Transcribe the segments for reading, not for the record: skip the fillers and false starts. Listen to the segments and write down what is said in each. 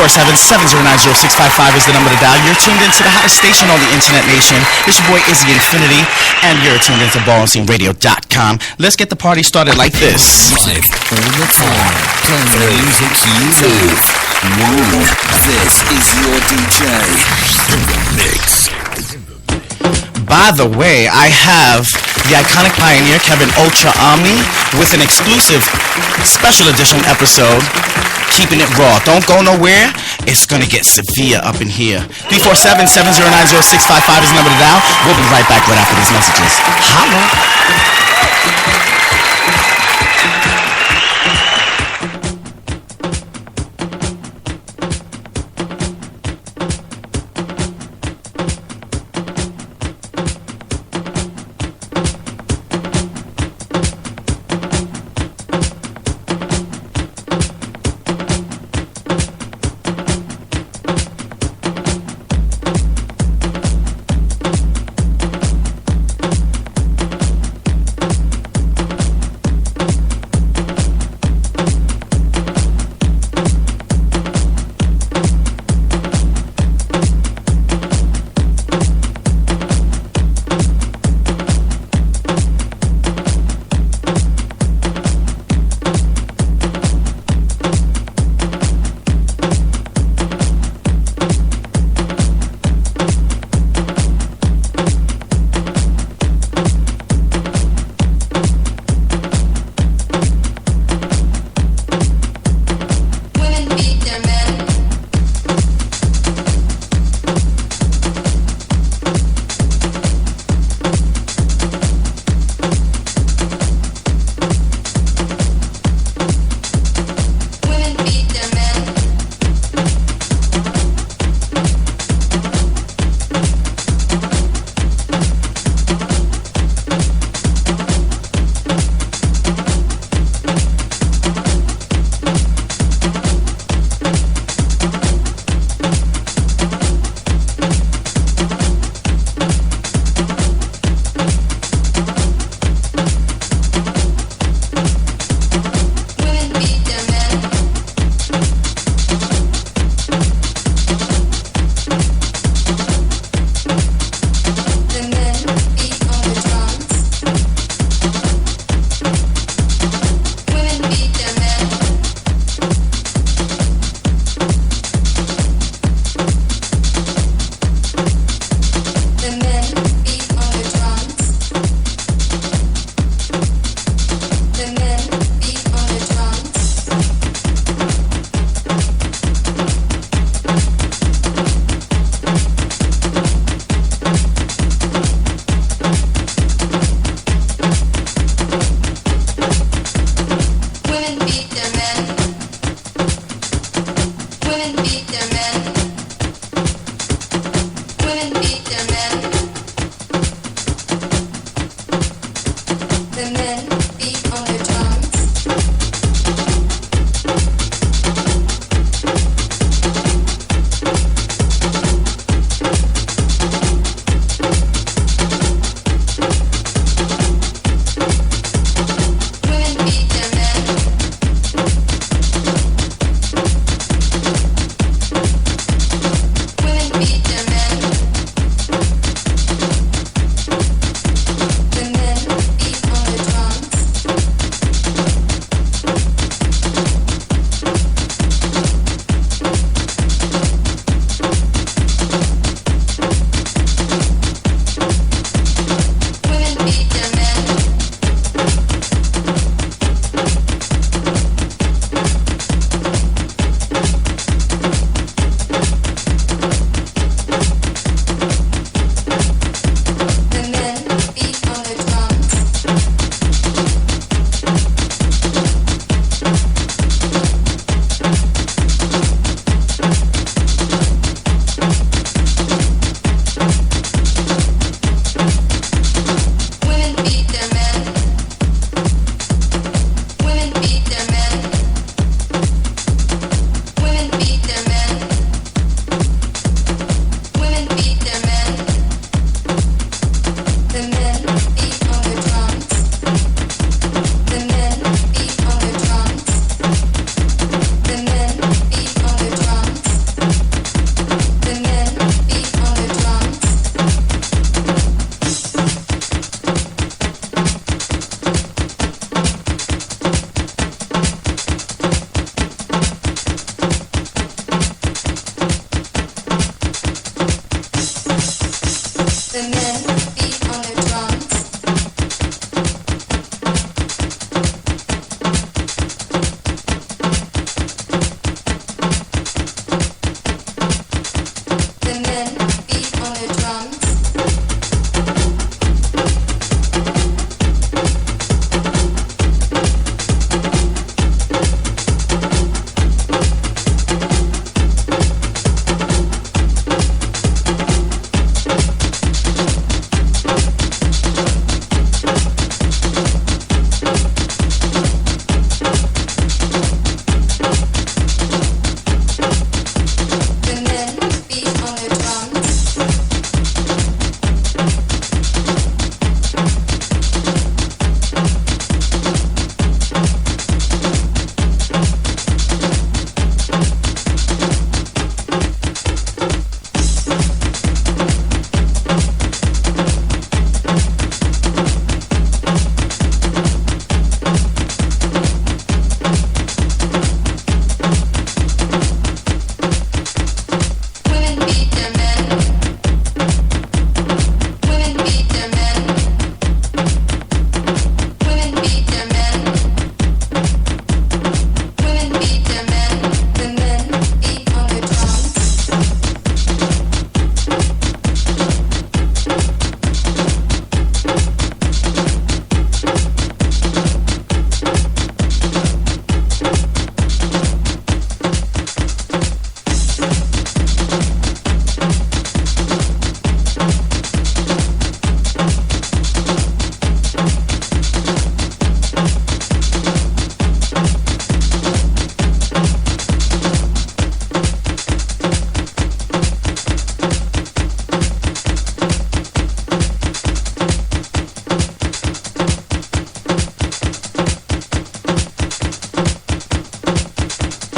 347-709-0655 is the number to dial. You're tuned into the hottest station on the internet nation. It's your boy Izzy Infinity, and you're tuned into BallingSceneRadio.com. Let's get the party started like this. Live all the time, playing the music you love. Move. This is your DJ. In the mix. By the way, I have the iconic pioneer Kevin ULTRA OMNI with an exclusive special edition episode, keeping it raw. Don't go nowhere. It's going to get severe up in here. 347-709-0655 is the number to dial. We'll be right back right after these messages. Holla.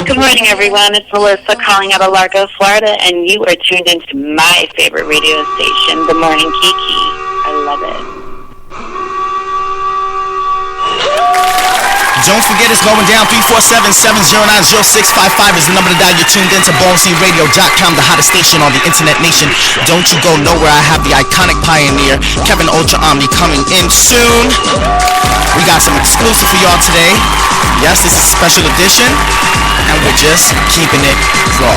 Good morning, everyone. It's Melissa calling out of Largo, Florida, and you are tuned into my favorite radio station, The Morning Kiki. I love it. Don't forget it's going down. 347-709-0655 is the number to dial. You're tuned into BoneSeaRadio.com, the hottest station on the internet nation. Don't you go nowhere. I have the iconic pioneer, Kevin Ultra Omni, coming in soon. We got some exclusive for y'all today. Yes, this is a special edition, and we're just keeping it raw.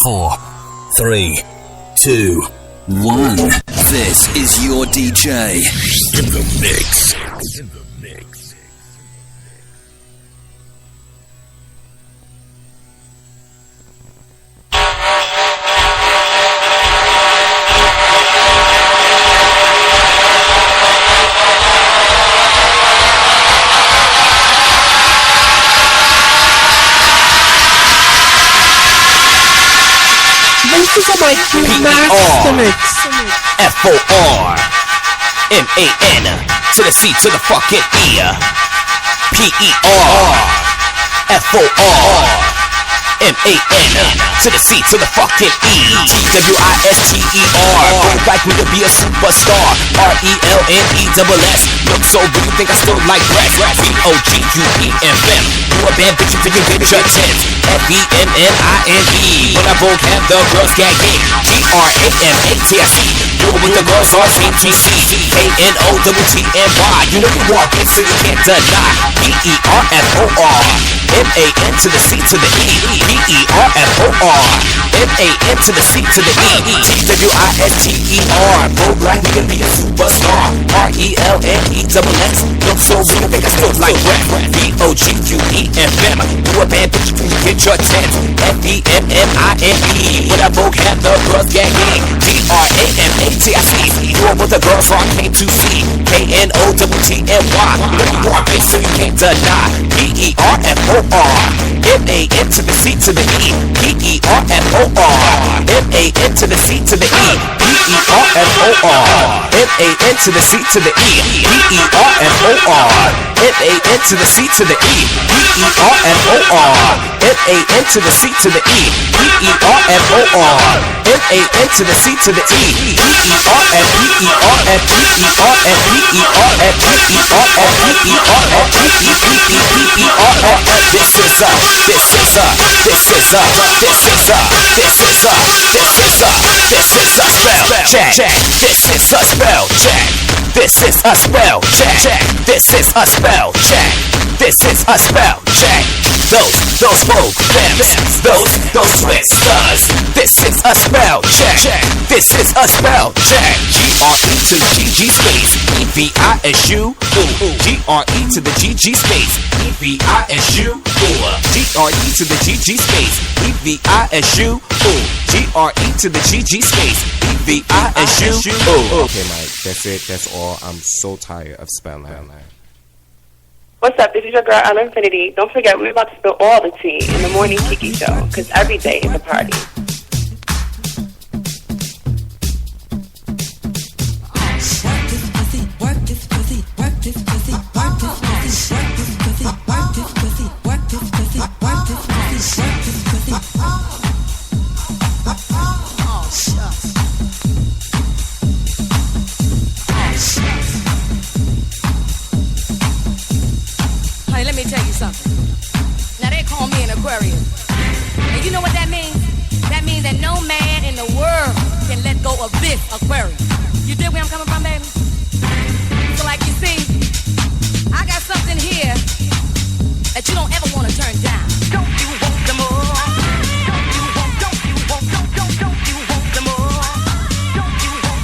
Four, three, two, one. This is your DJ in the mix. This is my master mix. F-O-R M-A-N to the C to the fucking E. P-E-R F-O-R M-A-N to the C to the fucking E. T-W-I-S-T-E-R. Don't like me to be a superstar. R-E-L-N-E-S-S. Look so good, you think I still like breath. B-O-G-U-E-F-M. You a bad bitch, you think you get your tens. F-E-M-N-I-N-E. When I both have the girls gagging. G-R-A-M-A-T-I-C. You with the girls on C-T-C. K-N-O-W-T-N-Y. You know you walk in so you can't deny. B-E-R-F-O-R M-A-N to the C to the E. B-E-R-F-O-R M-A-N to the C to the E. T-W-I-S-T-E-R. Bold like we can be a superstar. R-E-L-N-E-S-S. Look so real, think I still like rap. B-O-G-U-E-F-M. You a bad bitch, you get your tens. F-E-M-M-I-N-E. When I both have the girls gagging. G-R-A-M-A-T-I-C. You with the girls on K2C. K-N-O-W-T-N-Y. You know you want bitch so you can't deny. B-E-R-F-O-R M-A-N to the C to the E. B-E-R-F-O-R M-A-N to the C to the E. B-E-R-F-O-R M-A-N to the C to the E. B-E-R-F-O-R M-A-N to the C to the E. B-E-R-F-O-R M-A-N to the C to the E. B-E-R-F-O-R M-A-N to the C to the E. B-E-R-F-B-E-R-F-B-E-R-F-B-E-R-F-B-E-R-F-B-E-R-F. This is a spell check. This is a spell check. This is a spell check. This is a spell check. This is a spell check. Those folk femmes, those twisters. This is a spell check. This is a spell check. G-R-E to G-G space E-V-I-S-U. G-R-E to the G-G space E-V-I-S-U. G-R-E to the G-G space E-V-I-S-U. G-R-E to the G-G space E-V-I-S-U. Okay, Mike, that's it. That's all. I'm so tired of spelling. What's up? This is your girl, Ella Infinity. Don't forget, we're about to spill all the tea in the Morning Kiki Show, because every day is a party. Let me tell you something. Now they call me an Aquarius. And you know what that means? That means that no man in the world can let go of this Aquarius. You dig where I'm coming from, baby? So like you see, I got something here that you don't ever want to turn down. Don't you want the more? Don't you want the more? Don't you want the more? Don't you want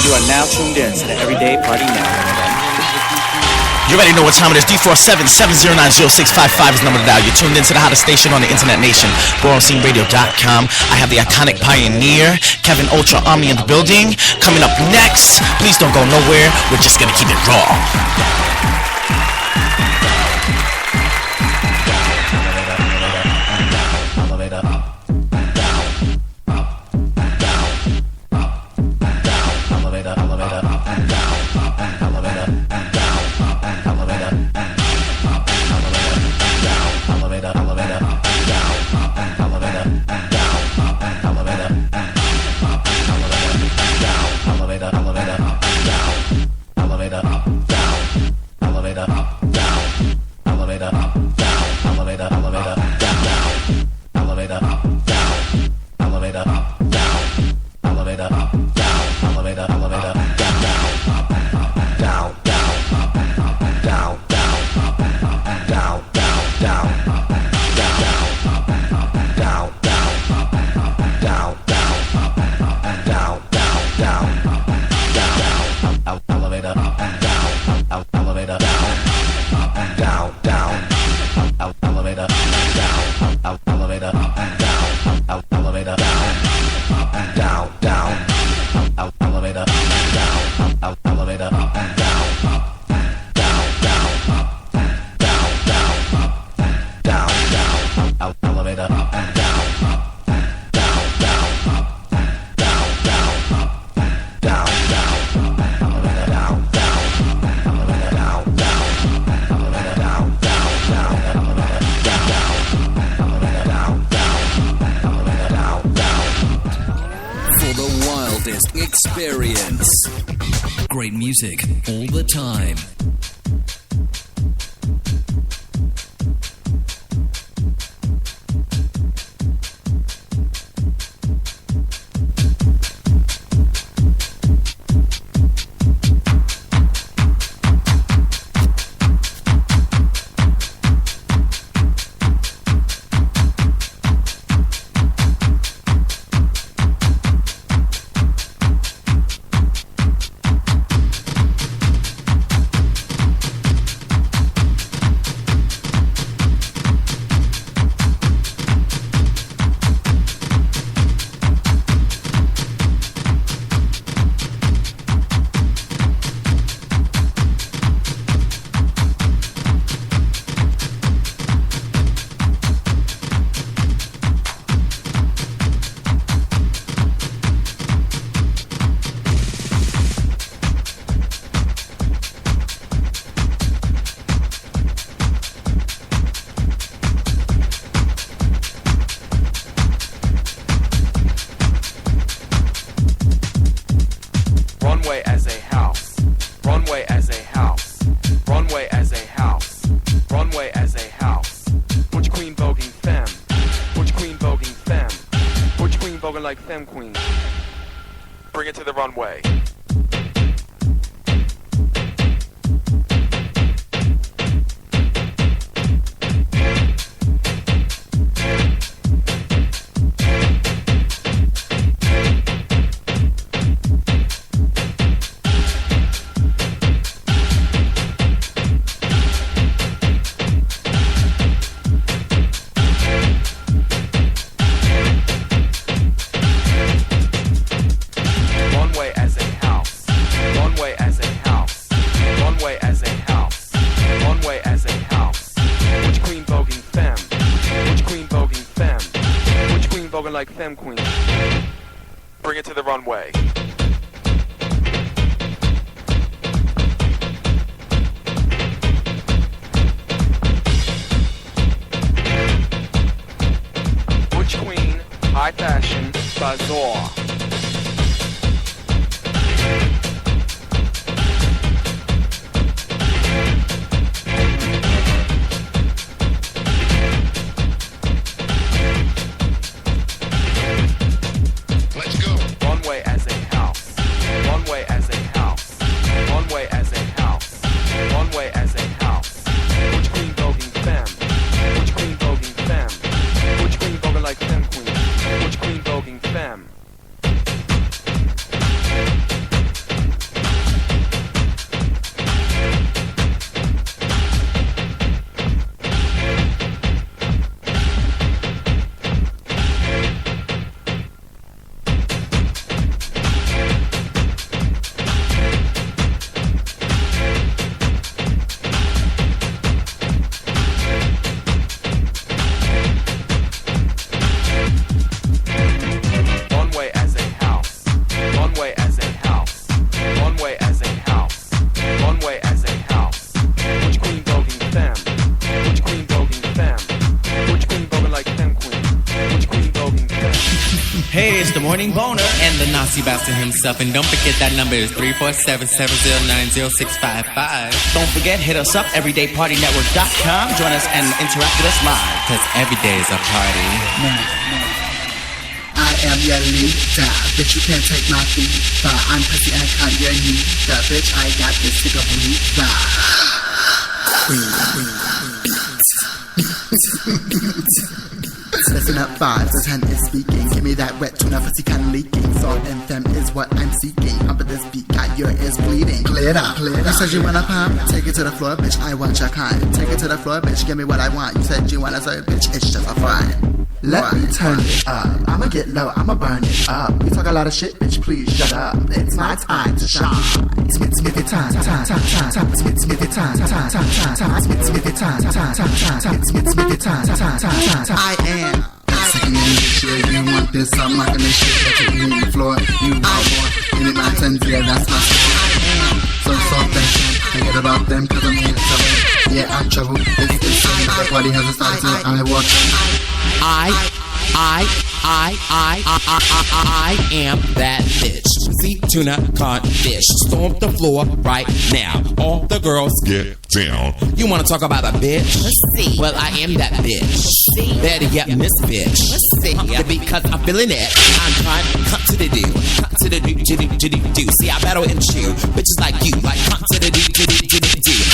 You are now tuned in to the Everyday Party Network. You already know what time it is. D47-709-0655 is the number to dial. You're tuned into the hottest station on the internet nation, BorrowSceneRadio.com. I have the iconic pioneer, Kevin Ultra Omni in the building. Coming up next, please don't go nowhere. We're just gonna keep it raw. Experience. Great music all the time. Like femme queen. Bring it to the runway. Like femme queen. Bring it to the runway. Butch queen, high fashion, bazaar. bouncy bouncing himself. And don't forget that number is 347-709-0655. Don't forget, hit us up, everydaypartynetwork.com. Join us and interact with us live. Cause every day is a party. I am your leader, bitch, you can't take my fever. I'm pussy and cut your neither, bitch, I got this stick of leader. Listen up, 5 to 10 is speaking. Give me that wet tuna, pussy kind of leaking. Salt and femme is what I'm seeking. Up at this beat, got your ears bleeding. Clear it up, clear it up. You said you wanna pump, take it to the floor, bitch, I want your kind. Take it to the floor, bitch, give me what I want. You said you wanna serve, bitch, it's just a fry. Let me turn it up. I'ma get low, I'ma burn it up. You talk a lot of shit, bitch, please shut up. It's my time to shine. Smithy time, time, time, time, time, Smithy time, time, time, time, time, Smithy time, time, time, time, time, Smithy time, time, time, time. I am. Second in this shit, you want this, I'm not gonna shit. That's what you need the floor, you want more. Give me my tens, yeah, that's my score. I am. So soft and fun, forget about them, cause I'm here to tell them. Yeah, I'm trouble, this is something. The party hasn't started till I walk in. I am that bitch. See, tuna, caught fish. Storm the floor right now. All the girls get down. You wanna talk about a bitch? Let's see. Well, I am that bitch. Better yet, Miss Bitch. Let's see. Because I'm feeling it. I'm trying to come to the do. Come to the do. See, I battle and chew. Bitches like you, like come to the do.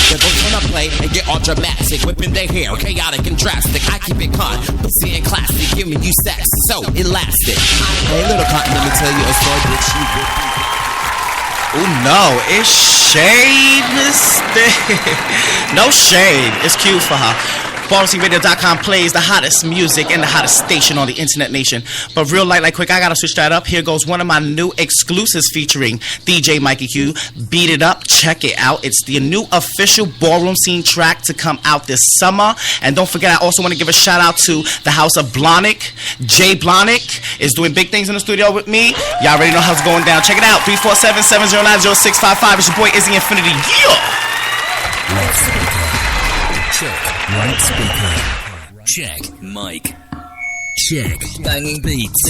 They're both gonna play and get all dramatic, whipping their hair, chaotic and drastic. I keep it con, pussy and classic, giving you sex so elastic. Hey, little cotton, let me tell you a story, bitch. Ooh, no, it's shade, mistake. No shade. It's cute for her. BallsRadio.com plays the hottest music and the hottest station on the internet nation. But real light, like quick, I gotta switch that up. Here goes one of my new exclusives featuring DJ Mikey Q. Beat It Up, check it out. It's the new official Ballroom Scene track to come out this summer. And don't forget, I also want to give a shout out to the house of Blonick. Jay Blonick is doing big things in the studio with me. Y'all already know how it's going down. Check it out, 347-709-0655. It's your boy Izzy Infinity. Yeah! Right speaker. Check. Mic. Check. Banging beats.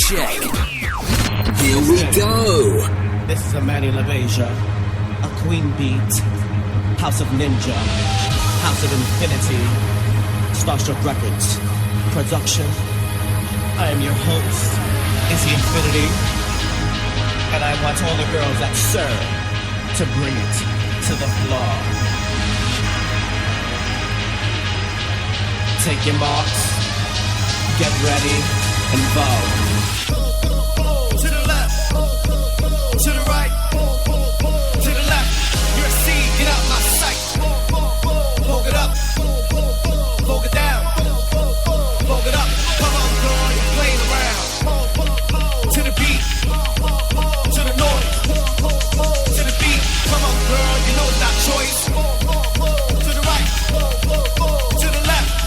Check. Here we go. This is a Manny LaBeija, a Queen Beat, House of Ninja, House of Infinity, Starstruck Records, production. I am your host, Izzy Infinity, and I want all the girls that serve to bring it to the floor. Take your marks, get ready, and vote. To the left, to the right, to the left. You're a seed, get out my sight. Poke it up, poke it down, poke it up. Come on, girl, you're playing around. To the beat, to the noise, to the beat. Come on, girl, you know it's not choice. To the right, to the left.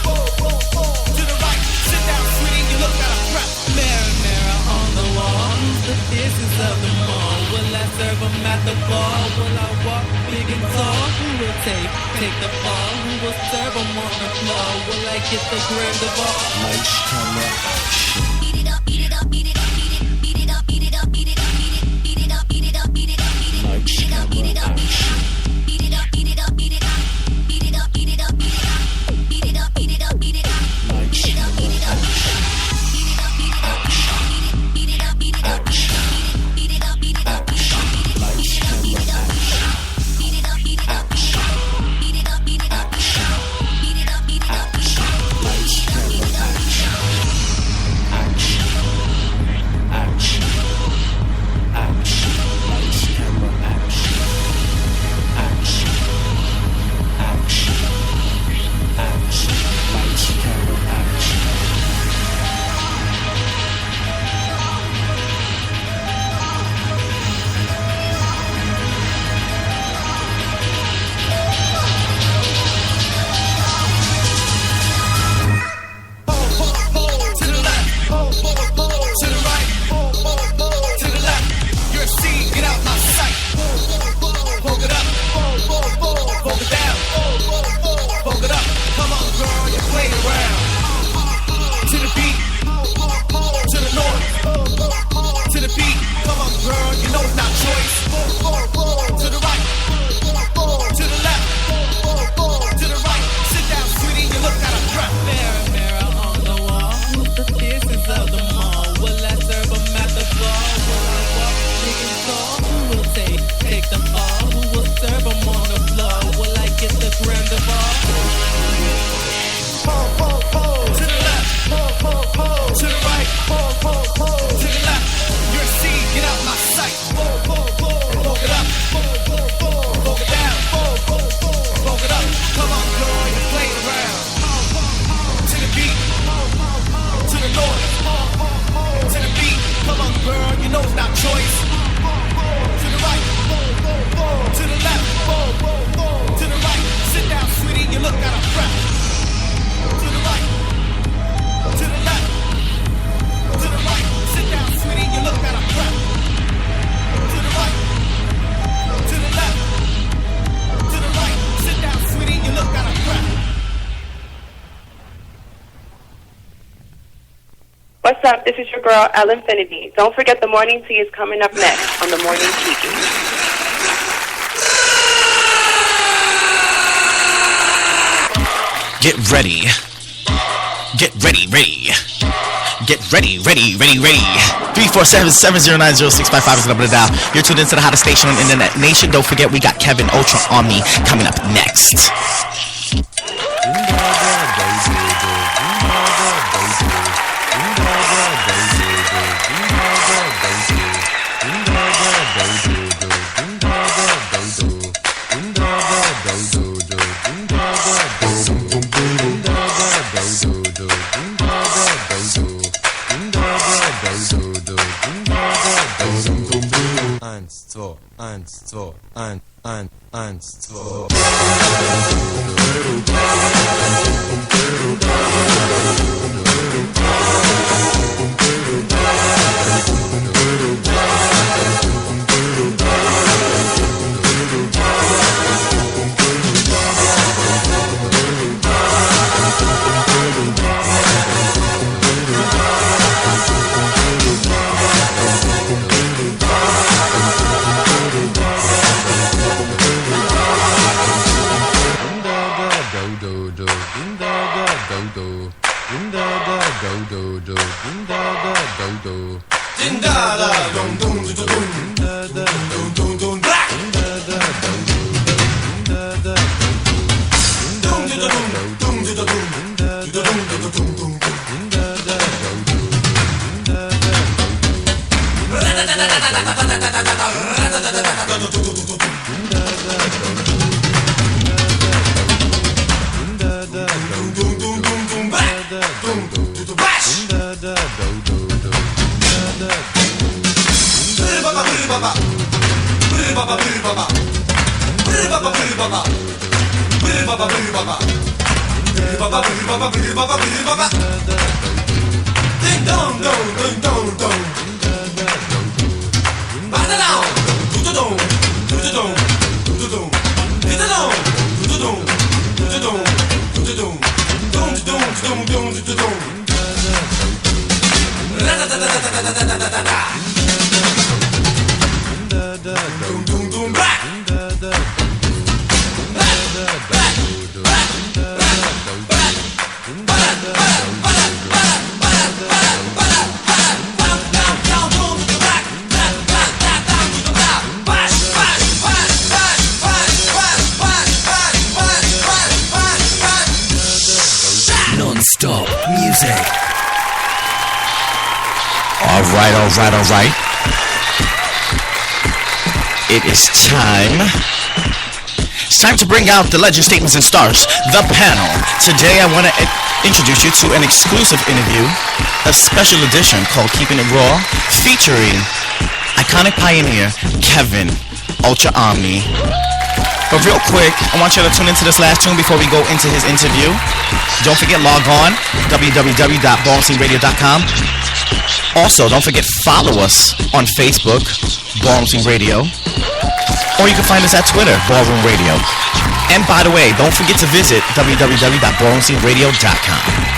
The faces of the mall. Will I serve them at the bar? Will I walk big and tall? Who will take the fall? Who will serve them on the floor? Will I get the grand of all? Lights, camera, action. Beat it up, beat it up, beat it up, beat it, beat it up, beat it up, beat it up, beat it, beat it up, beat it up, beat it up, beat it, Lights, beat it up, beat it up, beat it up, beat it up, beat it up, beat it up, beat it up, beat it up, beat it up, beat it up, beat it up, Lights, beat it up, beat it up, action. What's up? This is your girl, L Infinity. Don't forget the morning tea is coming up next on the Morning Kiki. Get ready. Get ready, ready. Get ready, ready, ready, ready. 347-709-0655 is the number to dial. You're tuned into the hottest station on Internet Nation. Don't forget, we got Kevin Ultra Omni coming up next. Non-stop music. All right. It is time. It's time to bring out the legend statements and stars, the panel. Today I want to introduce you to an exclusive interview, a special edition called Keeping It Raw, featuring iconic pioneer Kevin Ultra Omni. But real quick, I want you to tune into this last tune before we go into his interview. Don't forget, log on, www.ballroomsceneradio.com. Also, don't forget, follow us on Facebook, Ballroom Scene Radio. Or you can find us at Twitter, Ballroom Radio. And by the way, don't forget to visit www.ballroomsceneradio.com.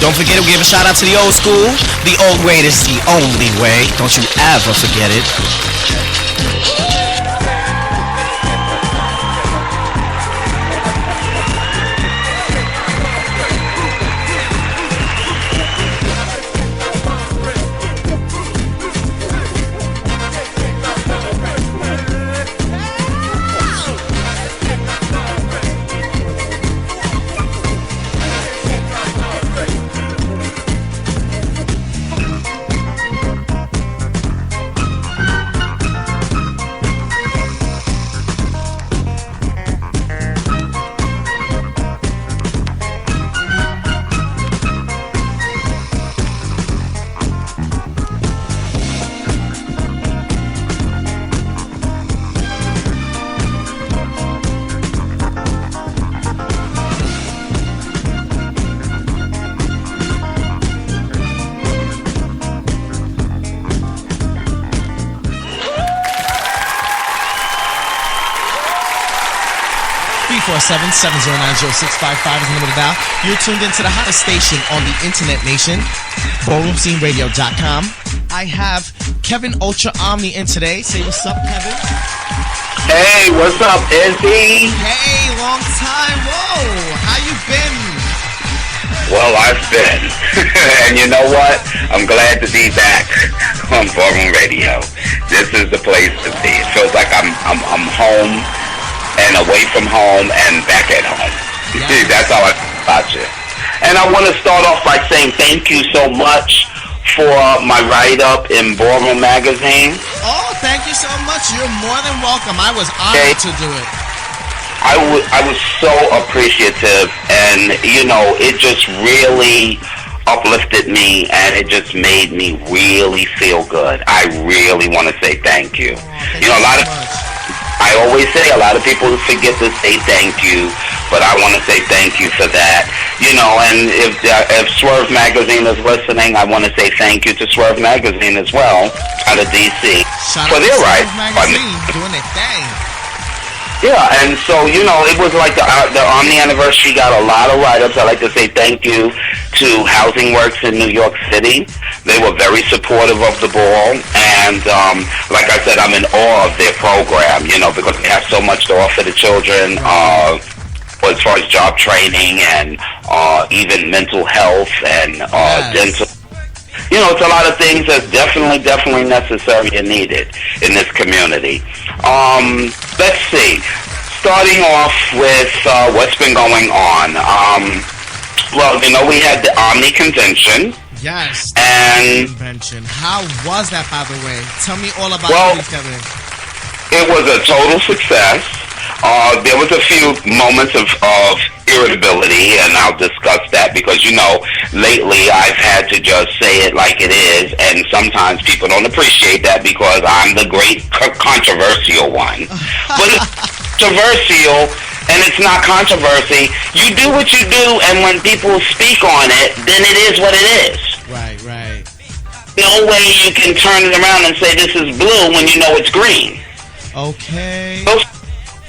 Don't forget to give a shout out to the old school. The old way is the only way. Don't you ever forget it. 347-709-0655 is the number to dial. You're tuned into the hottest station on the internet nation, ballroomsceneradio.com. I have Kevin Ultra Omni in today. Say what's up, Kevin. Hey, what's up, Izzy? Hey, long time. Whoa, how you been? Well, I've been. And you know what? I'm glad to be back on Ballroom Radio. This is the place to be. It feels like I'm home and away from home and back at home. Yeah. That's how I feel about you. And I want to start off by saying thank you so much for my write-up in Ballroom Magazine. Oh, thank you so much. You're more than welcome. I was honored to do it. I was so appreciative, and you know, it just really uplifted me, and it just made me really feel good. I really want to say thank you. You know, I always say a lot of people forget to say thank you, but I want to say thank you for that. You know, and if Swerve Magazine is listening, I want to say thank you to Swerve Magazine as well, out of DC. Shout for out their to right. Swerve Magazine, doing their thing. Yeah, and so, you know, it was like the Omni anniversary got a lot of write-ups. I'd like to say thank you to Housing Works in New York City. They were very supportive of the ball, and like I said, I'm in awe of their program, you know, because they have so much to offer the children, as far as job training and even mental health and dental. You know, it's a lot of things that's definitely necessary and needed in this community. Let's see. Starting off with what's been going on. Well, you know, we had the Omni Convention. Yes. And convention. How was that, by the way? Tell me all about it, Kevin. It was a total success. There was a few moments of irritability, and I'll discuss that because, you know, lately I've had to just say it like it is, and sometimes people don't appreciate that because I'm the great controversial one. But it's controversial, and it's not controversy. You do what you do, and when people speak on it, then it is what it is. Right. No way you can turn it around and say this is blue when you know it's green. Okay.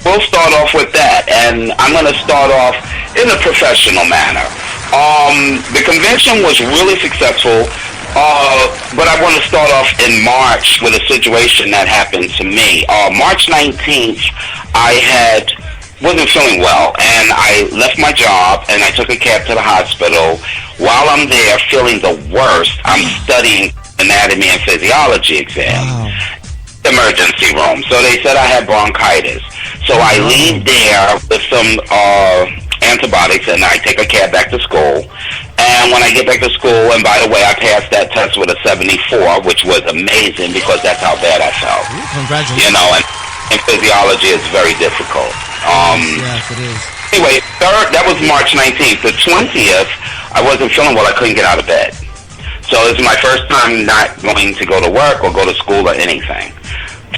We'll start off with that, and I'm going to start off in a professional manner. The convention was really successful, but I want to start off in March with a situation that happened to me. March 19th, I wasn't feeling well, and I left my job, and I took a cab to the hospital. While I'm there feeling the worst, I'm studying anatomy and physiology exam. Emergency room. So they said I had bronchitis. So I leave there with some antibiotics, and I take a cab back to school. And when I get back to school, and by the way, I passed that test with a 74, which was amazing because that's how bad I felt. Congratulations. You know, and physiology is very difficult. Yes, it is. Anyway, that was March 19th. The 20th, I wasn't feeling well. I couldn't get out of bed. So this is my first time not going to go to work or go to school or anything.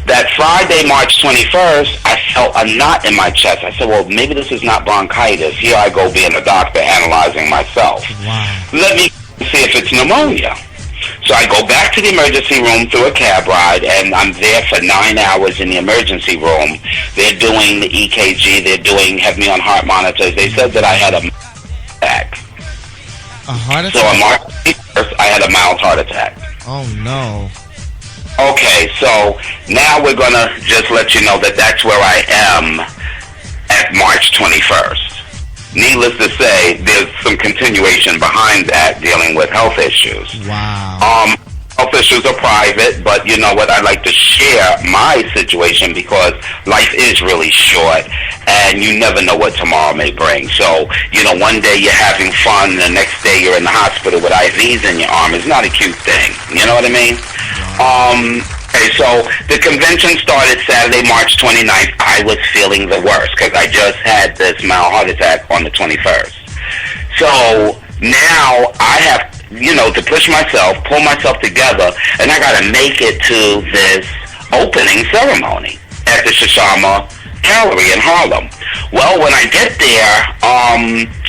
That Friday, March 21st, I felt a knot in my chest. I said, well, maybe this is not bronchitis. Here I go being a doctor analyzing myself. Wow. Let me see if it's pneumonia. So I go back to the emergency room through a cab ride, and I'm there for 9 hours in the emergency room. They're doing the EKG. Have me on heart monitors. They said that I had a attack. A heart attack? So on March 21st, I had a mild heart attack. Oh, no. Okay, so now we're going to just let you know that that's where I am at March 21st. Needless to say, there's some continuation behind that dealing with health issues. Wow. Health issues are private, but you know what? I like to share my situation because life is really short, and you never know what tomorrow may bring. So, you know, one day you're having fun, and the next day you're in the hospital with IVs in your arm. It's not a cute thing. You know what I mean? Okay, so the convention started Saturday, March 29th. I was feeling the worst because I just had this mild heart attack on the 21st. So now I have, you know, to push myself, pull myself together, and I got to make it to this opening ceremony at the Shishama Gallery in Harlem. Well, when I get there,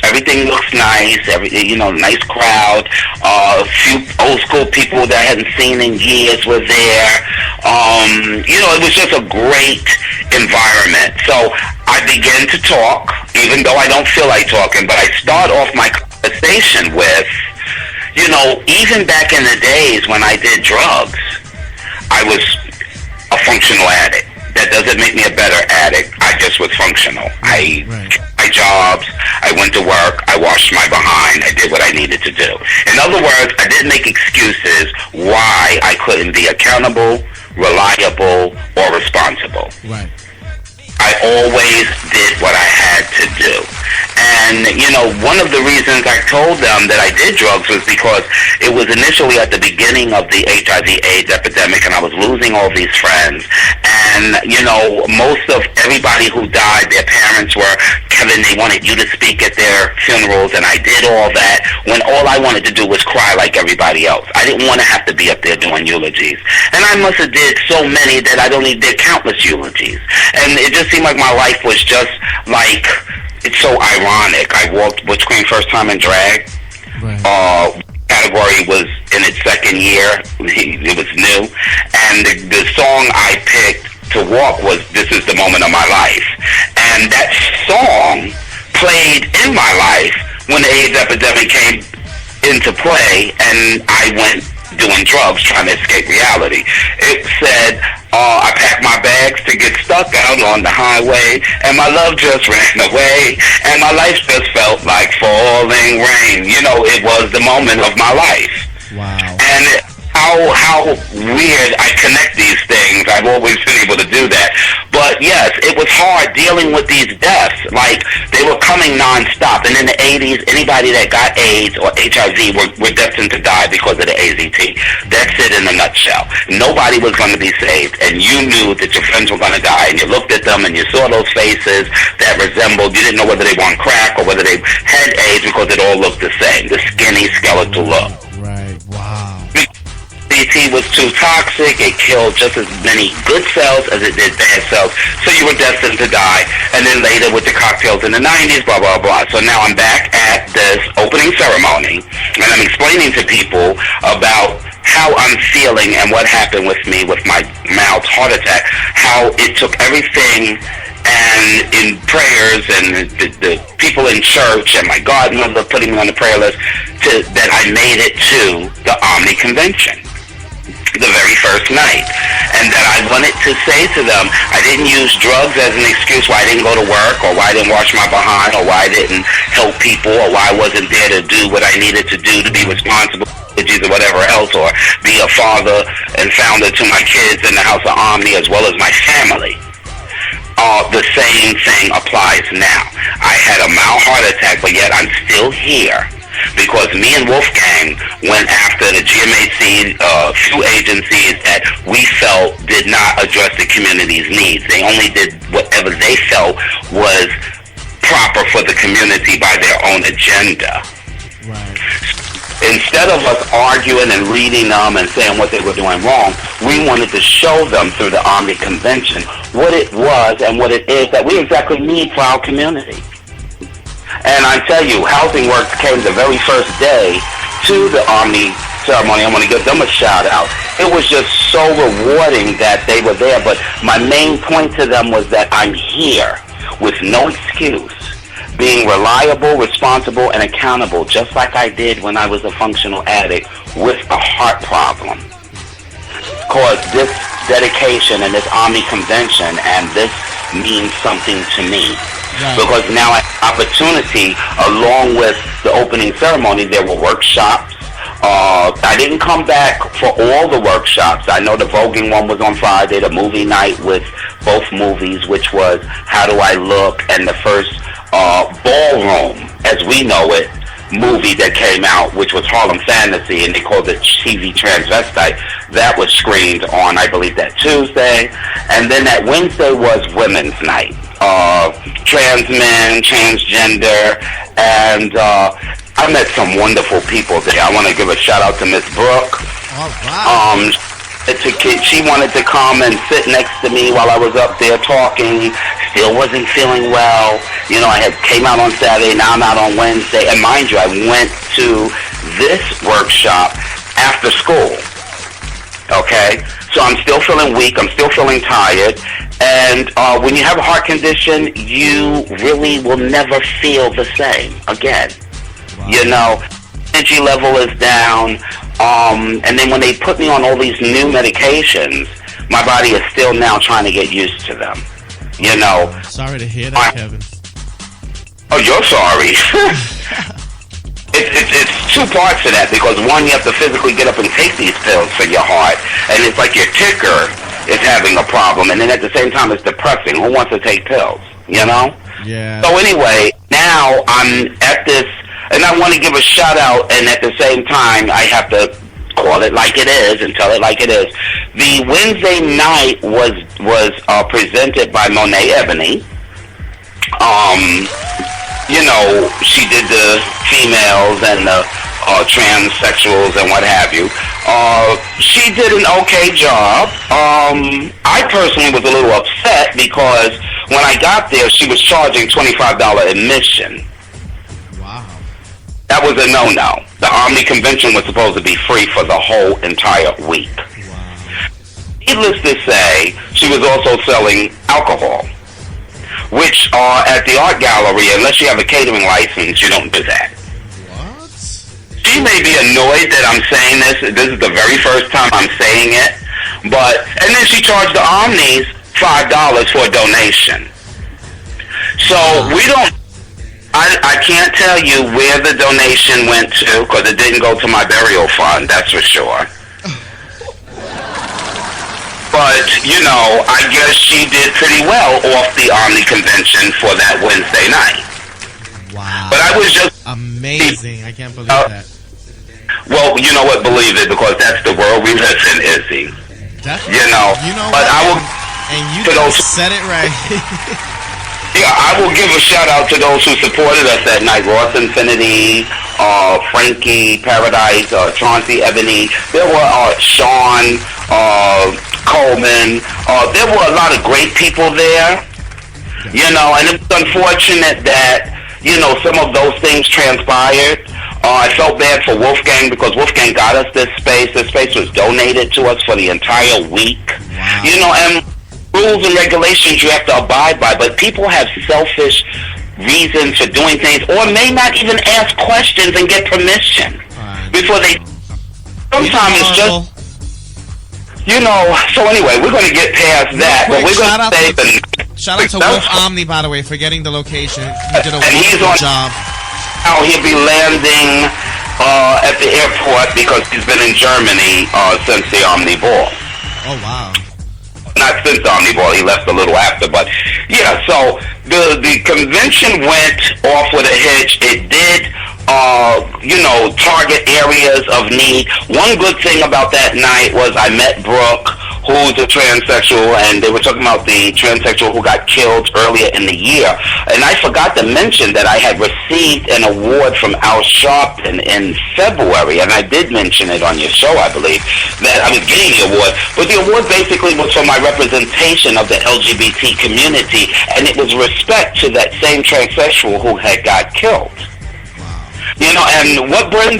everything looks nice. You know, nice crowd. A few old school people that I hadn't seen in years were there. You know, it was just a great environment. So I begin to talk, even though I don't feel like talking, but I start off my conversation with, you know, even back in the days when I did drugs, I was a functional addict. That doesn't make me a better addict. I just was functional. I my jobs, I went to work, I washed my behind, I did what I needed to do. In other words, I didn't make excuses why I couldn't be accountable, reliable, or responsible. Right. I always did what I had to do. And, you know, one of the reasons I told them that I did drugs was because it was initially at the beginning of the HIV/AIDS epidemic, and I was losing all these friends. And, you know, most of everybody who died, their parents were, Kevin, they wanted you to speak at their funerals, and I did all that when all I wanted to do was cry like everybody else. I didn't want to have to be up there doing eulogies. And I must have did so many that I only did countless eulogies. And it just seemed like my life was just like, it's so ironic. I walked Butch Queen first time in drag. Right. Category was in its second year. It was new. And the song I picked to walk was This Is the Moment of My Life. And that song played in my life when the AIDS epidemic came into play, and I went doing drugs trying to escape reality. It said, I packed my bags to get stuck out on the highway, and my love just ran away, and my life just felt like falling rain. You know, it was the moment of my life. Wow. And how weird I connect these things. I've always been able to do that. But yes, it was hard dealing with these deaths. Like, they were coming nonstop. And in the 80s, anybody that got AIDS or HIV were destined to die because of the AZT. That's it in a nutshell. Nobody was going to be saved. And you knew that your friends were going to die. And you looked at them and you saw those faces that resembled, you didn't know whether they were on crack or whether they had AIDS because it all looked the same. The skinny, skeletal look. Right. Wow. AZT was too toxic. It killed just as many good cells as it did bad cells. So you were destined to die. And then later with the cocktails in the 90s, blah, blah, blah. So now I'm back at this opening ceremony, and I'm explaining to people about how I'm feeling and what happened with me with my mild heart attack, how it took everything and in prayers and the people in church and my godmother putting me on the prayer list that I made it to the Omni convention the very first night. And that I wanted to say to them, I didn't use drugs as an excuse why I didn't go to work, or why I didn't wash my behind, or why I didn't help people, or why I wasn't there to do what I needed to do to be responsible or whatever else, or be a father and founder to my kids in the House of Omni as well as my family. The same thing applies now. I had a mild heart attack, but yet I'm still here because me and Wolfgang went after the GMAC, few agencies that we felt did not address the community's needs. They only did whatever they felt was proper for the community by their own agenda. Right. Instead of us arguing and reading them and saying what they were doing wrong, we wanted to show them through the Omni Convention what it was and what it is that we exactly need for our community. And I tell you, Housing Works came the very first day to the Omni ceremony. I want to give them a shout out. It was just so rewarding that they were there. But my main point to them was that I'm here with no excuse, being reliable, responsible, and accountable, just like I did when I was a functional addict with a heart problem. Because this dedication and this Omni convention and this means something to me. Right. Because now I have opportunity, along with the opening ceremony, there were workshops. I didn't come back for all the workshops. I know the voguing one was on Friday, the movie night with both movies, which was How Do I Look, and the first ballroom, as we know it, movie that came out, which was Harlem Fantasy, and they called it TV Transvestite. That was screened on, I believe, that Tuesday. And then that Wednesday was Women's Night. Trans men, transgender, and I met some wonderful people there. I want to give a shout out to Miss Brooke. Oh, wow. She wanted to come and sit next to me while I was up there talking. Still wasn't feeling well. You know, I had came out on Saturday, now I'm out on Wednesday. And mind you, I went to this workshop after school. Okay? So I'm still feeling weak. I'm still feeling tired. And when you have a heart condition, you really will never feel the same again. Wow. You know, energy level is down. And then when they put me on all these new medications, my body is still now trying to get used to them. You know. Sorry to hear that, Kevin. Oh, you're sorry. It's two parts to that, because one, you have to physically get up and take these pills for your heart, and it's like your ticker is having a problem, and then at the same time it's depressing. Who wants to take pills, you know? Yeah. So anyway, now I'm at this, and I want to give a shout out, and at the same time I have to call it like it is and tell it like it is. The Wednesday night was presented by Monet Ebony. You know, she did the females and the transsexuals and what have you. She did an okay job. I personally was a little upset because when I got there, she was charging $25 admission. Wow. That was a no-no. The Omni convention was supposed to be free for the whole entire week. Wow. Needless to say, she was also selling alcohol, which at the art gallery, unless you have a catering license, you don't do that. What? She may be annoyed that I'm saying this. This is the very first time I'm saying it. And then she charged the Omnis $5 for a donation. So we don't, I can't tell you where the donation went to, because it didn't go to my burial fund, that's for sure. But, you know, I guess she did pretty well off the Omni convention for that Wednesday night. Wow. But I was just... amazing. I can't believe that. Well, you know what? Believe it, because that's the world we live in, Izzy. Definitely. You know. But I will... And you just said it right. Yeah, I will give a shout out to those who supported us that night. Ross Infinity, Frankie, Paradise, Chauncey, Ebony. There were Sean, Coleman. There were a lot of great people there. You know, and it's unfortunate that, you know, some of those things transpired. I felt bad for Wolfgang, because Wolfgang got us this space. This space was donated to us for the entire week. Wow. You know, and rules and regulations you have to abide by, but people have selfish reasons for doing things, or may not even ask questions and get permission before they... Sometimes it's just... You know, so anyway, we're going to get past that, but we're going to say... Shout out to Wolf Omni, by the way, for getting the location. He did a wonderful job. Now he'll be landing at the airport, because he's been in Germany since the Omni Ball. Oh, wow. Not since the Omni Ball, he left a little after, but yeah, so the convention went off with a hitch. It did, you know, target areas of need. One good thing about that night was I met Brooke, who's a transsexual, and they were talking about the transsexual who got killed earlier in the year. And I forgot to mention that I had received an award from Al Sharpton in February, and I did mention it on your show, I believe, that I was getting the award. But the award basically was for my representation of the LGBT community, and it was respect to that same transsexual who had got killed. You know, and what Brooke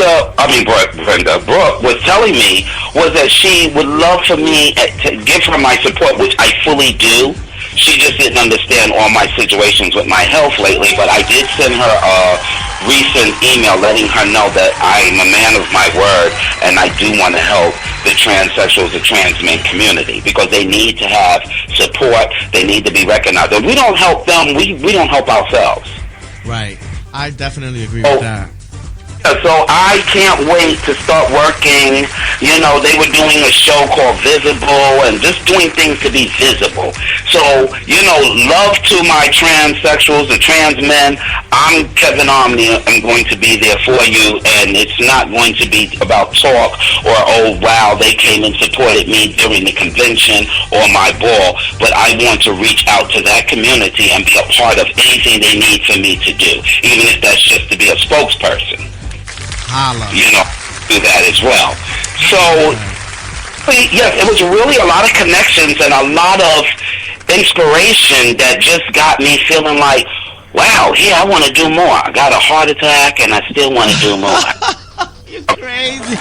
was telling me was that she would love for me to give her my support, which I fully do. She just didn't understand all my situations with my health lately, but I did send her a recent email letting her know that I'm a man of my word, and I do want to help the transsexuals, the trans men community, because they need to have support. They need to be recognized. If we don't help them, we don't help ourselves. Right. I definitely agree with that. So I can't wait to start working. You know, they were doing a show called Visible and just doing things to be visible. So, you know, love to my transsexuals, the trans men. I'm Kevin Omni. I'm going to be there for you, and it's not going to be about talk or, oh, wow, they came and supported me during the convention or my ball. But I want to reach out to that community and be a part of anything they need for me to do, even if that's just to be a spokesperson. Holla. You know, do that as well. So, yes, it was really a lot of connections and a lot of inspiration that just got me feeling like, wow, yeah, I want to do more. I got a heart attack and I still want to do more. You're crazy.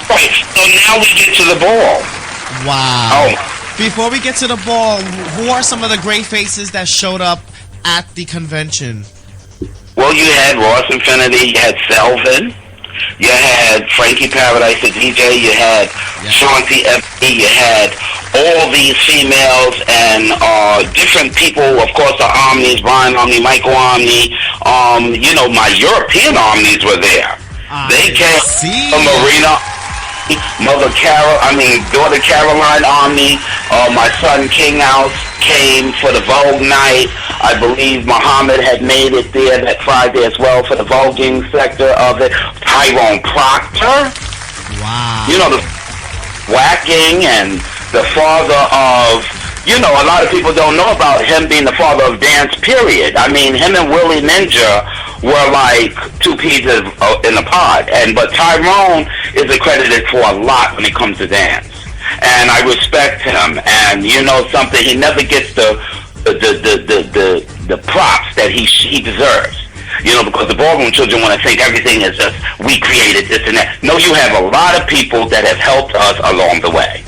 Right, so now we get to the ball. Wow. Before we get to the ball, who are some of the great faces that showed up at the convention? Well, you had Ross Infinity, you had Selvin, you had Frankie Paradise, the DJ, you had Shanti Ebony, you had all these females and different people, of course, the Omnis, Brian Omni, Michael Omni, you know, my European Omnis were there. They came from Marina, daughter Caroline Omni, my son King House came for the Vogue night. I believe Muhammad had made it there that Friday as well for the voguing sector of it. Tyrone Proctor. Wow. You know, the whacking and the father of, you know, a lot of people don't know about him being the father of dance, period. I mean, him and Willie Ninja were like two peas in a pod. But Tyrone is accredited for a lot when it comes to dance. And I respect him. And you know something, he never gets the props that he deserves. You know, because the ballroom children want to think everything is just, we created this and that. No, you have a lot of people that have helped us along the way.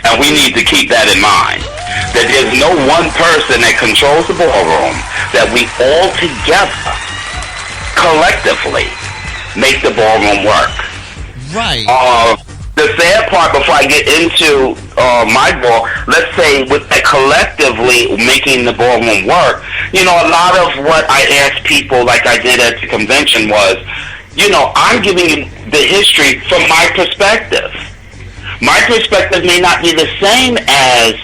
And we need to keep that in mind. That there's no one person that controls the ballroom, that we all together, collectively, make the ballroom work. Right. The sad part, before I get into my ball, let's say with that collectively making the ballroom work, you know, a lot of what I asked people, like I did at the convention, was, you know, I'm giving you the history from my perspective. My perspective may not be the same as,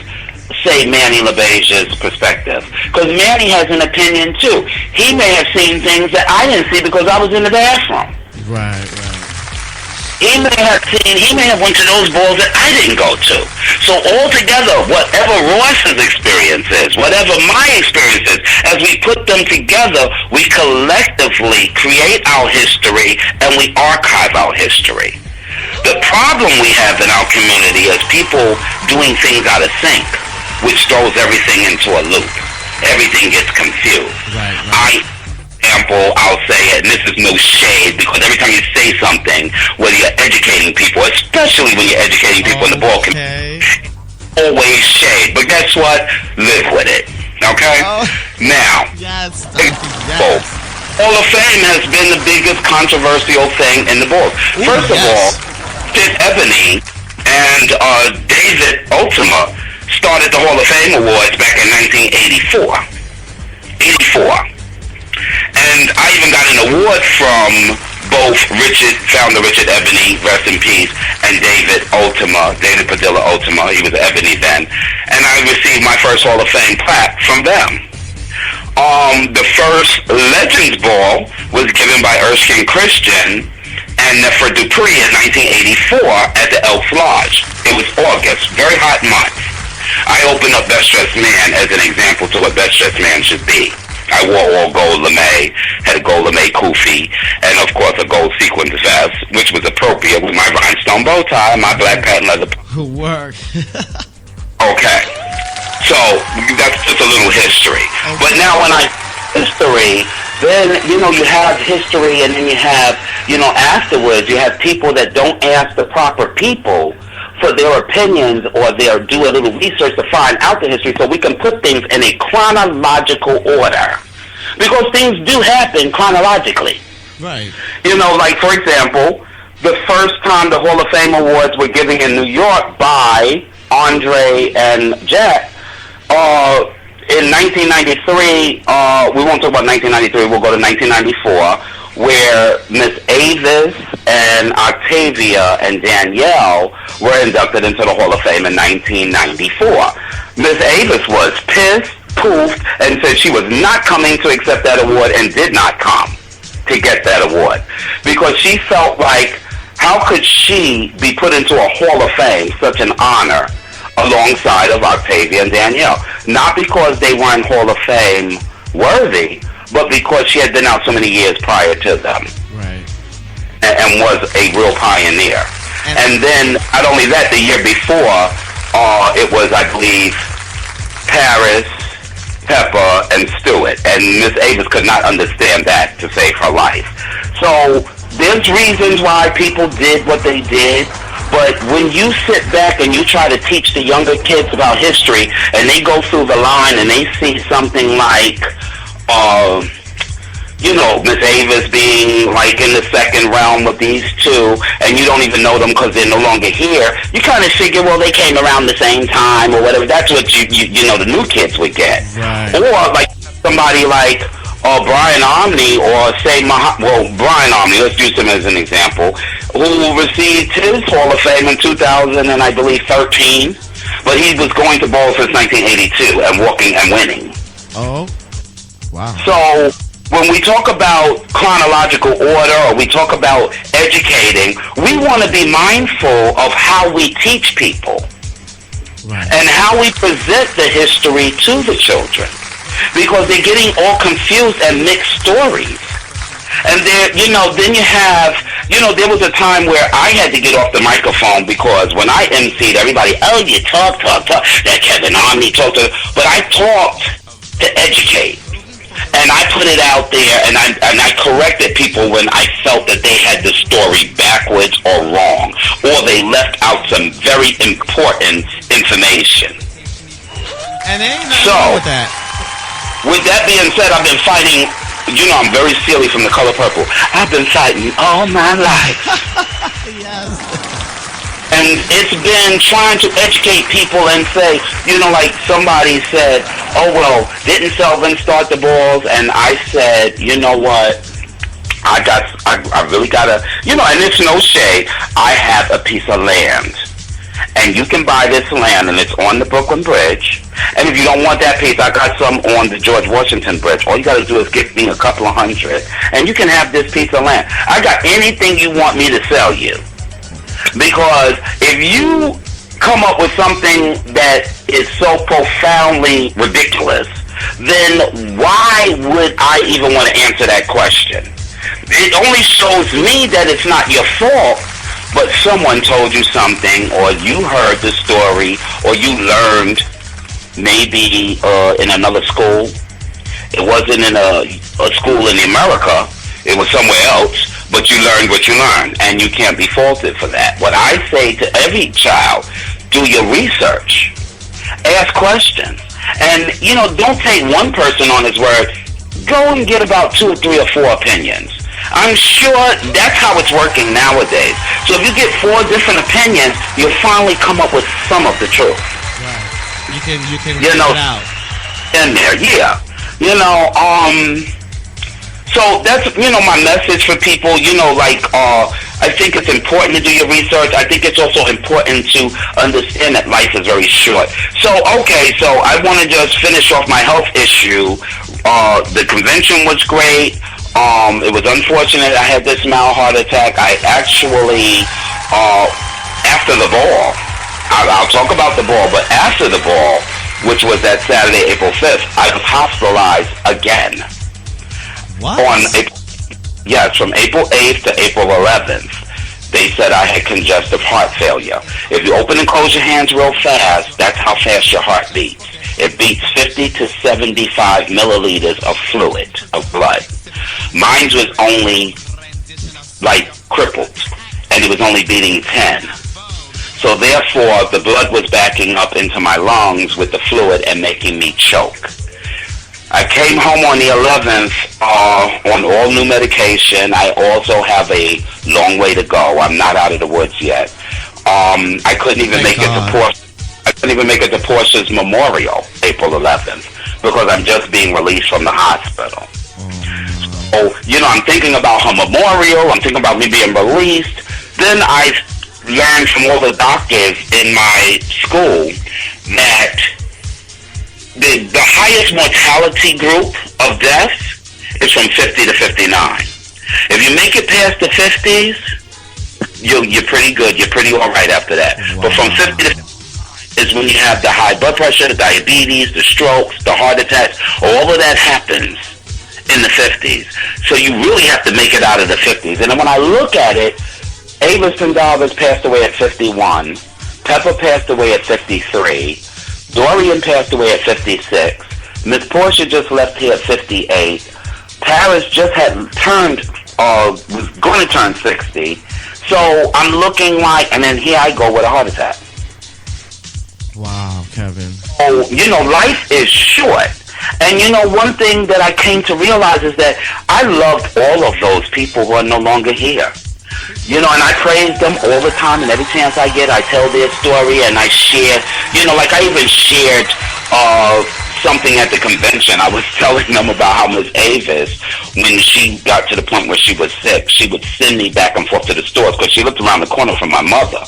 say, Manny LaBeja's perspective, because Manny has an opinion too. He may have seen things that I didn't see because I was in the bathroom. Right. He may have went to those balls that I didn't go to. So altogether, whatever Ross's experience is, whatever my experience is, as we put them together, we collectively create our history and we archive our history. The problem we have in our community is people doing things out of sync, which throws everything into a loop. Everything gets confused. Right. I'll say it, and this is no shade, because every time you say something, whether you're educating people, especially when you're educating people in the ball community, always shade. But guess what? Live with it. Okay? Now, Hall of Fame has been the biggest controversial thing in the ball. First of all, Fifth Ebony and David Ultima started the Hall of Fame Awards back in 1984. And I even got an award from both founder Richard Ebony, rest in peace, and David Padilla Ultima, he was Ebony then. And I received my first Hall of Fame plaque from them. The first Legends Ball was given by Erskine Christian and Nefer Dupree in 1984 at the Elks Lodge. It was August, very hot month. I opened up Best Dressed Man as an example to what Best Dressed Man should be. I wore all gold lame, had a gold lame kufi, and of course a gold sequin vest, which was appropriate with my rhinestone bow tie and my black patent leather. Work. Okay. So that's just a little history. But now when I history, then, you know, you have history, and then you have, you know, afterwards you have people that don't ask the proper people for their opinions, or they'll do a little research to find out the history, so we can put things in a chronological order. Because things do happen chronologically. Right. You know, like, for example, the first time the Hall of Fame Awards were given in New York by Andre and Jack, in 1993, we won't talk about 1993, we'll go to 1994, where Miss Avis and Octavia and Danielle were inducted into the Hall of Fame in 1994. Miss Avis was pissed, poofed, and said she was not coming to accept that award and did not come to get that award. Because she felt like, how could she be put into a Hall of Fame, such an honor, alongside of Octavia and Danielle? Not because they weren't Hall of Fame worthy, but because she had been out so many years prior to them. Right. And was a real pioneer. And then, not only that, the year before, it was, I believe, Paris, Pepper, and Stewart. And Miss Avis could not understand that to save her life. So, there's reasons why people did what they did, But when you sit back and you try to teach the younger kids about history, and they go through the line and they see something like, Miss Avis being like in the second realm with these two, and you don't even know them because they're no longer here, you kind of figure, well, they came around the same time or whatever. That's what the new kids would get. Right. Or like somebody like Brian Omni, or say, Brian Omni, let's use him as an example, who received his Hall of Fame in 2000 and I believe 13, but he was going to bowl since 1982 and walking and winning. Oh, wow. So when we talk about chronological order, or we talk about educating, we want to be mindful of how we teach people, right, and how we present the history to the children, because they're getting all confused and mixed stories. And then you have, there was a time where I had to get off the microphone because when I emceed, everybody, oh, you talk, that Kevin Omni talked to, but I talked to educate. And I put it out there, and I corrected people when I felt that they had the story backwards or wrong, or they left out some very important information. And there ain't nothing wrong with that. With that being said, I've been fighting. I'm very silly from the color purple. I've been fighting all my life. Yes. And it's been trying to educate people and say, like somebody said, oh, well, didn't Selvin start the balls? And I said, you know what? I really got to, and it's no shade. I have a piece of land. And you can buy this land, and it's on the Brooklyn Bridge. And if you don't want that piece, I got some on the George Washington Bridge. All you got to do is give me a couple of $100, and you can have this piece of land. I got anything you want me to sell you. Because if you come up with something that is so profoundly ridiculous, then why would I even want to answer that question? It only shows me that it's not your fault, but someone told you something, or you heard the story, or you learned maybe in another school. It wasn't in a school in America. It was somewhere else. But you learned what you learned, and you can't be faulted for that. What I say to every child, do your research. Ask questions. And, don't take one person on his word. Go and get about 2 or 3 or 4 opinions. I'm sure that's how it's working nowadays. So if you get 4 different opinions, you'll finally come up with some of the truth. Right. You can figure it out. In there, yeah. So that's, my message for people, I think it's important to do your research. I think it's also important to understand that life is very short. So I want to just finish off my health issue. The convention was great. It was unfortunate I had this mild heart attack. I actually, after the ball, I'll talk about the ball, but after the ball, which was that Saturday, April 5th, I was hospitalized again. What? From April 8th to April 11th. They said I had congestive heart failure. If you open and close your hands real fast, that's how fast your heart beats. It beats 50 to 75 milliliters of fluid, of blood. Mine was only, crippled, and it was only beating 10. So therefore, the blood was backing up into my lungs with the fluid and making me choke. I came home on the 11th on all new medication. I also have a long way to go. I'm not out of the woods yet. I couldn't even make it to Porsche. I couldn't even make it to Porsche's memorial, April 11th, because I'm just being released from the hospital. So, I'm thinking about her memorial. I'm thinking about me being released. Then I learned from all the doctors in my school that the highest mortality group of deaths is from 50 to 59. If you make it past the 50s, you're pretty good. You're pretty all right after that. Wow. But from 50 to 59 is when you have the high blood pressure, the diabetes, the strokes, the heart attacks. All of that happens in the 50s. So you really have to make it out of the 50s. And then when I look at it, Avis Gonzalez passed away at 51. Pepper passed away at 53. Dorian passed away at 56. Miss Portia just left here at 58. Paris just had was going to turn 60. So I'm looking like, and then here I go with a heart attack. Wow, Kevin. Oh, life is short. And one thing that I came to realize is that I loved all of those people who are no longer here. And I praise them all the time, and every chance I get, I tell their story, and I share, like I even shared something at the convention. I was telling them about how Miss Avis, when she got to the point where she was sick, she would send me back and forth to the stores because she lived around the corner from my mother.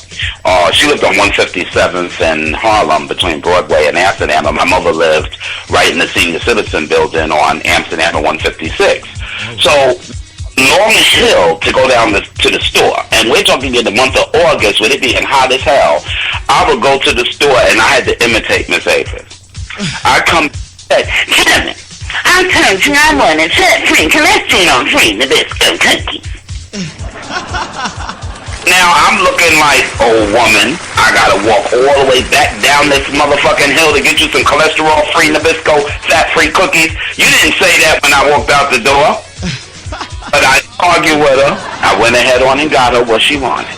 She lived on 157th in Harlem between Broadway and Amsterdam, and my mother lived right in the senior citizen building on Amsterdam and 156. So long hill to go down to the store, and we're talking in the month of August with it being hot as hell. I would go to the store and I had to imitate Miss Avis. I come and say, Kevin, I'm telling you, I want a free cholesterol-free Nabisco cookie. Now I'm looking like, oh woman, I gotta walk all the way back down this motherfucking hill to get you some cholesterol-free Nabisco fat-free cookies. You didn't say that when I walked out the door. But I argued with her. I went ahead on and got her what she wanted.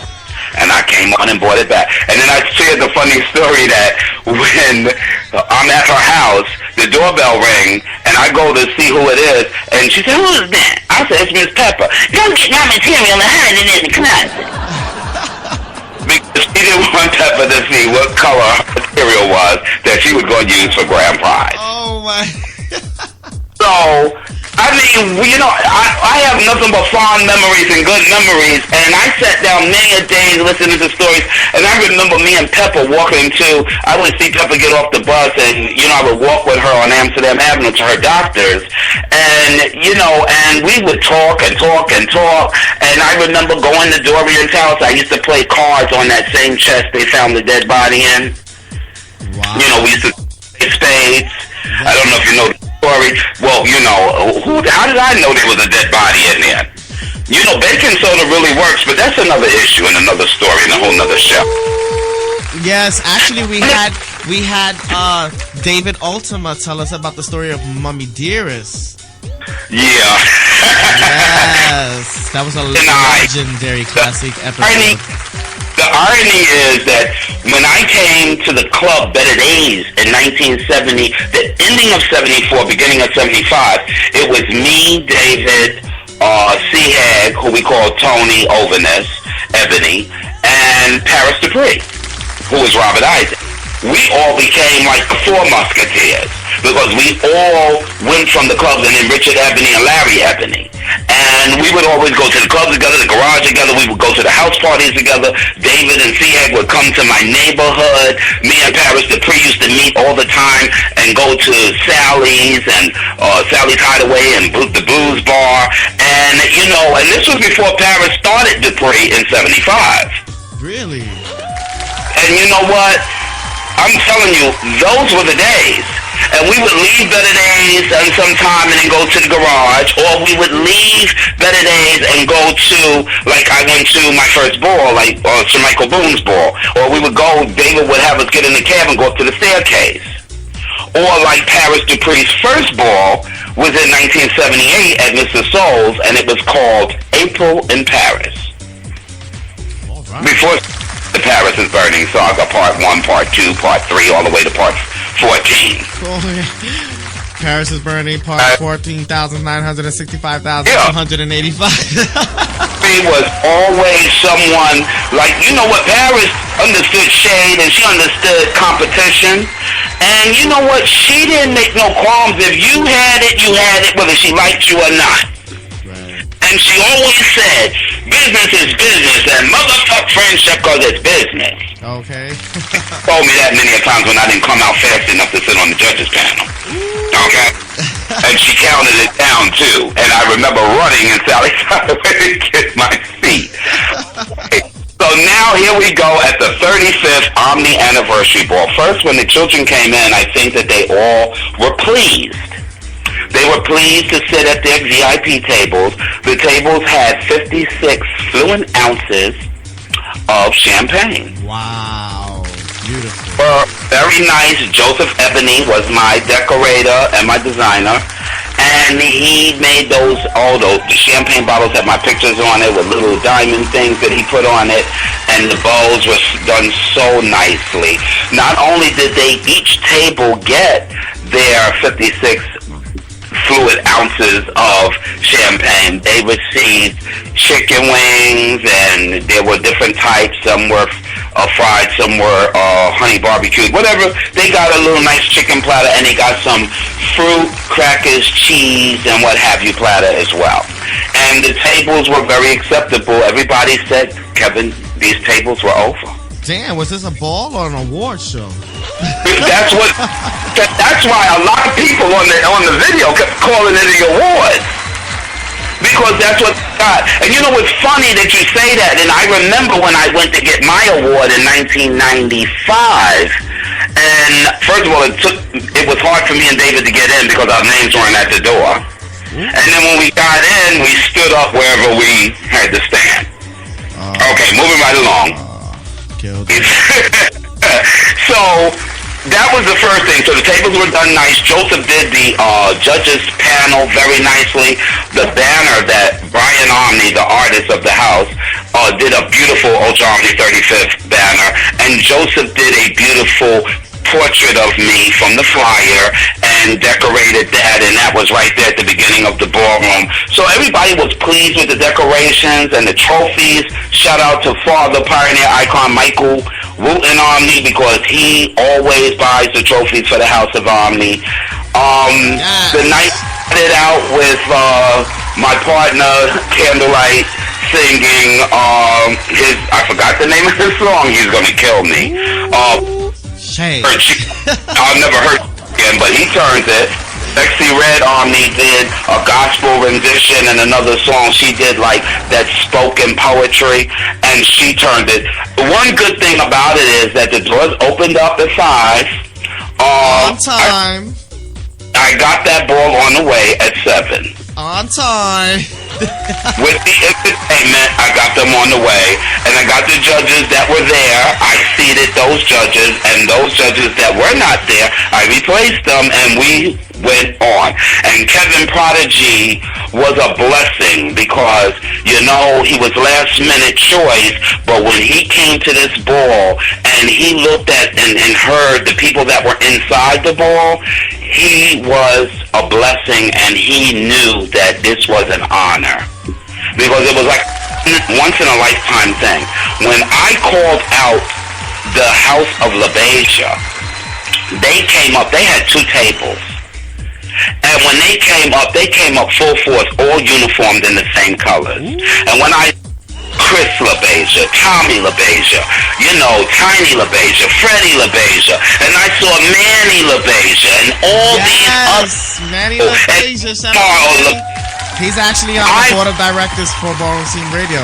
And I came on and brought it back. And then I shared the funny story that when I'm at her house, the doorbell rings, and I go to see who it is, and she said, "Who is that?" I said, "It's Miss Pepper." "Go get my material and hide it in the closet." Because she didn't want Pepper to see what color her material was that she was going to use for grand prize. Oh, my. So, I mean, I have nothing but fond memories and good memories, and I sat down many a day listening to stories, and I remember me and Pepper walking I would see Pepper get off the bus, and, I would walk with her on Amsterdam Avenue to her doctor's, and, and we would talk and talk and talk, and I remember going to Dorian's house. I used to play cards on that same chest they found the dead body in. Wow. We used to play spades. I don't know if you know the story. Well, how did I know there was a dead body in there? Baking soda really works, but that's another issue and another story and a whole nother show. Yes, actually we had David Ultima tell us about the story of Mummy Dearest. Yeah. Yes, that was a legendary classic episode. The irony is that when I came to the club Better Days in 1970, the ending of 74, beginning of 75, it was me, David, C-Hag, who we call Tony Ovaness, Ebony, and Paris Dupree, who was Robert Isaac. We all became like the Four Musketeers because we all went from the clubs, and then Richard Ebony and Larry Ebony. And we would always go to the clubs together, the garage together. We would go to the house parties together. David and C-Hag would come to my neighborhood. Me and Paris Dupree used to meet all the time and go to Sally's and Sally's Hideaway and the Blues Bar. And, and this was before Paris started Dupree in 75. Really? And you know what? I'm telling you, those were the days. And we would leave Better Days and sometime and then go to the garage, or we would leave Better Days and go to, like I went to my first ball, like Sir Michael Boone's ball. Or we would go, David would have us get in the cab and go up to the staircase. Or like Paris Dupree's first ball was in 1978 at Mr. Soul's, and it was called April in Paris. All right. Before the Paris is Burning saga, part 1, part 2, part 3, all the way to part 14. Oh, yeah. Paris is Burning, part 14,965,285. He was always someone, like, what, Paris understood shade and she understood competition. And you know what? She didn't make no qualms. If you had it, whether she liked you or not. And she always said, business is business, and motherfuck friendship because it's business. Okay. Told me that many a times when I didn't come out fast enough to sit on the judges panel. Okay? And she counted it down, too. And I remember running and Sally's Hideaway to get my seat. So now here we go at the 35th Omni Anniversary Ball. First, when the children came in, I think that they all were pleased. They were pleased to sit at their VIP tables. The tables had 56 fluent ounces of champagne. Wow. Beautiful. Very nice. Joseph Ebony was my decorator and my designer. and he made those, the champagne bottles had my pictures on it with little diamond things that he put on it, and the bows were done so nicely. Not only did they each table get their 56 fluid ounces of champagne, they received chicken wings, and there were different types. Some were fried, some were honey barbecued, whatever. They got a little nice chicken platter, and they got some fruit, crackers, cheese, and what have you platter as well. And the tables were very acceptable. Everybody said, Kevin, these tables were over. Damn, was this a ball or an award show? That's why a lot of people on the video kept calling it the awards. Because that's what they got. And you know, it's funny that you say that. And I remember when I went to get my award in 1995. And first of all, it was hard for me and David to get in because our names weren't at the door. And then when we got in, we stood up wherever we had to stand. Okay, moving right along. So that was the first thing. So the tables were done nice. Joseph did the judges panel very nicely. The banner that Brian Omni, the artist of the house, did a beautiful Ultra Omni 35th banner, and Joseph did a beautiful portrait of me from the flyer and decorated that, and that was right there at the beginning of the ballroom. So everybody was pleased with the decorations and the trophies. Shout out to Father Pioneer Icon Michael Wooten Omni, because he always buys the trophies for the House of Omni. The night started out with my partner Candlelight singing I forgot the name of his song. He's gonna kill me. I've never heard it again, but he turned it. Sexy Red Omni did a gospel rendition, and another song she did like that spoken poetry, and she turned it. The one good thing about it is that the doors opened up at 5. On time. I got that ball on the way at 7. On time. With the entertainment, I got them on the way, and I got the judges that were there. I seated those judges, and those judges that were not there, I replaced them, and we went on. And Kevin Prodigy was a blessing because, you know, he was last minute choice, but when he came to this ball and he looked at and heard the people that were inside the ball, he was a blessing, and he knew that this was an honor. Because it was like once in a lifetime thing. When I called out the House of LaBeija, they came up, they had 2 tables. And when they came up full force, all uniformed in the same colors. And when Chris LaBeija, Tommy LaBeija, you know, Tiny LaBeija, Freddie LaBeija, and I saw Manny LaBeija, and all these others. Manny LaBeija, shout out to Manny. He's actually on the board of directors for Ballroom Scene Radio.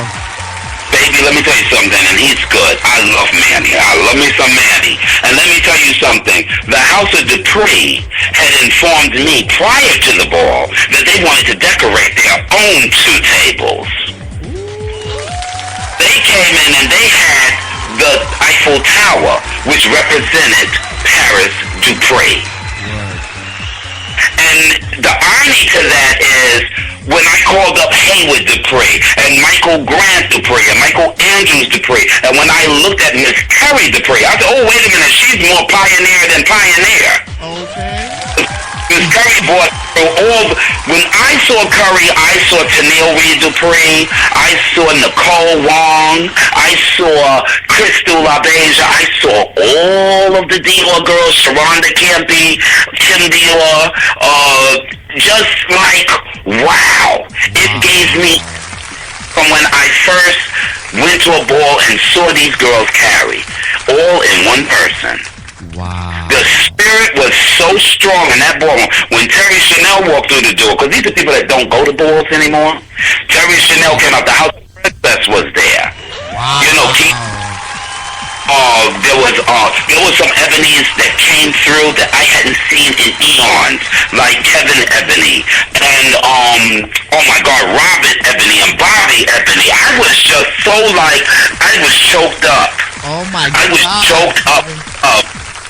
Baby, let me tell you something, and he's good. I love Manny. I love me some Manny. And let me tell you something. The House of Dupree had informed me prior to the ball that they wanted to decorate their own 2 tables. They came in and they had the Eiffel Tower, which represented Paris Dupree. And the irony to that is, when I called up Haywood Dupree and Michael Grant Dupree and Michael Andrews Dupree, and when I looked at Miss Terry Dupree, I said, oh, wait a minute, she's more pioneer than pioneer. Okay. Miss Curry bought through all. When I saw Curry, I saw Tennille Reed Dupree, I saw Nicole Wong, I saw Crystal LaBeija, I saw all of the Dior girls, Sharonda Campy, Kim Dior, just like, wow. It gave me, from when I first went to a ball and saw these girls carry, all in one person. Wow. The spirit was so strong in that ballroom. When Terry Chanel walked through the door, because these are people that don't go to balls anymore, Terry Chanel came out, the House of Princess was there. Wow. You know, there was some Ebonies that came through that I hadn't seen in eons, like Kevin Ebony and oh my God, Robin Ebony and Bobby Ebony. I was just so like, I was choked up. Oh my God. I was choked up.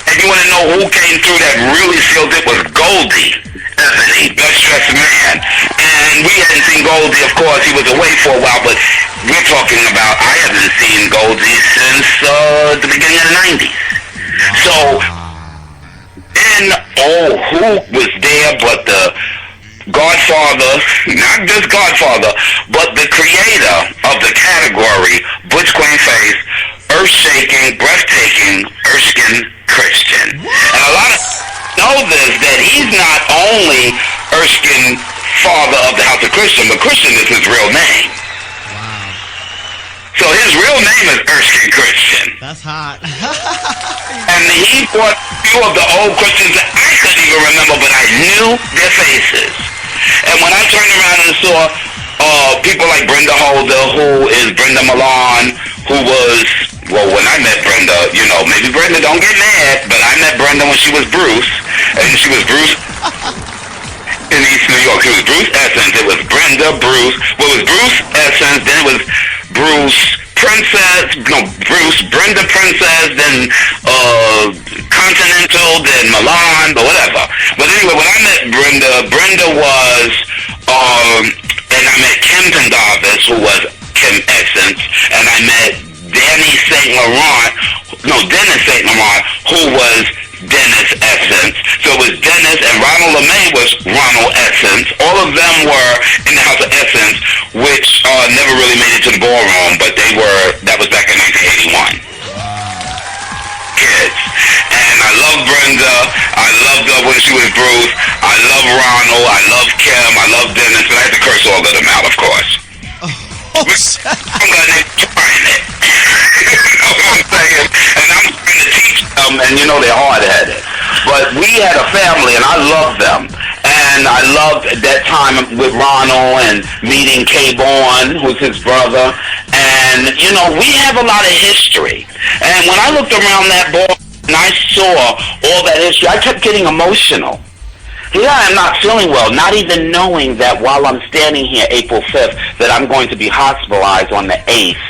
And you want to know who came through that really sealed it? Was Goldie Ebony, best dressed man. Goldie, of course, he was away for a while, but we're talking about, I haven't seen Goldie since the beginning of the 90s. So, who was there but the Godfather, not just Godfather, but the creator of the category, Butch Queen-Face, earth-shaking, breathtaking, Erskine Christian. And a lot of know this, that he's not only Erskine, father of the House of Christian, but Christian is his real name. So his real name is Erskine Christian. That's hot. And he brought a few of the old Christians that I couldn't even remember, but I knew their faces. And when I turned around and saw people like Brenda Holder, who is Brenda Milan, who was, well, when I met Brenda, you know, maybe Brenda don't get mad, but I met Brenda when she was Bruce, and she was Bruce in East New York. It was Bruce Essence. It was Brenda, Bruce. Well, it was Bruce Essence, then it was Bruce Princess, no, Bruce, Brenda Princess, then Continental, then Milan, but whatever. But anyway, when I met Brenda was, and I met Kim Pendarvis, who was Kim Essence, and I met Dennis St. Laurent, who was Dennis Essence. So it was Dennis, and Ronald LeMay was Ronald Essence. All of them were in the House of Essence, which never really made it to the ballroom, but that was back in 1981. Kids. And I love Brenda. I loved her when she was Bruce. I love Ronald. I love Kim. I love Dennis. But I had to curse all of them out, of course. I'm gonna trying it. You know what I'm saying? And I'm trying to teach them, and you know they're hard-headed. But we had a family, and I loved them. And I loved that time with Ronald and meeting Kay Bourne, who's his brother. And, you know, we have a lot of history. And when I looked around that ball and I saw all that history, I kept getting emotional. Here I am not feeling well, not even knowing that while I'm standing here April 5th, that I'm going to be hospitalized on the 8th,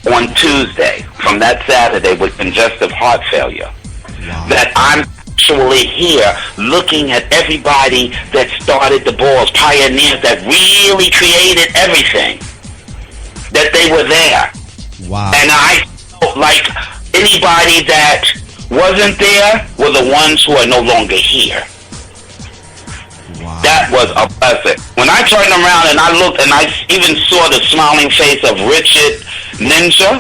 on Tuesday, from that Saturday with congestive heart failure. Wow. That I'm actually here looking at everybody that started the balls, pioneers that really created everything, that they were there. Wow. And I felt like anybody that wasn't there were the ones who are no longer here. Wow. That was a blessing. When I turned around and I looked and I even saw the smiling face of Richard Ninja,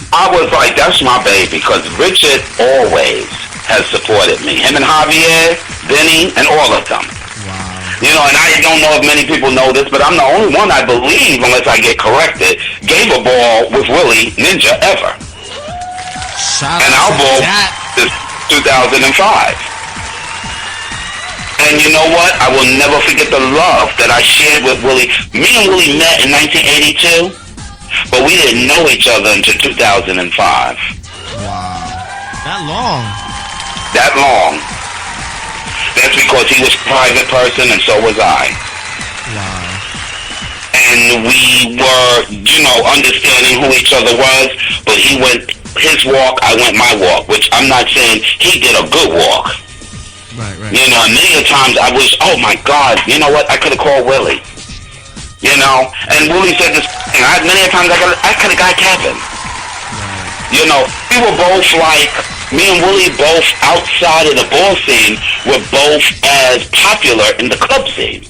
I was like, that's my baby, because Richard always has supported me. Him and Javier, Benny, and all of them. Wow. You know, and I don't know if many people know this, but I'm the only one, I believe, unless I get corrected, gave a ball with Willie Ninja ever. And our ball is 2005. And you know what? I will never forget the love that I shared with Willie. Me and Willie met in 1982, but we didn't know each other until 2005. Wow. That long? That long. That's because he was a private person and so was I. Wow. And we were, you know, understanding who each other was, but he went his walk, I went my walk, which I'm not saying he did a good walk. Right, right. You know, and many a times I wish, oh my God, you know what? I could have called Willie. You know, and Willie said this thing. Many a times I could have got Kevin. Right. You know, we were both like, me and Willie both outside of the ball scene were both as popular in the club scene.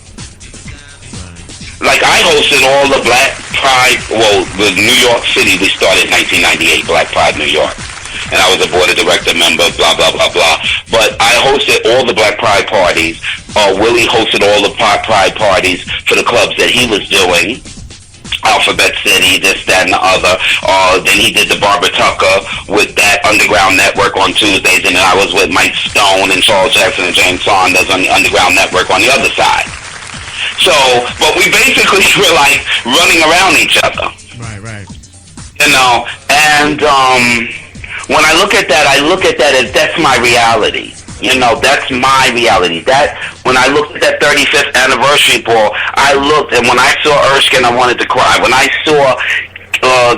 Like I hosted all the Black Pride, well, the New York City, we started in 1998, Black Pride New York. And I was a board of director member, blah, blah, blah, blah. But I hosted all the Black Pride parties. Willie hosted all the Pride parties for the clubs that he was doing. Alphabet City, this, that, and the other. Then he did the Barbara Tucker with that Underground Network on Tuesdays. And then I was with Mike Stone and Charles Jackson and James Saunders on the Underground Network on the other side. So, but we basically were like running around each other. Right, right. You know, and when I look at that as that's my reality. You know, that's my reality. That when I looked at that 35th anniversary ball, I looked, and when I saw Erskine, I wanted to cry. When I saw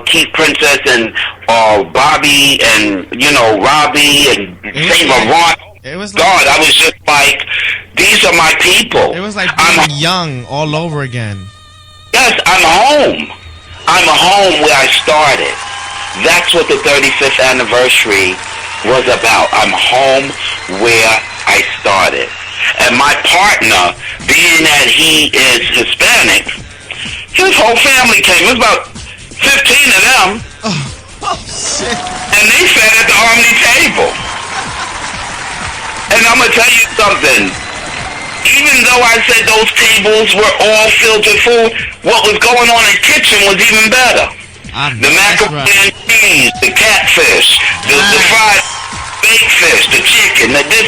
Keith Princess and Bobby and, you know, Robbie and St. Laurent, It was God, I was just like, these are my people. It was like being young all over again. Yes, I'm home. I'm home where I started. That's what the 35th anniversary was about. I'm home where I started. And my partner, being that he is Hispanic, his whole family came. It was about 15 of them. Oh, shit. And they sat at the Omni table. And I'm going to tell you something. Even though I said those tables were all filled with food, what was going on in the kitchen was even better. The macaroni and cheese, the catfish, the fried baked fish, the chicken, the this,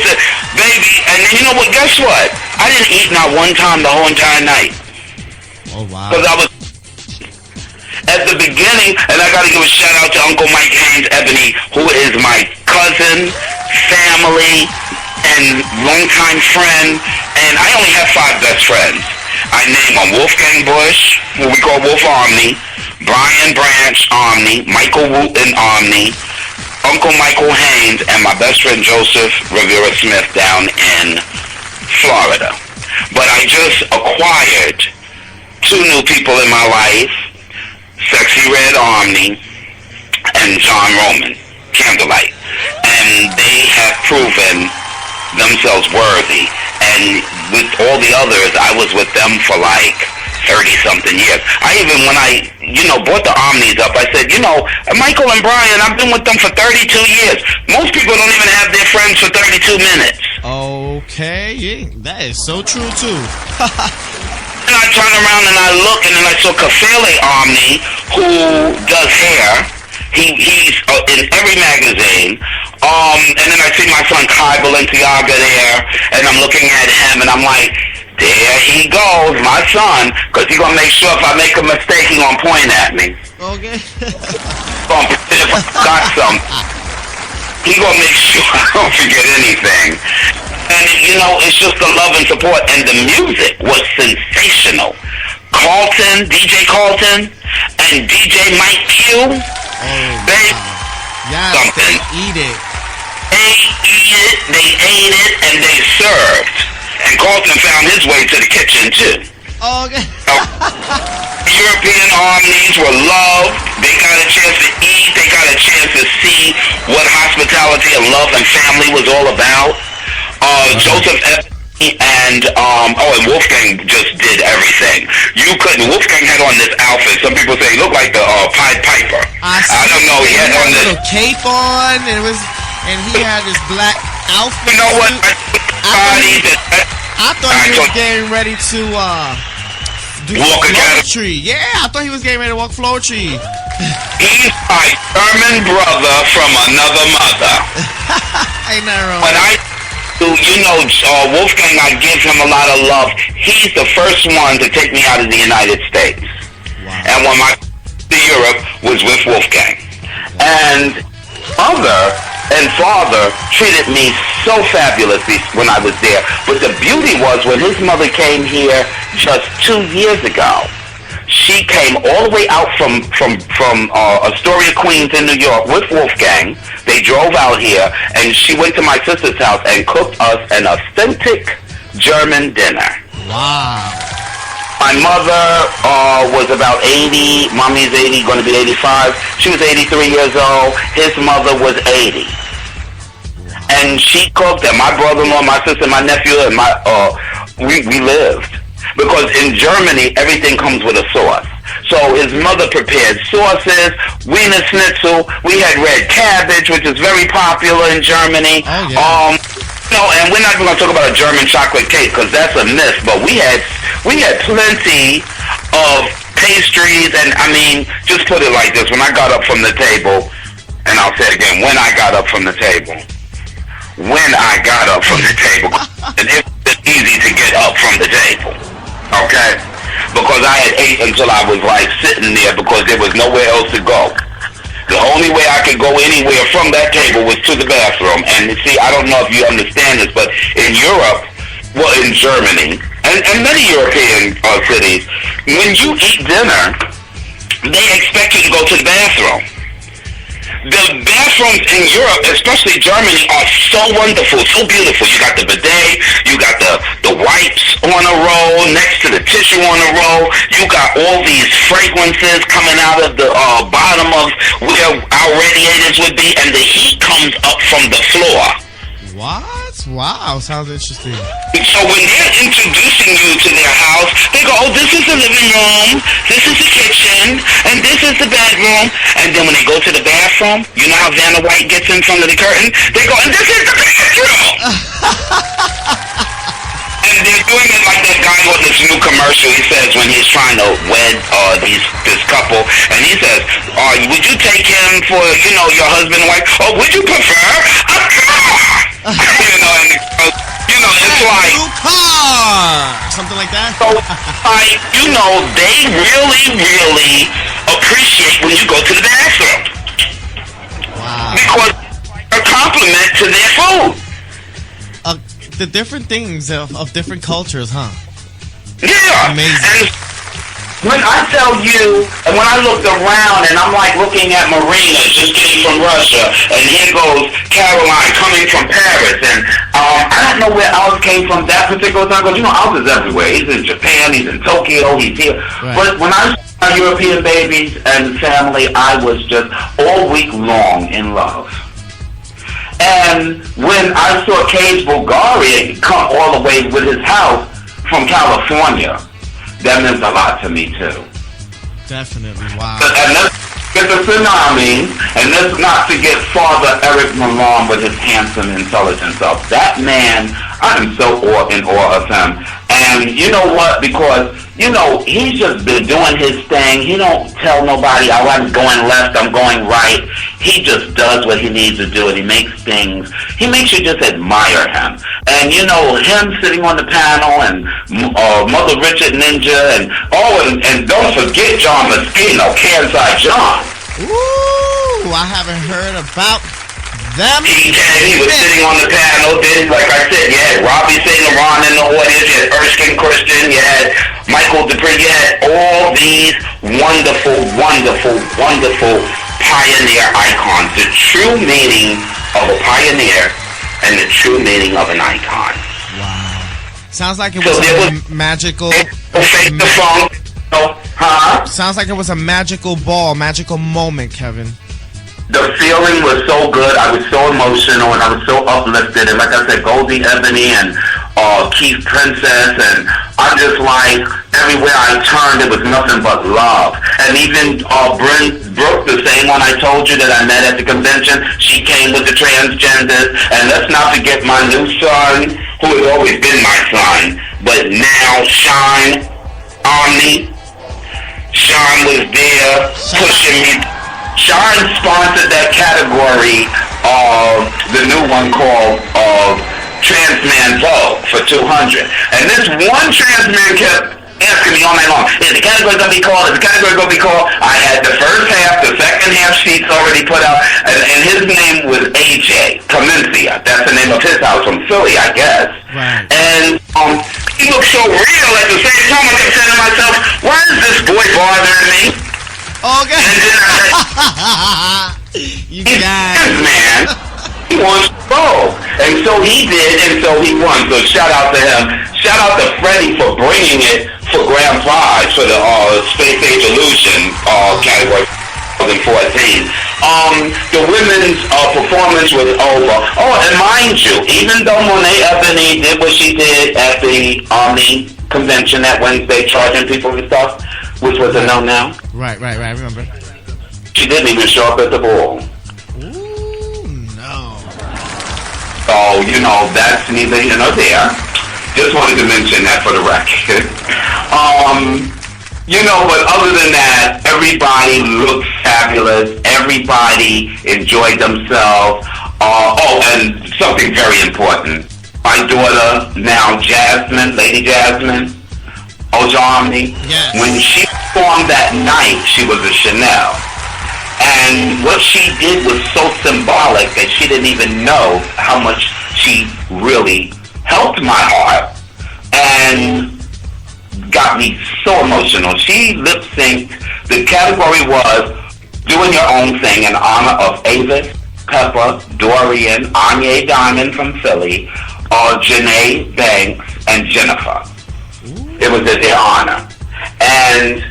baby. And you know what? Guess what? I didn't eat not one time the whole entire night. Oh, wow. Because I was at the beginning, and I got to give a shout out to Uncle Mike Haynes Ebony, who is my cousin, family, and longtime friend. And I only have 5 best friends. I name them Wolfgang Bush, who we call Wolf Omni, Brian Branch Omni, Michael Wooten Omni, Uncle Michael Haynes, and my best friend Joseph Rivera Smith down in Florida. But I just acquired 2 new people in my life, Sexy Red Omni and John Roman, Candlelight. And they have proven themselves worthy. And with all the others, I was with them for like 30-something years. I even, when I, brought the Omnis up, I said, Michael and Brian, I've been with them for 32 years. Most people don't even have their friends for 32 minutes. Okay, yeah, that is so true, too. And I turn around and I look, and then I saw Kafele Omni, who does hair. He's in every magazine. And then I see my son Kai Balenciaga there, and I'm looking at him, and I'm like, there he goes, my son, because he's going to make sure if I make a mistake, he's going to point at me. Okay. If I got something, he's going to make sure I don't forget anything. And, it's just the love and support, and the music was sensational. Carlton, DJ Carlton, and DJ Mike Q, something. Eat it. They ate it, and they served. And Carlton found his way to the kitchen, too. Okay. European Omnis were loved. They got a chance to eat. They got a chance to see what hospitality and love and family was all about. Joseph and Wolfgang just did everything. You couldn't. Wolfgang had on this outfit. Some people say he looked like the Pied Piper. I don't know. He had on this little cape on, and he had this black outfit. You know what? I thought he was getting ready to do walk floor tree. Yeah, I thought he was getting ready to walk floor tree. He's my German brother from another mother. Ain't that wrong? When Wolfgang, I give him a lot of love. He's the first one to take me out of the United States. Wow. And when my to Europe was with Wolfgang. And mother and father treated me so fabulously when I was there. But the beauty was when his mother came here just 2 years ago, she came all the way out from Astoria, Queens in New York with Wolfgang. They drove out here, and she went to my sister's house and cooked us an authentic German dinner. Wow. My mother was about 80. Mommy's 80, going to be 85. She was 83 years old. His mother was 80. And she cooked, and my brother-in-law, my sister, my nephew, and we lived. Because in Germany, everything comes with a sauce. So his mother prepared sauces, Wiener Schnitzel. We had red cabbage, which is very popular in Germany. Oh, yeah. And we're not even going to talk about a German chocolate cake because that's a myth. But we had plenty of pastries, and I mean, just put it like this: when I got up from the table, and I'll say it again, when I got up from the table, and it was easy to get up from the table, okay? Because I had ate until I was like sitting there because there was nowhere else to go. The only way I could go anywhere from that table was to the bathroom. And see, I don't know if you understand this, but in Europe, well, in Germany, and many European cities, when you eat dinner, they expect you to go to the bathroom. the bathrooms in Europe, especially Germany, are so wonderful, so beautiful. You got the bidet, you got the wipes on a roll, next to the tissue on a roll. You got all these fragrances coming out of the bottom of where our radiators would be, and the heat comes up from the floor. What? Wow, sounds interesting. So when they're introducing you to their house, they go, oh, this is the living room, this is the kitchen, and this is the bedroom. And then when they go to the bathroom, you know how Vanna White gets in front of the curtain? They go, and this is the bathroom! And they're doing it like that guy with this new commercial. He says when he's trying to wed this couple, and he says, would you take him for, your husband and wife? Or would you prefer a car? And it's like new car, something like that. So, they really appreciate when you go to the bathroom. Wow. Because a compliment to their food. The different things of different cultures, huh? Yeah. Amazing. And when I tell you, and when I looked around and I'm like looking at Marina just came from Russia, and here goes Caroline coming from Paris, and I don't know where Alice came from that particular time, because Alice is everywhere. He's in Japan, he's in Tokyo, he's here. Right. But when I saw my European babies and family, I was just all week long in love. And when I saw Cage Bulgaria come all the way with his house from California, that meant a lot to me too. Definitely, wow. And let's get the tsunami, and let's not forget Father Eric Malone with his handsome, intelligent self. That man, I am so in awe of him. And you know what? Because, he's just been doing his thing. He don't tell nobody, oh, I'm going left, I'm going right. He just does what he needs to do, and he makes you just admire him. And, him sitting on the panel, and Mother Richard Ninja, and don't forget John Moschino, Kansai John. Ooh, I haven't heard about them. He was sitting on the panel. Then, like I said, you had Robbie St. Laurent in the audience. You had Erskine Christian. You had Michael Dupree. You had all these wonderful pioneer icons. The true meaning of a pioneer and the true meaning of an icon. Wow. Sounds like it was a magical... Sounds like it was a magical moment, Kevin. The feeling was so good. I was so emotional and I was so uplifted. And like I said, Goldie Ebony and Keith Princess, and I'm just like, everywhere I turned, it was nothing but love. And even Brooke, the same one I told you that I met at the convention, she came with the transgenders. And let's not forget my new son, who has always been my son, but now Shine Omni. Sean was there pushing me. Sean sponsored that category of the new one called Trans Man Vogue for 200. And this one trans man kept asking me all night long, is the category going to be called? Is the category going to be called? I had the first half, the second half sheets already put out, and his name was AJ Camencia. That's the name of his house from Philly, I guess. Right. And he looked so real at the same time. I kept saying to myself, why is this boy bothering me? Okay. And then you guys, man, he wants to go, and so he did, and so he won. So shout out to him. Shout out to Freddie for bringing it for grand prize for the Space Age Illusion category 2014. The women's performance was over. Oh, and mind you, even though Monet Ebony did what she did at the Omni convention that Wednesday, charging people and stuff, which was a no now. Right, I remember. She didn't even show up at the ball. Ooh, no. So, that's neither here nor there. Just wanted to mention that for the record. But other than that, everybody looked fabulous. Everybody enjoyed themselves. And something very important. My daughter, now Jasmine, Lady Jasmine, Ultra Omni, yes. When she performed that night, she was a Chanel. And what she did was so symbolic that she didn't even know how much she really helped my heart and got me so emotional. She lip-synced. The category was doing your own thing in honor of Avis, Pepper, Dorian, Anya Diamond from Philly, Janae Banks, and Jennifer. It was in their honor. And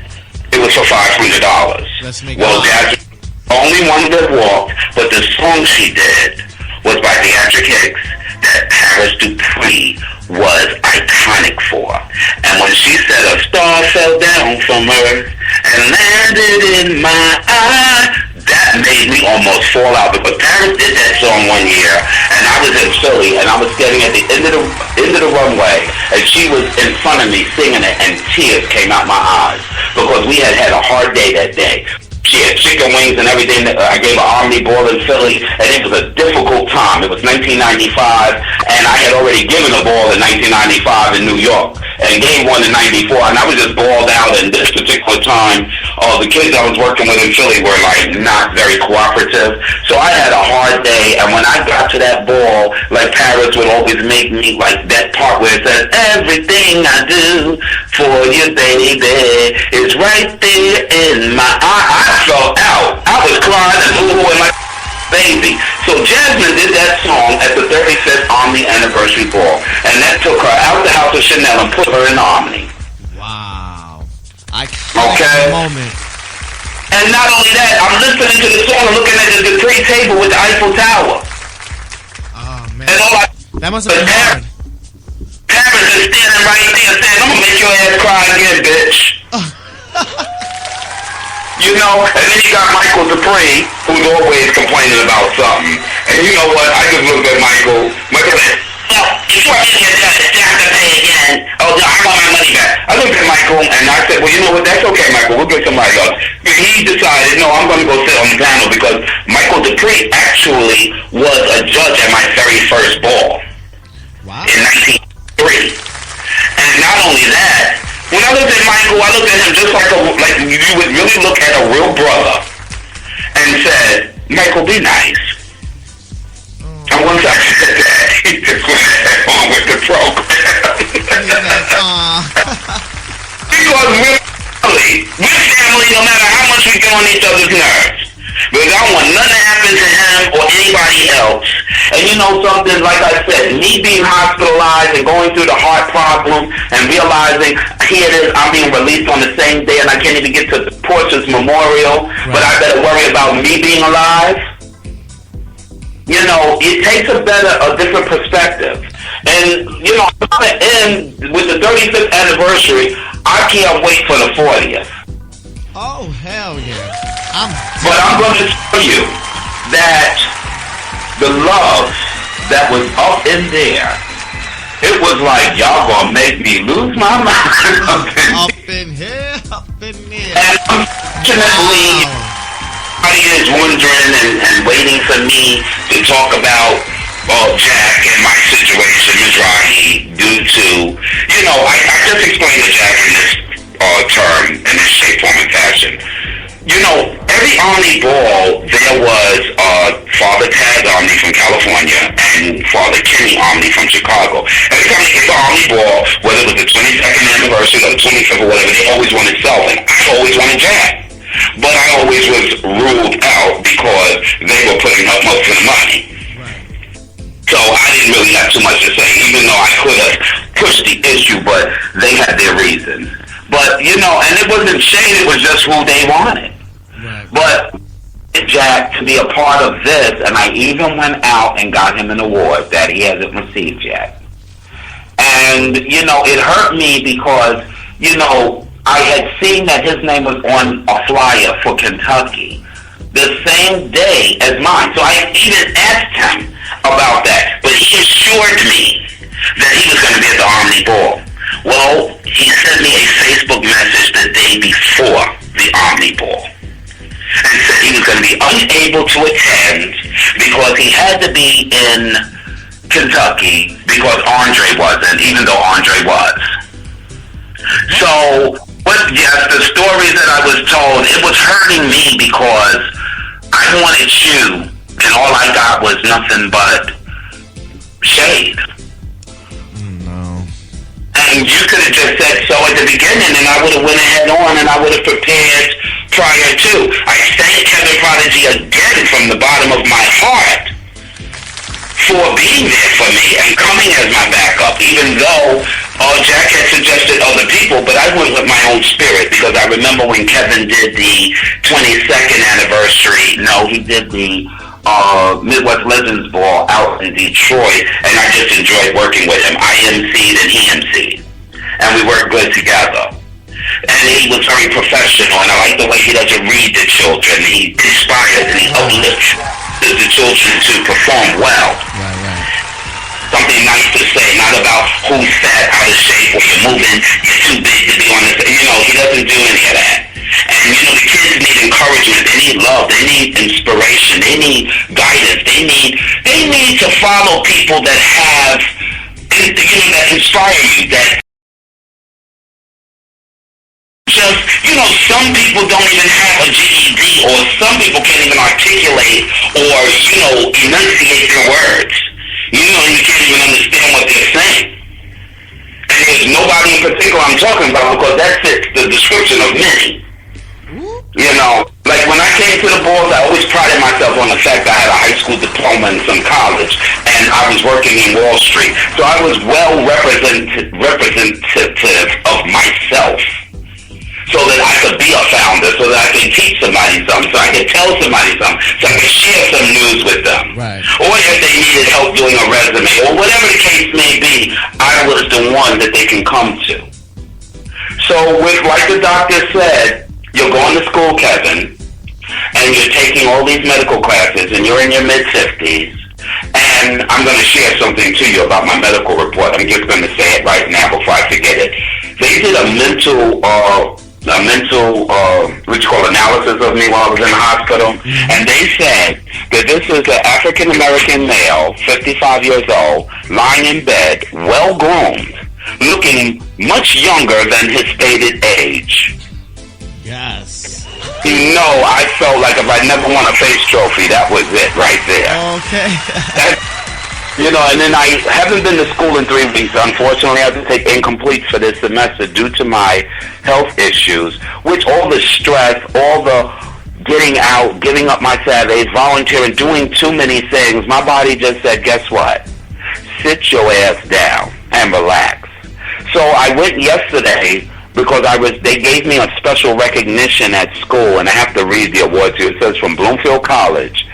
it was for $500. Well, Jasmine the only one that walked, but the song she did was by Theatric Hicks that Paris Dupree was iconic for. And when she said a star fell down from earth and landed in my eye, that made me almost fall out, because Paris did that song one year, and I was in Philly, and I was standing at the end of the runway, and she was in front of me singing it, and tears came out my eyes, because we had a hard day that day. She had chicken wings and everything. I gave her Omni Ball in Philly, and it was a difficult time. It was 1995, and I had already given a ball in 1995 in New York, and gave one in 94, and I was just balled out. And this particular time, the kids I was working with in Philly were like not very cooperative, so I had a hard day. And when I got to that ball, like Paris would always make me, like that part where it says, everything I do for you, baby, is right there in my eye. I fell out. I was crying and boo-hooing like baby. So Jasmine did that song at the 35th Omni anniversary ball, and that took her out the house of Chanel and put her in Omni. Wow. Okay. Moment. And not only that, I'm listening to the song and looking at the Dupree table with the Eiffel Tower. Oh man. And all that must have been hard. Paris is standing right there saying, I'm gonna make your ass cry again, bitch. You know, and then you got Michael Dupree, who's always complaining about something. And you know what? I just looked at Michael. Michael said, before you get done, you have to pay again. Oh, no, I want my money back. I looked at Michael and I said, well, you know what? That's okay, Michael. We'll get somebody else. But he decided, no, I'm going to go sit on the panel, because Michael Dupree actually was a judge at my very first ball. Wow. In 1993. And not only that, when I looked at Michael, I looked at him just like you would really look at a real brother and said, Michael, be nice. And once I said that, he just went on with the program. Because we're family no matter how much we get on each other's nerves. Because I don't want nothing to happen to him or anybody else. And you know something, like I said, me being hospitalized and going through the heart problem and realizing, here it is, I'm being released on the same day and I can't even get to the Portia's memorial, but I better worry about me being alive. You know, it takes a different perspective. And, you know, I'm going to end with the 35th anniversary. I can't wait for the 40th. Oh, hell yeah. But I'm going to tell you that the love that was up in there, it was like, y'all gonna make me lose my mind. Up in here. And unfortunately, everybody is wondering and waiting for me to talk about Jack and my situation, Mizrahi, due to, you know, I just explained to Jack in this term, in this shape, form, and fashion. You know, every Omni ball, there was Father Taz Omni from California and Father Kenny Omni from Chicago. Every time they get the Omni ball, whether it was the 22nd anniversary or the 25th or whatever, they always wanted Selvin. I always wanted Jack. But I always was ruled out because they were putting up most of the money. So I didn't really have too much to say, even though I could have pushed the issue, but they had their reasons. But, you know, and it wasn't shade, it was just who they wanted. But Jack to be a part of this, and I even went out and got him an award that he hasn't received yet. And, you know, it hurt me because, you know, I had seen that his name was on a flyer for Kentucky the same day as mine. So I even asked him about that, but he assured me that he was going to be at the Omni Ball. Well, he sent me a Facebook message the day before the Omni Ball and said he was going to be unable to attend because he had to be in Kentucky because Andre wasn't, even though Andre was. So, yes, the stories that I was told, it was hurting me because I wanted you, and all I got was nothing but shade. And you could have just said so at the beginning, and I would have went ahead on, and I would have prepared prior to. I thank Kevin Prodigy again from the bottom of my heart for being there for me and coming as my backup, even though Jack had suggested other people, but I went with my own spirit because I remember when Kevin did the 22nd anniversary, he did the Midwest Legends Ball out in Detroit, and I just enjoyed working with him. I emceed and he emceed, and we worked good together. And he was very professional, and I like the way he doesn't read the children. He inspires and he uplifts the children to perform well. Something nice to say, not about who's fat, out of shape, or you're moving, you're too big to be on the stage. He doesn't do any of that. And, the kids need encouragement, they need love, they need inspiration, they need guidance, they need to follow people that have, that inspire you, that just, some people don't even have a GED, or some people can't even articulate or, enunciate their words. You can't even understand what they're saying. And there's nobody in particular I'm talking about because that fits the description of many. Like when I came to the balls, I always prided myself on the fact that I had a high school diploma and some college, and I was working in Wall Street. So I was well representative of myself, so that I could be a founder, so that I could teach somebody something, so I could tell somebody something, so I could share some news with them. Right. Or if they needed help doing a resume, or whatever the case may be, I was the one that they can come to. So like the doctor said, you're going to school, Kevin, and you're taking all these medical classes, and you're in your mid-50s, and I'm going to share something to you about my medical report. I'm just going to say it right now before I forget it. They did a mental analysis of me while I was in the hospital, and they said that this is an African-American male, 55 years old, lying in bed, well-groomed, looking much younger than his stated age. Yes. I felt like if I never won a face trophy, that was it right there. Okay. And then I haven't been to school in 3 weeks. Unfortunately, I have to take incomplete for this semester due to my health issues, which all the stress, all the getting out, giving up my Saturdays, volunteering, doing too many things, my body just said, guess what? Sit your ass down and relax. So I went yesterday because they gave me a special recognition at school, and I have to read the award to you. It says from Bloomfield College,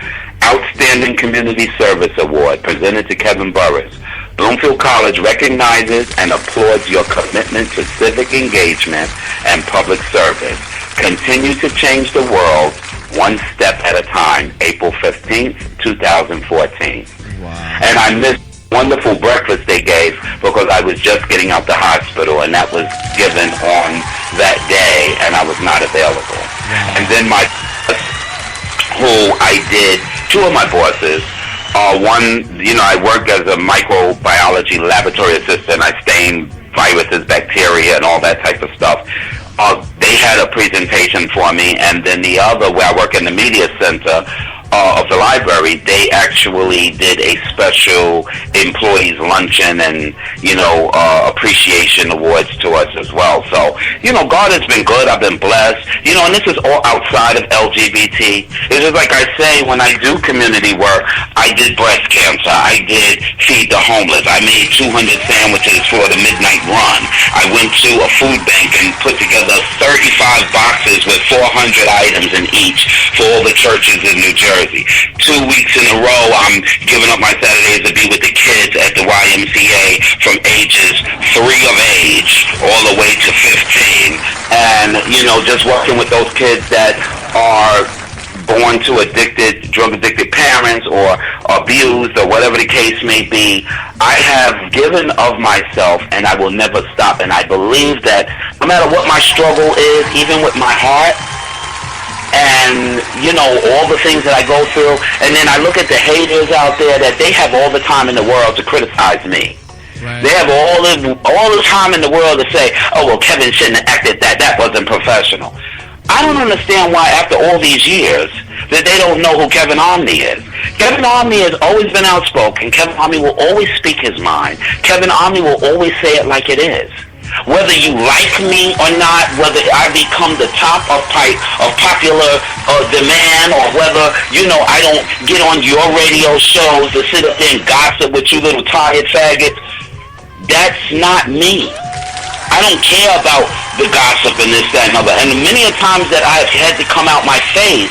Outstanding Community Service Award, presented to Kevin Burris. Bloomfield College recognizes and applauds your commitment to civic engagement and public service. Continue to change the world one step at a time. April 15th, 2014. Wow. And I missed wonderful breakfast they gave because I was just getting out the hospital, and that was given on that day, and I was not available. Wow. And then my who I did, two of my bosses, one, I work as a microbiology laboratory assistant. I stain viruses, bacteria, and all that type of stuff. They had a presentation for me, and then the other, where I work in the media center of the library, they actually did a special employees luncheon and, appreciation awards to us as well. So, God has been good. I've been blessed. And this is all outside of LGBT. It's just like I say, when I do community work, I did breast cancer. I did feed the homeless. I made 200 sandwiches for the midnight run. I went to a food bank and put together 35 boxes with 400 items in each for all the churches in New Jersey. 2 weeks in a row, I'm giving up my Saturdays to be with the kids at the YMCA from ages 3 of age all the way to 15. And, just working with those kids that are born to drug-addicted parents or abused or whatever the case may be. I have given of myself, and I will never stop. And I believe that no matter what my struggle is, even with my heart, and, all the things that I go through, and then I look at the haters out there that they have all the time in the world to criticize me. Right. They have all the time in the world to say, oh, well, Kevin shouldn't have acted that. That wasn't professional. I don't understand why, after all these years, that they don't know who Kevin Omni is. Kevin Omni has always been outspoken. Kevin Omni will always speak his mind. Kevin Omni will always say it like it is. Whether you like me or not, whether I become the top of popular demand, or whether, I don't get on your radio shows to sit up there and gossip with you little tired faggots, that's not me. I don't care about the gossip and this, that, and other. And many a times that I've had to come out my face,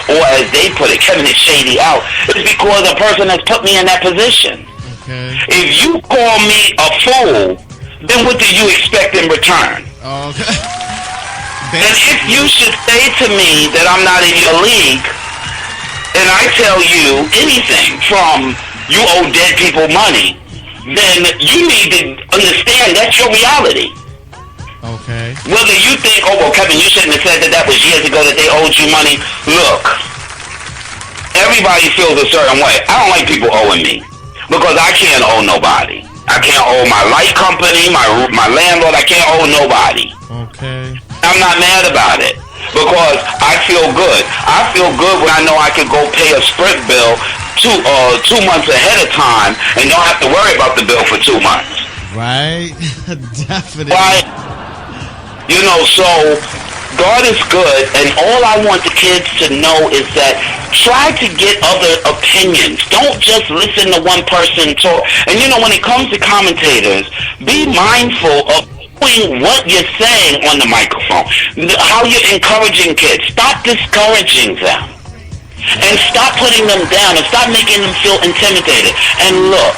or as they put it, Kevin is shady out, is because a person has put me in that position. Okay. If you call me a fool, then what do you expect in return? Okay. And if you should say to me that I'm not in your league, and I tell you anything from you owe dead people money, then you need to understand that's your reality. Okay. Whether you think, oh, well, Kevin, you shouldn't have said that was years ago that they owed you money. Look, everybody feels a certain way. I don't like people owing me because I can't owe nobody. I can't owe my light company, my landlord. I can't owe nobody. Okay. I'm not mad about it because I feel good. I feel good when I know I can go pay a Sprint bill 2 months ahead of time and don't have to worry about the bill for 2 months. Right. Definitely. Right. So God is good, and all I want the kids to know is that try to get other opinions. Don't just listen to one person talk. And when it comes to commentators, be mindful of doing what you're saying on the microphone, how you're encouraging kids. Stop discouraging them, and stop putting them down, and stop making them feel intimidated. And look,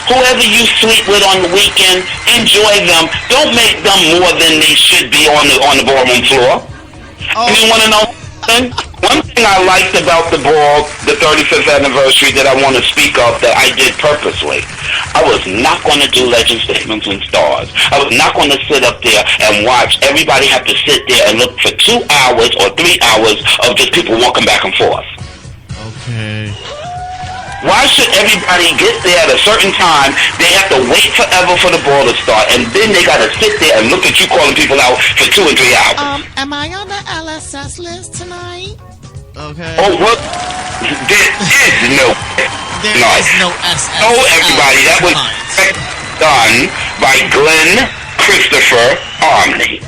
whoever you sleep with on the weekend, enjoy them. Don't make them more than they should be on the ballroom floor. Oh. And you want to know something? One thing I liked about the ball, the 35th anniversary, that I want to speak of that I did purposely. I was not going to do legend statements and stars. I was not going to sit up there and watch everybody have to sit there and look for 2 hours or 3 hours of just people walking back and forth. Okay. Why should everybody get there at a certain time? They have to wait forever for the ball to start, and then they got to sit there and look at you calling people out for 2 and 3 hours. Am I on the LSS list tonight? Okay. Oh, what? There is no. There is no SS. Oh, everybody, that was done by Glenn Christopher Omni.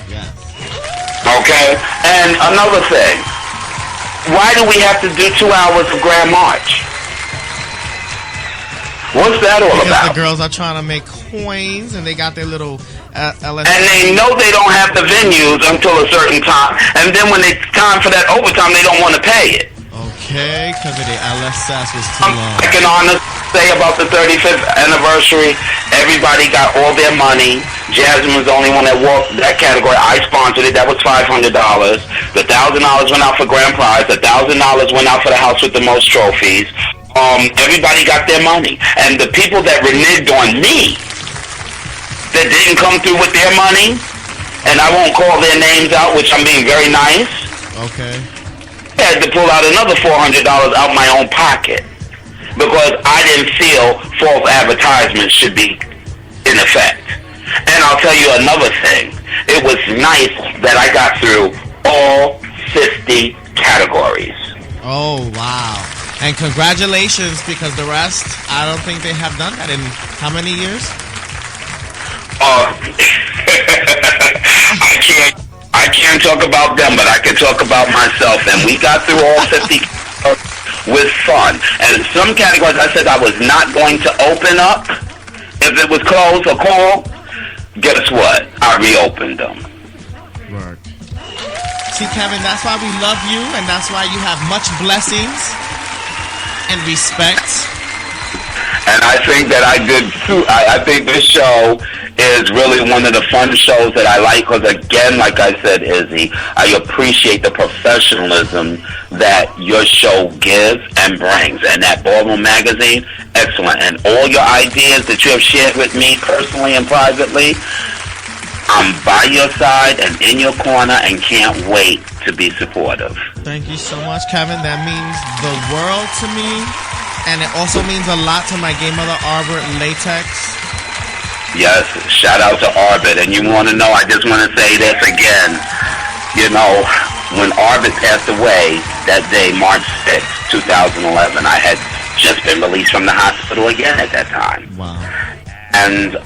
Yes. Okay? And another thing. Why do we have to do 2 hours of Grand March? What's that all about? The girls are trying to make coins, and they got their little LSS. And they know they don't have the venues until a certain time, and then when it's time for that overtime, they don't want to pay it. Okay, because of the LSS was too long. I can honestly say about the 35th anniversary, everybody got all their money. Jasmine was the only one that walked that category. I sponsored it. That was $500. The $1,000 went out for grand prize. The $1,000 went out for the house with the most trophies. Everybody got their money. And the people that reneged on me, that didn't come through with their money, and I won't call their names out, which I'm being very nice. Okay. I had to pull out another $400 out my own pocket because I didn't feel false advertisements should be in effect. And I'll tell you another thing. It was nice that I got through all 50 categories. Oh, wow. And congratulations, because the rest, I don't think they have done that in how many years? I can't talk about them, but I can talk about myself. And we got through all 50 with fun. And some categories I said I was not going to open up. If it was closed or called, guess what? I reopened them. Right. See, Kevin, that's why we love you, and that's why you have much blessings and respect. And I think that I did too. I think this show is really one of the fun shows that I like because, again, like I said, Izzy, I appreciate the professionalism that your show gives and brings. And that Ballroom Magazine, excellent. And all your ideas that you have shared with me personally and privately, I'm by your side and in your corner and can't wait to be supportive. Thank you so much, Kevin. That means the world to me. And it also means a lot to my Game Mother Arbor Latex. Yes, shout out to Arbit. And you want to know, I just want to say this again. You know, when Arbit passed away that day, March 6th, 2011, I had just been released from the hospital again at that time. Wow. And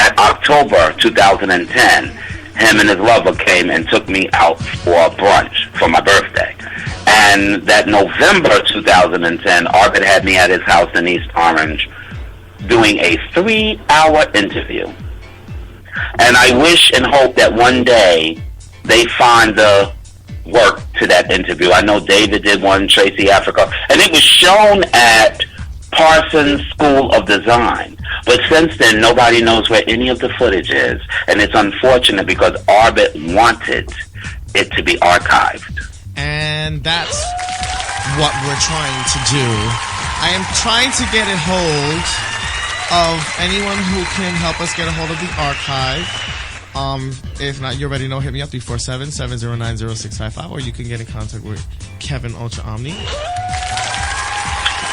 that October 2010, him and his lover came and took me out for brunch for my birthday. And that November 2010, Arbit had me at his house in East Orange doing a 3-hour interview. And I wish and hope that one day they find the work to that interview. I know David did one, Tracy Africa, and it was shown at Parsons School of Design. But since then, nobody knows where any of the footage is, and it's unfortunate because Arbit wanted it to be archived. And that's what we're trying to do. I am trying to get a hold of anyone who can help us get a hold of the archive. If not, you already know, hit me up 347-709-0655, or you can get in contact with Kevin Ultra Omni.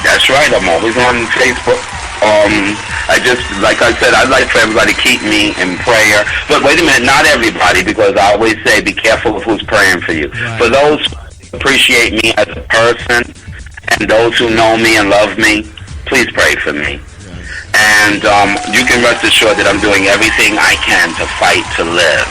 That's right, I'm always on Facebook. I just, like I said, I'd like for everybody to keep me in prayer. But wait a minute, not everybody, because I always say be careful of who's praying for you. Right. For those who appreciate me as a person, and those who know me and love me, please pray for me. And you can rest assured that I'm doing everything I can to fight to live.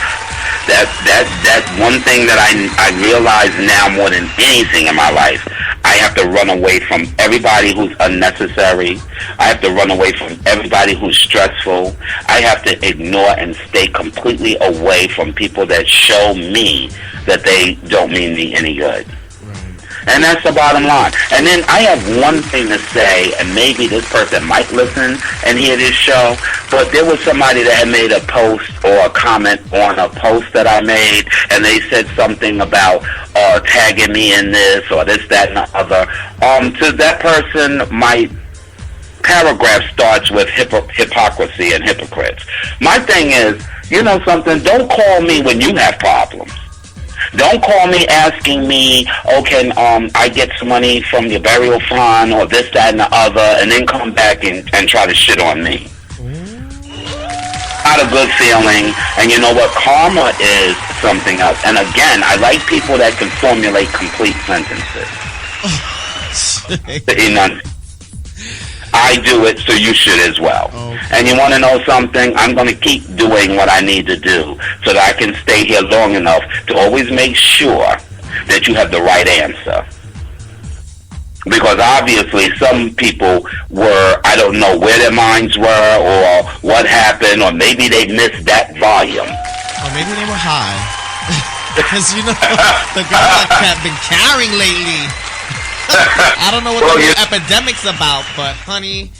That's one thing that I realize now more than anything in my life. I have to run away from everybody who's unnecessary. I have to run away from everybody who's stressful. I have to ignore and stay completely away from people that show me that they don't mean me any good. And that's the bottom line. And then I have one thing to say, and maybe this person might listen and hear this show, but there was somebody that had made a post or a comment on a post that I made, and they said something about tagging me in this or this, that, and the other. To that person, my paragraph starts with hypocrisy and hypocrites. My thing is, you know something, don't call me when you have problems. Don't call me asking me, oh, can I get some money from your burial fund or this, that, and the other, and then come back and try to shit on me. Not a good feeling. And you know what? Karma is something else. And again, I like people that can formulate complete sentences. I do it, so you should as well. Okay. And you want to know something? I'm going to keep doing what I need to do so that I can stay here long enough to always make sure that you have the right answer. Because obviously some people were, I don't know where their minds were or what happened, or maybe they missed that volume. Or maybe they were high. Because, you know, the girl I've been carrying lately. I don't know what the epidemic's about, but honey.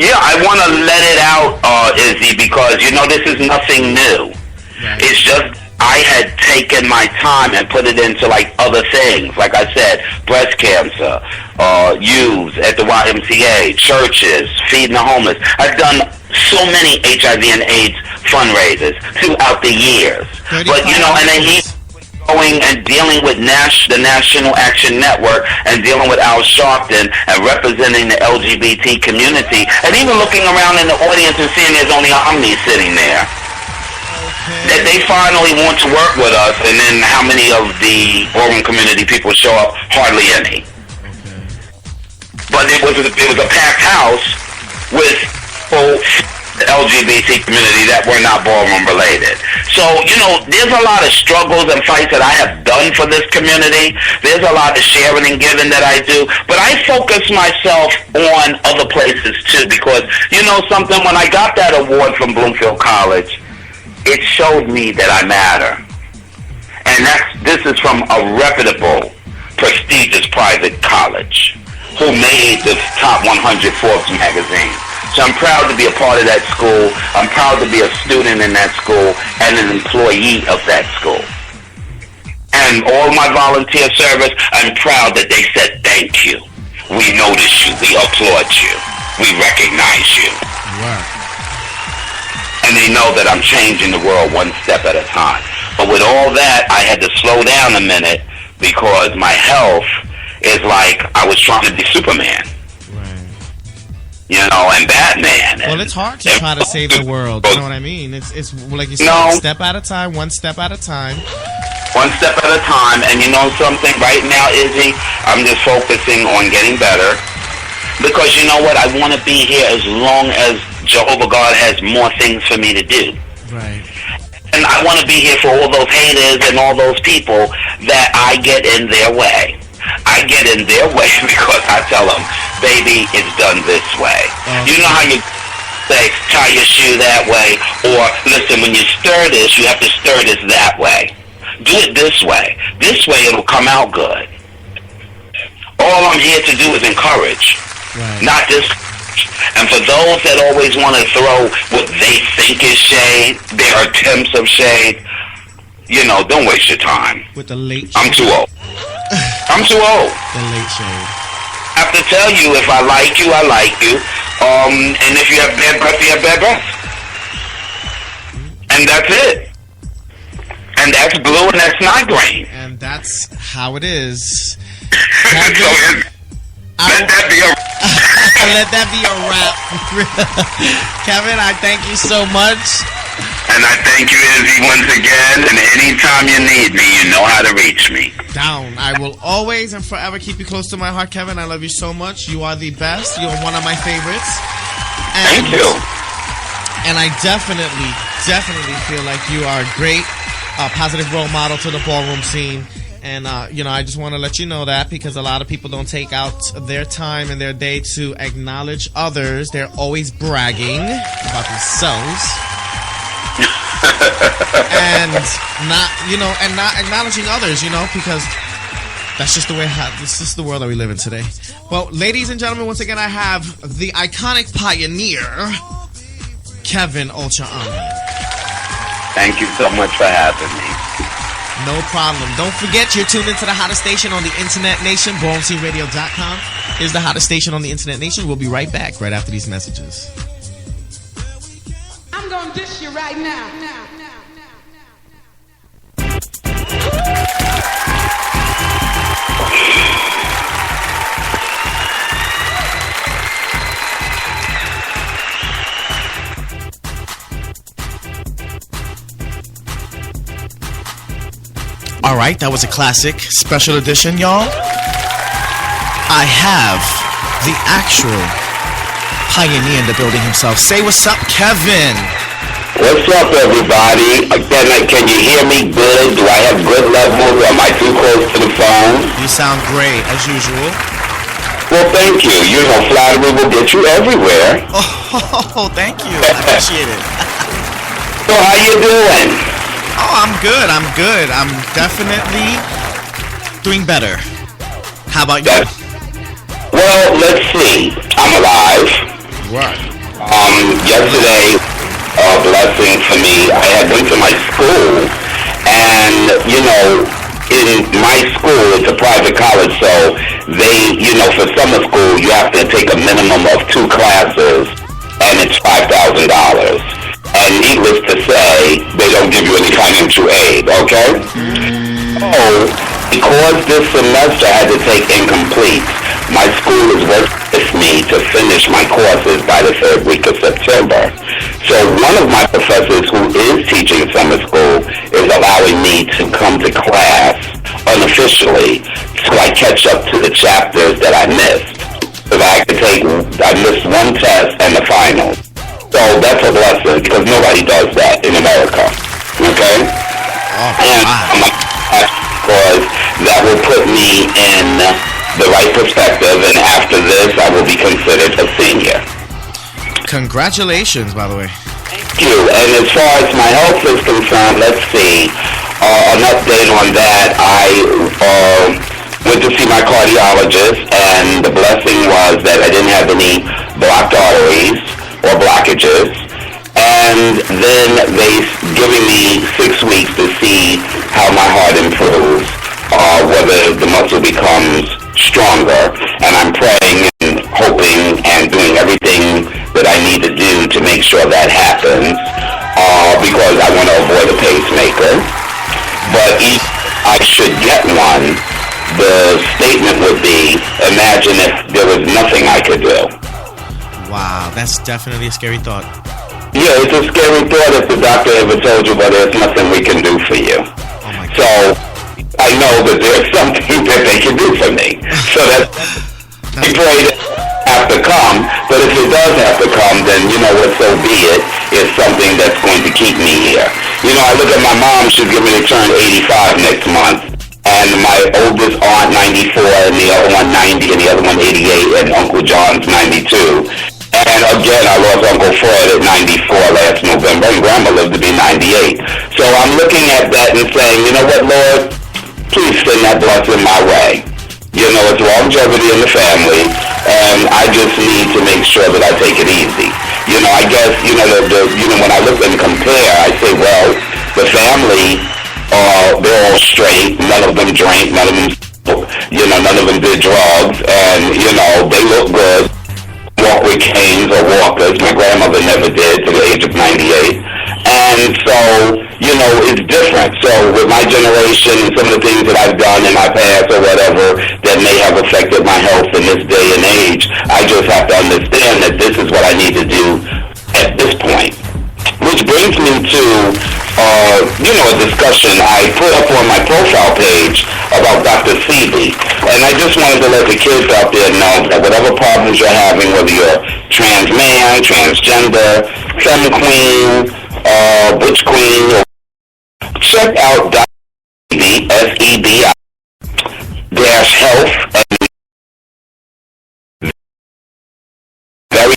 Yeah, I want to let it out, Izzy, because, you know, this is nothing new. Right. It's just I had taken my time and put it into, like, other things. Like I said, breast cancer, youths at the YMCA, churches, feeding the homeless. I've done so many HIV and AIDS fundraisers throughout the years. But, you know, and then going and dealing with the National Action Network and dealing with Al Sharpton and representing the LGBT community, and even looking around in the audience and seeing there's only Omni sitting there. Okay. That they finally want to work with us, and then how many of the Orem community people show up? Hardly any. Okay. But it was a packed house with the LGBT community that were not ballroom related. So, you know, there's a lot of struggles and fights that I have done for this community. There's a lot of sharing and giving that I do. But I focus myself on other places too, because, you know something, when I got that award from Bloomfield College, it showed me that I matter. And this is from a reputable, prestigious private college who made the top 100 Forbes magazine. So I'm proud to be a part of that school. I'm proud to be a student in that school and an employee of that school. And all my volunteer service, I'm proud that they said thank you. We notice you. We applaud you. We recognize you. Wow. And they know that I'm changing the world one step at a time. But with all that, I had to slow down a minute because my health is like I was trying to be Superman. You know, and Batman. Well, it's hard to try to save the world. You know what I mean? It's like you said, one step at a time, one step at a time. One step at a time. And you know something? Right now, Izzy, I'm just focusing on getting better. Because you know what? I want to be here as long as Jehovah God has more things for me to do. Right. And I want to be here for all those haters and all those people that I get in their way. I get in their way because I tell them, baby, it's done this way. You know how you say, tie your shoe that way, or listen, when you stir this, you have to stir this that way. Do it this way. This way it'll come out good. All I'm here to do is encourage, not this. And for those that always want to throw what they think is shade, their attempts of shade, you know, don't waste your time. With the late shade. I'm too old. I'm too old. The late shade. I have to tell you, if I like you, I like you. And if you have bad breath, you have bad breath. And that's it. And that's blue and that's not green. And that's how it is. Let that be a let that be a wrap. Kevin, I thank you so much. And I thank you, Izzy, once again. And anytime you need me, you know how to reach me. Down. I will always and forever keep you close to my heart, Kevin. I love you so much. You are the best. You're one of my favorites. And, thank you. And I definitely feel like you are a great positive role model to the ballroom scene. And, you know, I just want to let you know that because a lot of people don't take out their time and their day to acknowledge others. They're always bragging about themselves. And not acknowledging others, you know, because that's just the way, this is the world that we live in today. Well, ladies and gentlemen, once again, I have the iconic pioneer, Kevin Ultra Omni. Thank you so much for having me. No problem. Don't forget, you're tuned into the hottest station on the Internet Nation. BallroomSceneRadio.com is the hottest station on the Internet Nation. We'll be right back right after these messages. I'm going to dish you right now. All right, that was a classic special edition, y'all. I have the actual pioneer in the building himself. Say what's up, Kevin. What's up, everybody? Can you hear me good? Do I have good levels? Am I too close to the phone? You sound great, as usual. Well, thank you. You know, flattery will get you everywhere. Oh, thank you. I appreciate it. So, how you doing? Oh, I'm good. I'm definitely doing better. How about you? Well, let's see. I'm alive. Right. Yesterday, a blessing for me. I had been to my school, and you know, in my school, it's a private college, so they, you know, for summer school, you have to take a minimum of 2 classes, and it's $5,000. And needless to say, they don't give you any financial aid, okay? So, because this semester I had to take incomplete, my school is working with me to finish my courses by the 3rd week of September. So one of my professors who is teaching summer school is allowing me to come to class unofficially so I catch up to the chapters that I missed. So that I missed one test and the final. So that's a blessing because nobody does that in America. Okay? Because that will put me in the right perspective, and after this, I will be considered a senior. Congratulations, by the way. Thank you. And as far as my health is concerned, let's see. An update on that. I went to see my cardiologist, and the blessing was that I didn't have any blocked arteries or blockages, and then they giving me 6 weeks to see how my heart improves, whether the muscle becomes stronger, and I'm praying and hoping and doing everything that I need to do to make sure that happens, because I want to avoid a pacemaker. But if I should get one, the statement would be, imagine if there was nothing I could do. Wow, that's definitely a scary thought. Yeah, it's a scary thought if the doctor ever told you, but there's nothing we can do for you. So I know that there's something that they can do for me. So that's I pray that have to come But if it does have to come, then you know what, so be it. It's something that's going to keep me here. You know, I look at my mom, she's getting ready to turn 85 next month. And my oldest aunt, 94, and the other one, 90, and the other one, 88, and Uncle John's 92. And again, I lost Uncle Fred at 94 last November, and Grandma lived to be 98. So I'm looking at that and saying, you know what, Lord, please send that blessing my way. You know, it's longevity in the family, and I just need to make sure that I take it easy. You know, I guess, you know, when I look and compare, I say, well, the family, they're all straight. None of them drink. None of them, you know, none of them did drugs, and you know, they look good. Walk with canes or walkers. My grandmother never did to the age of 98. And so, you know, it's different. So with my generation and some of the things that I've done in my past or whatever that may have affected my health in this day and age, I just have to understand that this is what I need to do at this point. Which brings me to, you know, a discussion I put up on my profile page about Dr. Seeley. And I just wanted to let the kids out there know that whatever problems you're having, whether you're trans man, transgender, femme queen, butch queen, check out Dr. Seeley, SEBI, health and very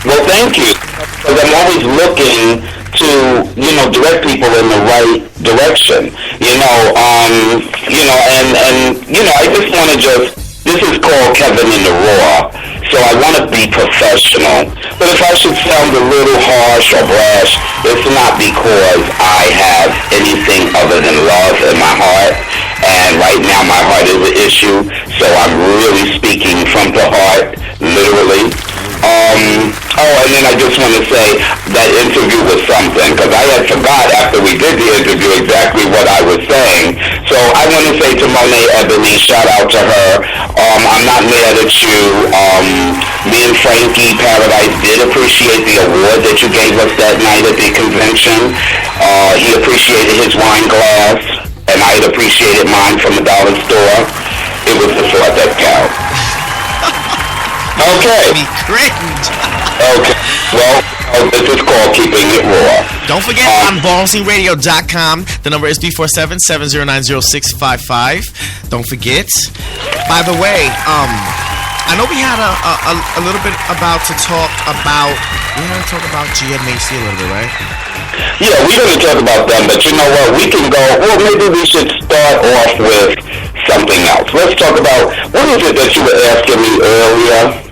well, thank you. Because I'm always looking to, you know, direct people in the right direction. You know, and you know, I just want to this is called Kevin in the Raw, so I want to be professional. But if I should sound a little harsh or brash, it's not because I have anything other than love in my heart. And right now my heart is an issue, so I'm really speaking from the heart, literally. And then I just want to say that interview was something, because I had forgot after we did the interview exactly what I was saying. So I want to say to Monet Ebony, shout out to her. I'm not mad at you. Me and Frankie Paradise did appreciate the award that you gave us that night at the convention. He appreciated his wine glass, and I had appreciated mine from the dollar store. It was the thought that counts. Okay. Okay. Well, this is called Keeping It Raw. Don't forget on ballsingradio.com. The number is 347-709-0655. Don't forget. By the way, I know we had a little bit about GMAC a little bit, right? Yeah, we're going to talk about them, but you know what? We can go, well, maybe we should start off with something else. Let's talk about, what is it that you were asking me earlier?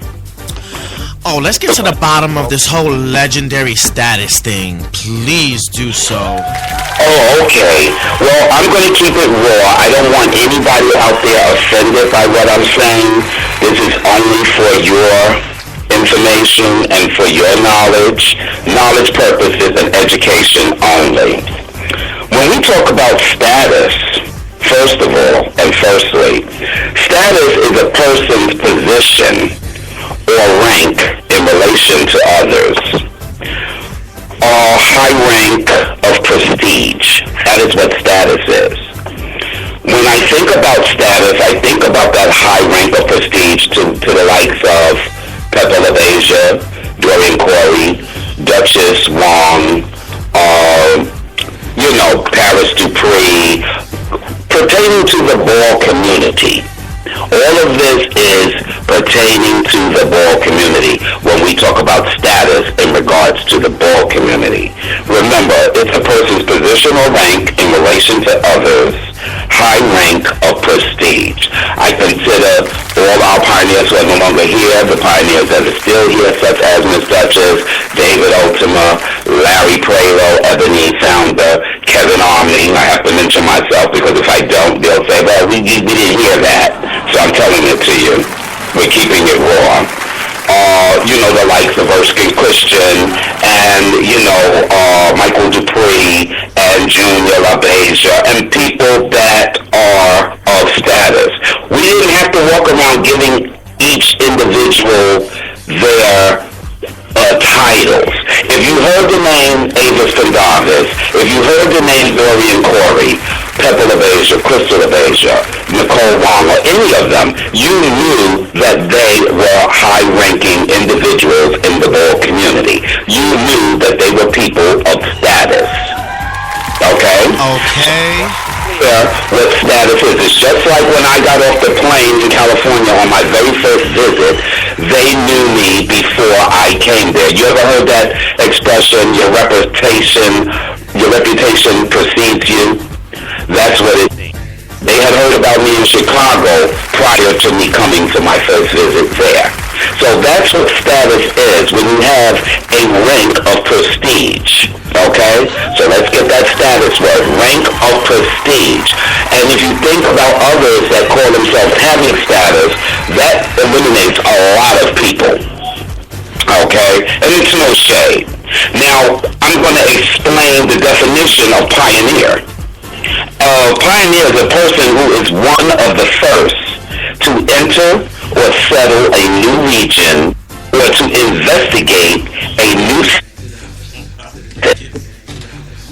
Oh, let's get to the bottom of this whole legendary status thing. Please do so. Oh, okay. Well, I'm going to keep it raw. I don't want anybody out there offended by what I'm saying. This is only for your information and for your knowledge purposes, and education only. When we talk about status, firstly, status is a person's position or rank in relation to others, or high rank of prestige. That is what status is. When I think about status, I think about that high rank of prestige to the likes of Pepper LaBeija, Dorian Corey, Duchess Wong, Paris Dupree, pertaining to the ball community. All of this is pertaining to the ball community when we talk about status in regards to the ball community. Remember, it's a person's position or rank in relation to others, high rank of prestige. I consider all our pioneers who are no longer here, the pioneers that are still here, such as Miss Duchess, David Ultima, Larry Pralo, Ebony Founder, Kevin Omni. I have to mention myself because if I don't, they'll say, well, we didn't hear that. So I'm telling it to you. We're keeping it raw. The likes of Erskine Christian and, Michael Dupree and Junior LaBeija and people that are of status. We didn't have to walk around giving each individual their titles. If you heard the name Avis Pendavis, if you heard the name Dorian Corey, Pepper LaBeija, Crystal LaBeija, Nicole Wong, or any of them, you knew that they were high-ranking individuals in the ball community. You knew that they were people of status. Okay? What status is. It's just like when I got off the plane in California on my very first visit, they knew me before I came there. You ever heard that expression, your reputation precedes you? That's what it is. They had heard about me in Chicago prior to me coming to my first visit there. So that's what status is when you have a rank of prestige. Okay? So let's get that status word, rank of prestige. And if you think about others that call themselves having status, that eliminates a lot of people. Okay? And it's no shade. Now, I'm going to explain the definition of pioneer. Pioneer is a person who is one of the first to enter or settle a new region or to investigate a new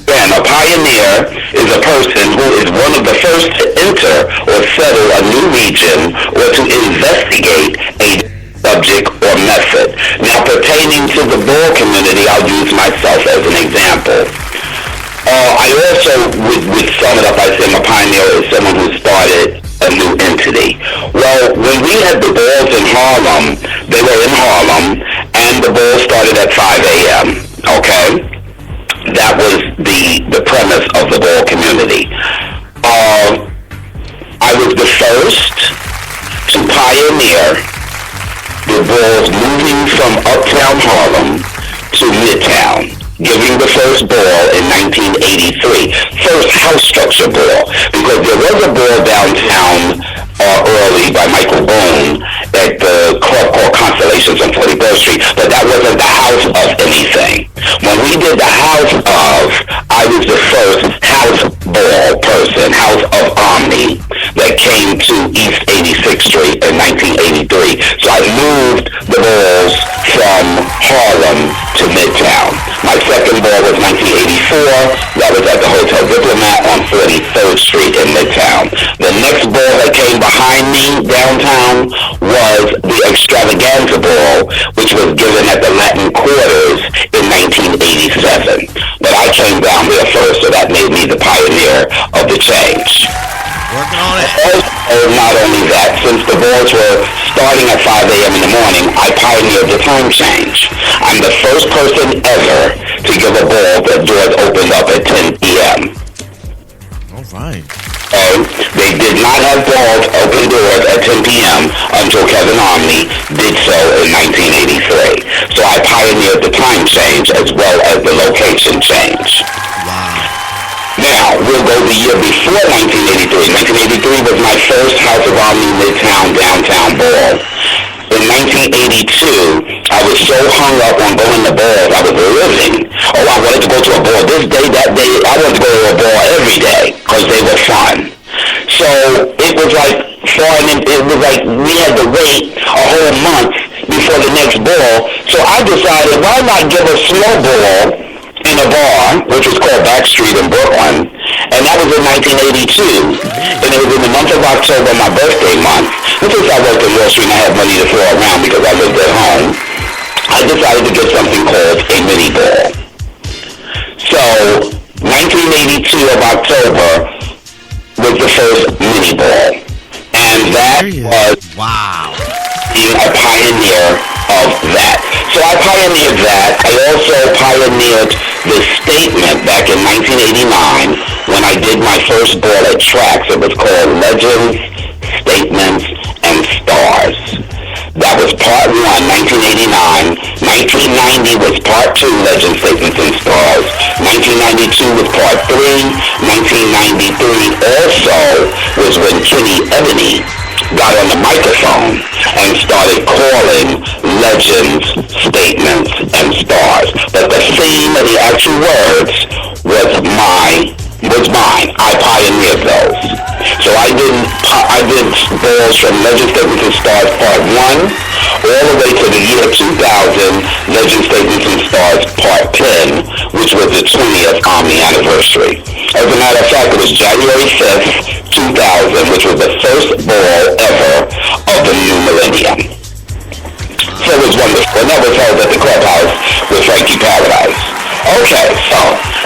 and a pioneer is a person who is one of the first to enter or settle a new region or to investigate a subject or method. Now, pertaining to the ball community, I'll use myself as an example. I also would sum it up by saying a pioneer is someone who started a new entity. Well, when we had the balls in Harlem, they were in Harlem, and the balls started at 5 a.m., okay? That was the premise of the ball community. I was the first to pioneer the balls moving from uptown Harlem to midtown, giving the first ball in 1983. First house structure ball, because there was a ball downtown early by Michael Boone at the club called Constellations on 41st Street, but that wasn't the house of anything. When we did the house of, I was the first house ball person, house of Omni, that came to East 86th Street in 1983. So I moved the balls from Harlem to Midtown. My second ball was 1984. That was at the Hotel Diplomat on 43rd Street in Midtown. The next ball that came behind me downtown was the Extravaganza Ball, which was given at the Latin Quarters in 1987. But I came down there first, so that made me the pioneer of the change. Working on it. Not only that, since the balls were starting at 5 a.m. in the morning, I pioneered the time change. I'm the first person ever to give a ball that doors opened up at 10 p.m. All right. They did not have balls open doors at 10 p.m. until Kevin Omni did so in 1983. So I pioneered the time change as well as the location change. Wow. Now, we'll go the year before 1983. 1983 was my first House of Omni Midtown Downtown Ball. In 1982, I was so hung up on going to balls, I was living. I wanted to go to a ball this day, that day. I wanted to go to a ball every day because they were fun. So it was like fun, it was like we had to wait a whole month before the next ball. So I decided, why not give a slow ball in a bar, which was called Backstreet in Brooklyn, and that was in 1982, and it was in the month of October, my birthday month. And since I worked in Wall Street and I had money to throw around because I lived at home, I decided to get something called a mini ball. So, 1982 of October was the first mini ball, and that was being a pioneer of that. So I pioneered that. I also pioneered this statement back in 1989 when I did my first ball at Trax. It was called Legends, Statements, and Stars. That was part 1, 1989. 1990 was part 2, Legends, Statements, and Stars. 1992 was part 3. 1993 also was when Kenny Ebony got on the microphone and started calling Legends, Statements, and Stars. But the theme of the actual words was mine. I pioneered those. So I did balls from Legends, Statements, and Stars Part 1 all the way to the year 2000, Legends, Statements, and Stars Part 10, which was the 20th Omni anniversary. As a matter of fact, it was January 5th, 2000, which was the first ball ever of the new millennium. So it was wonderful. And that was held at the clubhouse with Frankie Paradise. Okay, so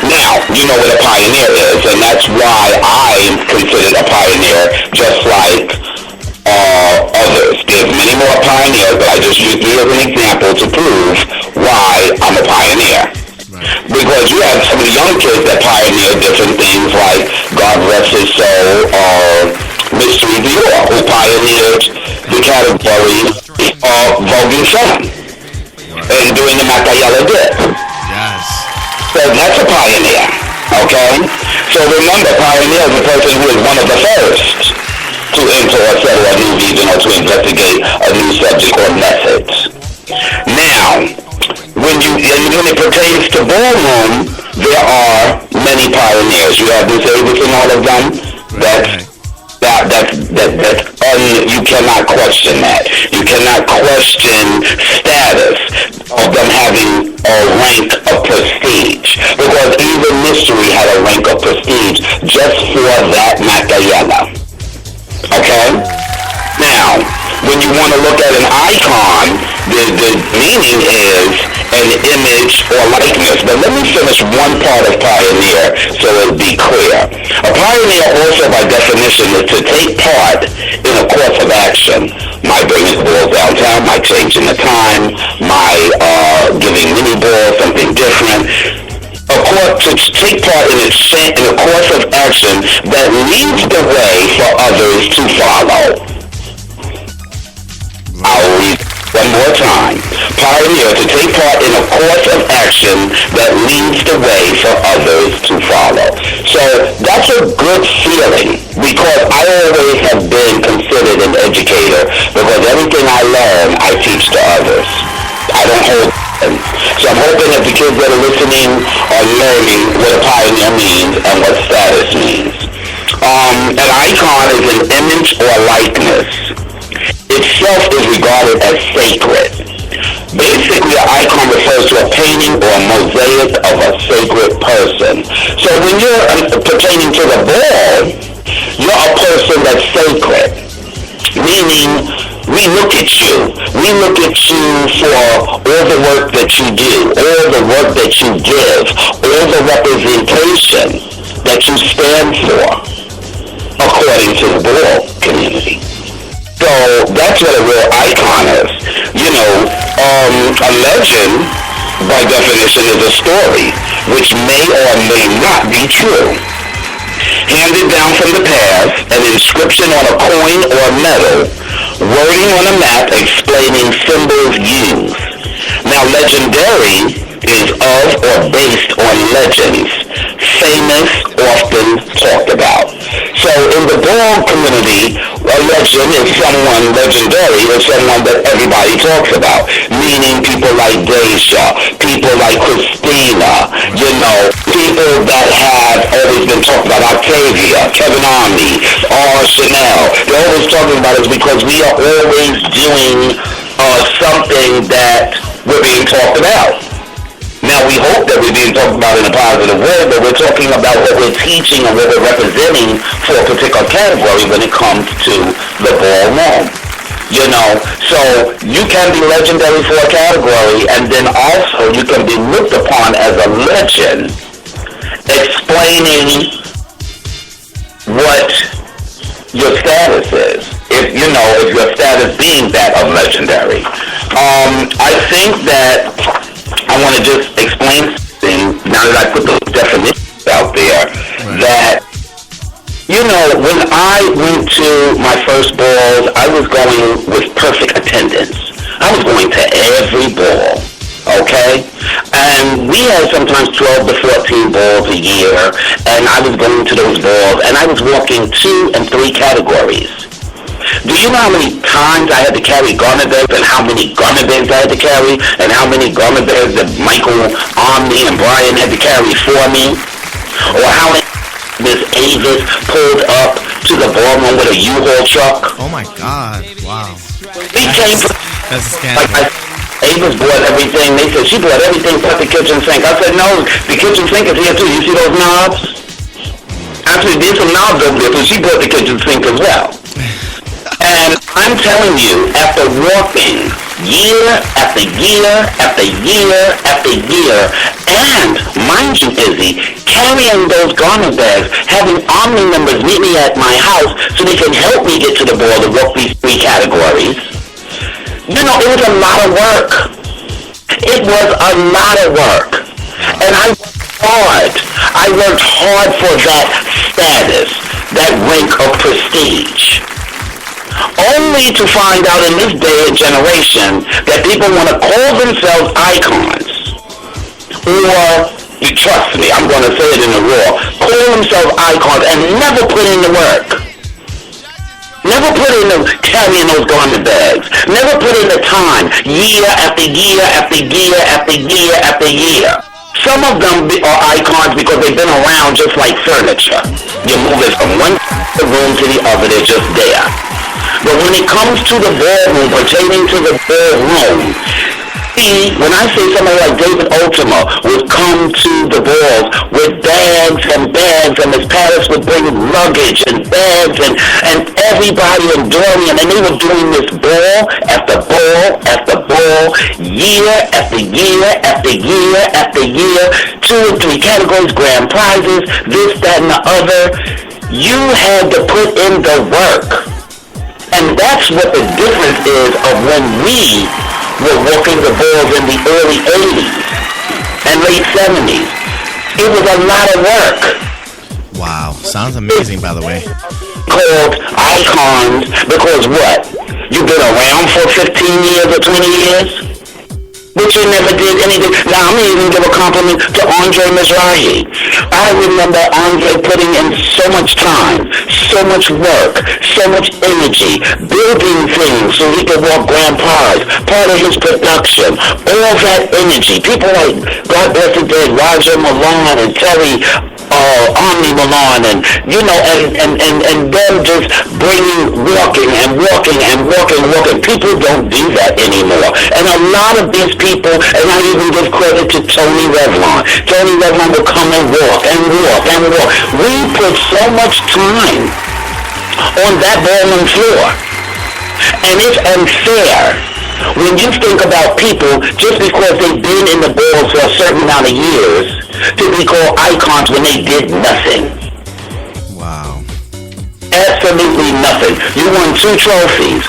now you know what a pioneer is, and that's why I'm considered a pioneer, just like others. There's many more pioneers, but I just use me as an example to prove why I'm a pioneer. Because you have some of the young kids that pioneer different things, like God rest his soul, Mystery Dior, who pioneered the category of Vogue and Femme and doing the Macayella dip. Yes. So that's a pioneer, okay? So remember, pioneer is a person who is one of the first to enter or settle a new region or to investigate a new subject or method. Now, when it pertains to ballroom, there are many pioneers. You have Miss Avis and all of them. You cannot question that. You cannot question status of them having a rank of prestige, because even Mystery had a rank of prestige just for that Macayella. Okay? Now, when you want to look at an icon, the meaning is an image or likeness. But let me finish one part of pioneer so it'll be clear. A pioneer also, by definition, is to take part in a course of action. My bringing balls downtown, my changing the time, my giving mini balls something different. To take part in a course of action that leads the way for others to follow. I'll read one more time. Pioneer, to take part in a course of action that leads the way for others to follow. So that's a good feeling, because I always have been considered an educator, because everything I learn, I teach to others. I don't hold them. So I'm hoping that the kids that are listening are learning what a pioneer means and what status means. An icon is an image or likeness. Itself is regarded as sacred. Basically, an icon refers to a painting or a mosaic of a sacred person. So when you're pertaining to the ball, you're a person that's sacred. Meaning, we look at you. We look at you for all the work that you do, all the work that you give, all the representation that you stand for, according to the ball community. So that's what a real icon is. You know, a legend, by definition, is a story which may or may not be true. Handed down from the past, an inscription on a coin or metal, wording on a map explaining symbols used. Now, legendary is of or based on legends, famous, often talked about. So in the ball community, a legend is someone legendary, is someone that everybody talks about, meaning people like Daisha, people like Christina, you know, people that have always been talked about, Octavia, Kevin Omni, Chanel. They're always talking about us because we are always doing something that we're being talked about. Now, we hope that we're being talked about in a positive way, but we're talking about what we're teaching and what we're representing for a particular category when it comes to the ballroom. You know, so you can be legendary for a category, and then also you can be looked upon as a legend, explaining what your status is. If your status being that of legendary. I think that I want to just explain explain something, now that I put those definitions out there, that, you know, when I went to my first balls, I was going with perfect attendance. I was going to every ball, okay? And we had sometimes 12 to 14 balls a year, and I was going to those balls, and I was walking 2 and 3 categories. Do you know how many times I had to carry garment bags, and how many garment bags I had to carry, and how many garment bags that Michael, Omni, and Brian had to carry for me? Or how many Miss Avis pulled up to the ballroom with a U-Haul truck? Oh my God! Wow. We came from... That's a scandal. Avis bought everything. They said she bought everything but the kitchen sink. I said, no, the kitchen sink is here too. You see those knobs? Actually, there's some knobs over there, so she bought the kitchen sink as well. And I'm telling you, after walking year after year after year after year, and mind you, Izzy, carrying those garment bags, having Omni members meet me at my house so they can help me get to the ball to walk these 3 categories. You know, it was a lot of work. It was a lot of work. And I worked hard for that status, that rank of prestige. Only to find out in this day and generation that people want to call themselves icons. Or, you trust me, I'm going to say it in the raw, call themselves icons and never put in the work. Never put in the carrying those garment bags. Never put in the time, year after year after year after year after year. Some of them are icons because they've been around just like furniture. You move it from one room to the other, they're just there. But when it comes to the ballroom, pertaining to the ballroom, see, when I say somebody like David Ultima would come to the balls with bags, and Miss Paris would bring luggage and bags, and everybody and Dorian, and they were doing this ball after ball after ball, year after year after year after year, 2 and 3 categories, grand prizes, this, that, and the other. You had to put in the work. And that's what the difference is of when we were walking the balls in the early 80s and late 70s. It was a lot of work. Wow. Sounds amazing, by the way. Called icons because what? You've been around for 15 years or 20 years? But you never did anything. Now, I'm going to even give a compliment to Andre Mizrahi. I remember Andre putting in so much time, so much work, so much energy, building things so he could walk grand prize, part of his production, all that energy. People like, God bless the dead, Roger Milan and Terry Omni Milan, and you know, and them just walking. People don't do that anymore. And a lot of these people, and I even give credit to Tony Revlon. Tony Revlon will come and walk. We put so much time on that ballroom floor, and it's unfair when you think about people just because they've been in the balls for a certain amount of years to be called icons when they did nothing. Wow. Absolutely nothing. You won 2 trophies.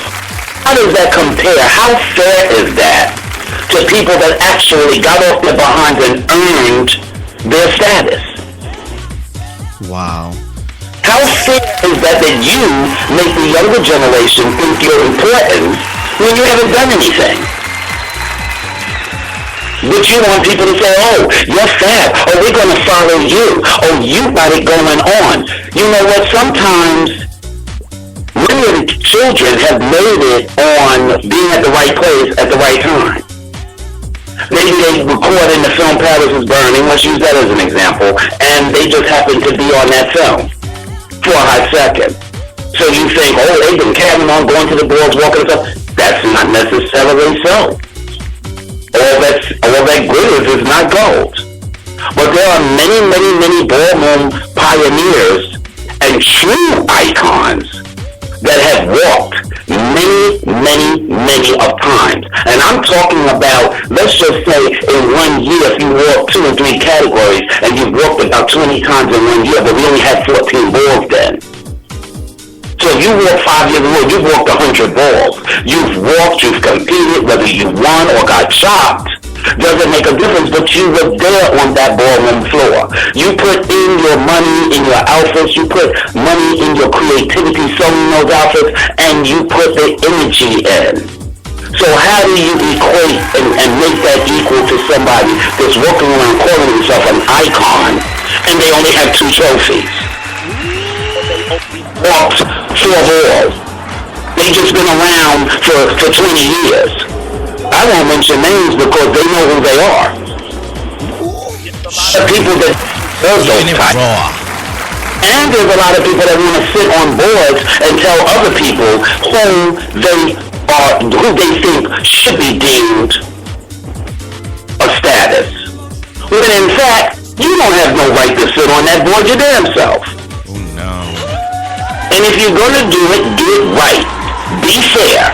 How does that compare? How fair is that to people that actually got off their behinds and earned their status? Wow. How fair is that you make the younger generation think you're important when you haven't done anything? But you want people to say, oh, you're fab. Oh, we're going to follow you. Oh, you got it going on. You know what? Sometimes many of the children have made it on being at the right place at the right time. Maybe they record in the film Paris is Burning, let's use that as an example, and they just happen to be on that film for a hot second. So you think, oh, they've been carrying on, going to the balls, walking and stuff. That's not necessarily so. All that glitters is not gold. But there are many, many, many ballroom pioneers and true icons that have walked many, many, many of times. And I'm talking about, let's just say in 1 year, if you walk 2 and 3 categories, and you've walked about 20 times in 1 year, but we only had 14 balls then. So if you walk 5 years in a row, you've walked 100 balls. You've walked, you've competed, whether you won or got chopped. doesn't make a difference, but you were there on that ballroom floor. You put in your money in your outfits, you put money in your creativity sewing those outfits, and you put the energy in. So how do you equate and make that equal to somebody that's walking around calling himself an icon, and they only have 2 trophies? Walked 4 balls. They just been around for 20 years. I won't mention names because they know who they are. The people that those types. And there's a lot of people that want to sit on boards and tell other people who they think should be deemed a status. When in fact, you don't have no right to sit on that board your damn self. Oh no. And if you're gonna do it right. Be fair.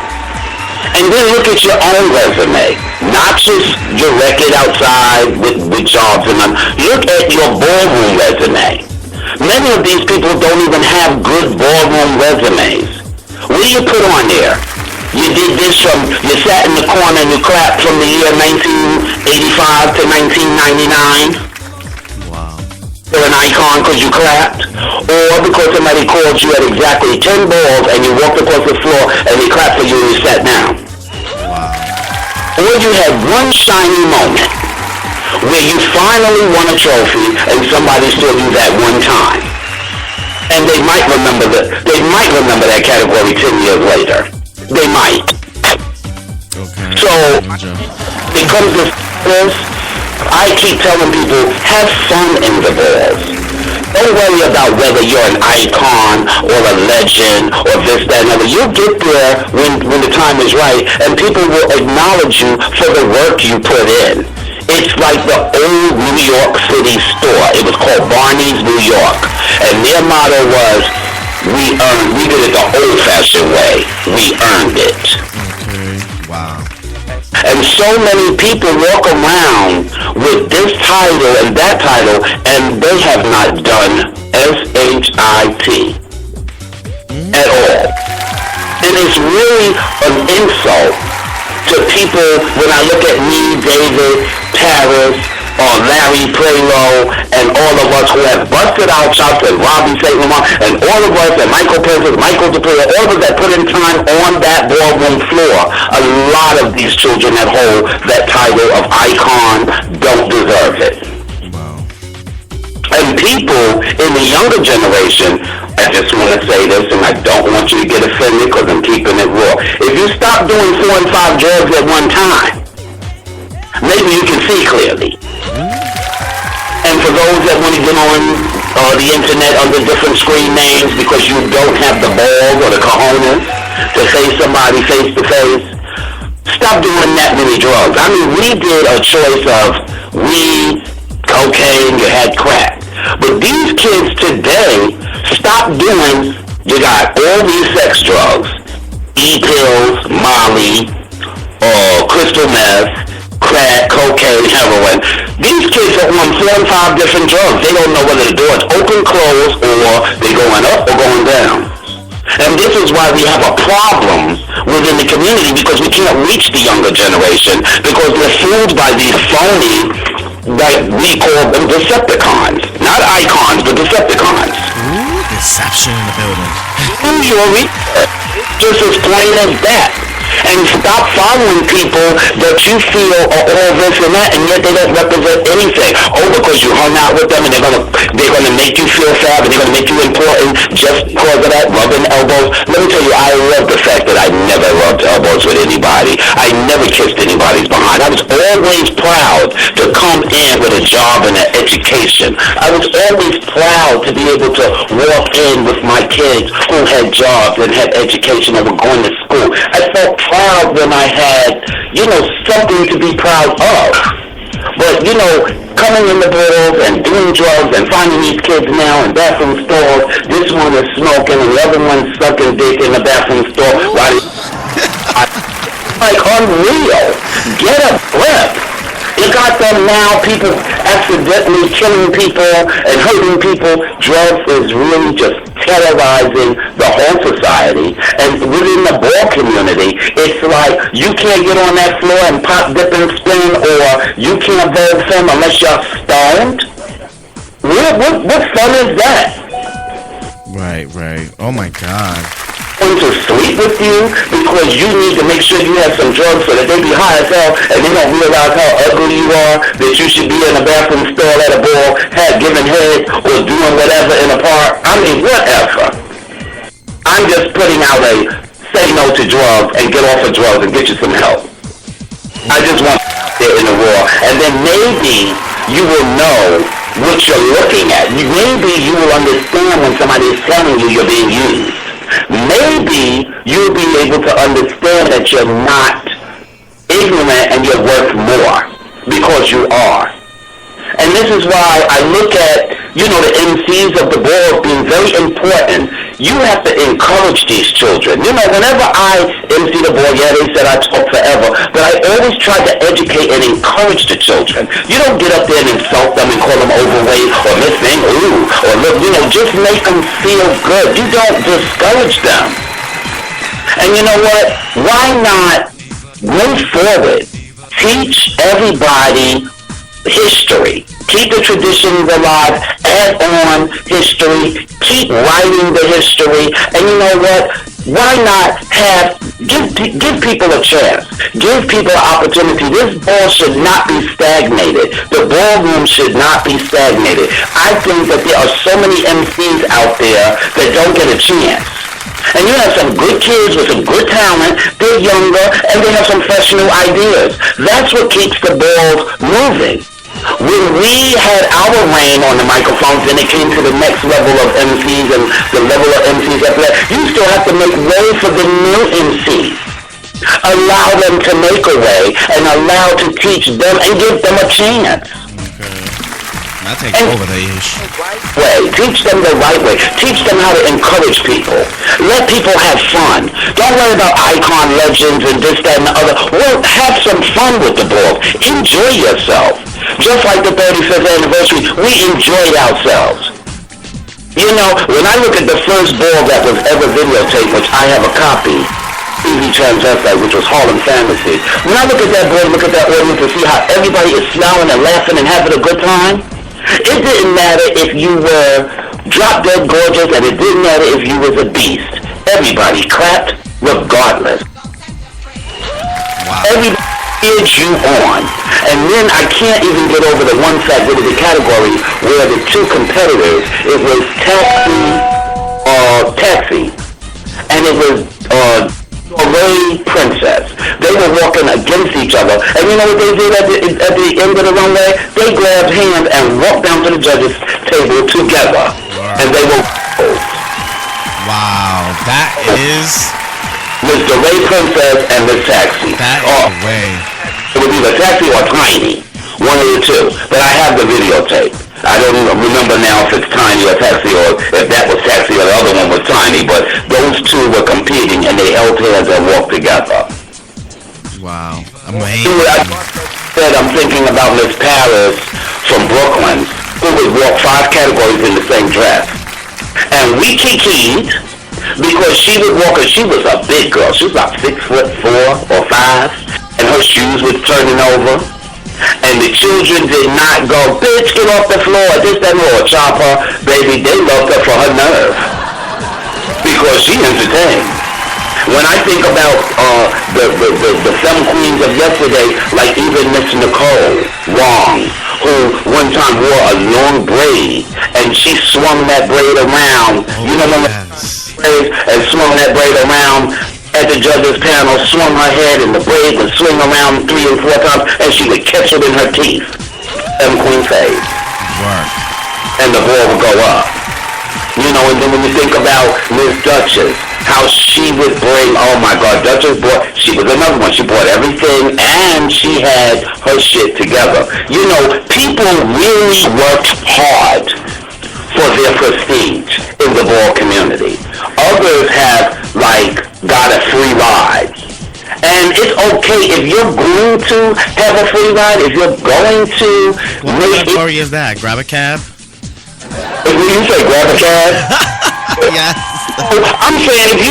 And then look at your own resume. Not just your record outside with jobs and them. Look at your ballroom resume. Many of these people don't even have good ballroom resumes. What do you put on there? You did this you sat in the corner and you clapped from the year 1985 to 1999. You're an icon because you clapped, or because somebody called you at exactly 10 balls and you walked across the floor and they clapped for you and you sat down. Wow. Or you had one shiny moment where you finally won a trophy and somebody saw you that one time. And they might remember that category 10 years later. They might. Okay. So, it comes to this. I keep telling people, have fun in the balls. Don't worry about whether you're an icon or a legend or this, that, and other. You'll get there when the time is right, and people will acknowledge you for the work you put in. It's like the old New York City store. It was called Barney's New York. And their motto was, we did it the old-fashioned way. We earned it. Okay, wow. And so many people walk around with this title and that title, and they have not done SHIT at all. And it's really an insult to people when I look at me, David, Paris, or Larry Prelo, and all of us who have busted our chops, and Robbie St. Lamar, and all of us, and Michael Pence, Michael DePuy, all of us that put in time on that ballroom floor. A lot of these children that hold that title of icon don't deserve it. Wow. And people in the younger generation, I just want to say this, and I don't want you to get offended because I'm keeping it raw. If you stop doing 4 and 5 drugs at one time, maybe you can see clearly. And for those that want to get on the internet under different screen names because you don't have the balls or the cojones to face somebody face to face, stop doing that many drugs. I mean, we did a choice of weed, cocaine, you had crack. But these kids today, stop doing, you got all these sex drugs, E-pills, Molly, crystal meth, crack, cocaine, heroin. These kids are on 4 and 5 different drugs. They don't know whether the door is open, closed, or they're going up or going down. And this is why we have a problem within the community, because we can't reach the younger generation because they're fooled by these phony, that we call them Decepticons. Not icons, but Decepticons. Ooh, deception in the building. Use your research. Just as plain as that. And stop following people that you feel are all this and that, and yet they don't represent anything. Oh, because you hung out with them and they're gonna make you feel fab and they're gonna make you important just because of that, rubbing elbows. Let me tell you, I love the fact that I never rubbed elbows with anybody. I never kissed anybody's behind. I was always proud to come in with a job and an education. I was always proud to be able to walk in with my kids who had jobs and had education and were going to school. I felt proud when I had, something to be proud of. But, coming in the bottles and doing drugs and finding these kids now in bathroom stalls, this one is smoking and the other one's sucking dick in the bathroom stall. Like unreal. Get a grip. You got them now, people accidentally killing people and hurting people. Drugs is really just terrorizing the whole society. And within the ball community, it's like you can't get on that floor and pop, dip, and spin, or you can't vote for him unless you're stoned. What fun is that? Right. Oh my God. Going to sleep with you because you need to make sure you have some drugs so that they be high as hell and they don't realize how ugly you are, that you should be in a bathroom stall at a ball, giving head or doing whatever in a park. I mean, whatever. I'm just putting out a say no to drugs and get off of drugs and get you some help. I just want to get in the raw, and then maybe you will know what you're looking at. Maybe you will understand when somebody is telling you you're being used. Maybe you'll be able to understand that you're not ignorant and you're worth more because you are. And this is why I look at, the MCs of the ball being very important. You have to encourage these children. Whenever I MC the ball, they said I talk forever, but I always try to educate and encourage the children. You don't get up there and insult them and call them overweight or missing, or look, just make them feel good. You don't discourage them. And you know what? Why not move forward? Teach everybody history. Keep the traditions alive. Add on history. Keep writing the history. And you know what? Why not give people a chance? Give people an opportunity. This ball should not be stagnated. The ballroom should not be stagnated. I think that there are so many MCs out there that don't get a chance. And you have some good kids with some good talent, they're younger, and they have some fresh new ideas. That's what keeps the balls moving. When we had our reign on the microphones and it came to the next level of MCs and the level of MCs after that, you still have to make way for the new MCs. Allow them to make a way and allow to teach them and give them a chance. I'll take over the ish. Teach them the right way. Teach them how to encourage people. Let people have fun. Don't worry about icon legends and this, that, and the other. Well, have some fun with the ball. Enjoy yourself. Just like the 35th anniversary, we enjoyed ourselves. When I look at the first ball that was ever videotaped, which I have a copy, TV Transvestite, which was Harlem Fantasy. When I look at that ball, look at that audience and see how everybody is smiling and laughing and having a good time, it didn't matter if you were drop dead gorgeous, and it didn't matter if you was a beast. Everybody clapped regardless. Wow. Everybody cheered you on. And then I can't even get over the one fact that the category where the two competitors, it was Taxi, and it was Ray Princess. They were walking against each other. And you know what they did at the end of the runway? They grabbed hands and walked down to the judges' table together. Wow. And they were wow, that is Mr. Ray Princess and Miss Taxi. That is the way. It would be the Taxi or Tiny. One of the two. But I have the videotape. I don't remember now if it's Tiny or Taxi, or if that was Taxi or the other one was Tiny, but those two were competing and they held hands and walked together. Wow. Amazing. I'm thinking about Miss Paris from Brooklyn, who would walk 5 categories in the same dress. And we kikied because she would walk, and she was a big girl. She was about 6'4" or 5", and her shoes were turning over. And the children did not go, bitch, get off the floor, this, that, or chop her. Baby, they loved her for her nerve. Because she entertained. When I think about the femme queens of yesterday, like even Miss Nicole Wong, who one time wore a long braid, and she swung that braid around, and swung that braid around at the judges panel, swung her head, and the braid would swing around 3 or 4 times, and she would catch it in her teeth. And Queen Faye. And the ball would go up. And then when you think about Miss Duchess, how she would bring, oh my God, Duchess she was another one. She brought everything, and she had her shit together. People really worked hard for their prestige in the ball community. Others have, got a free ride. And it's okay if you're going to have a free ride, if you're going to what category is that? Grab a cab? When you say grab a cab, Yes. I'm saying if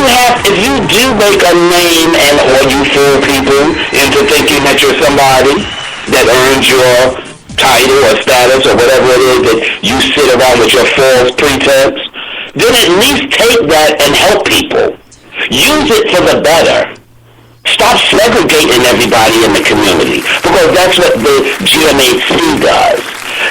you do make a name and or you fool people into thinking that you're somebody that earns your title or status or whatever it is that you sit around with your false pretense, then at least take that and help people. Use it for the better. Stop segregating everybody in the community, because that's what the GMAC does.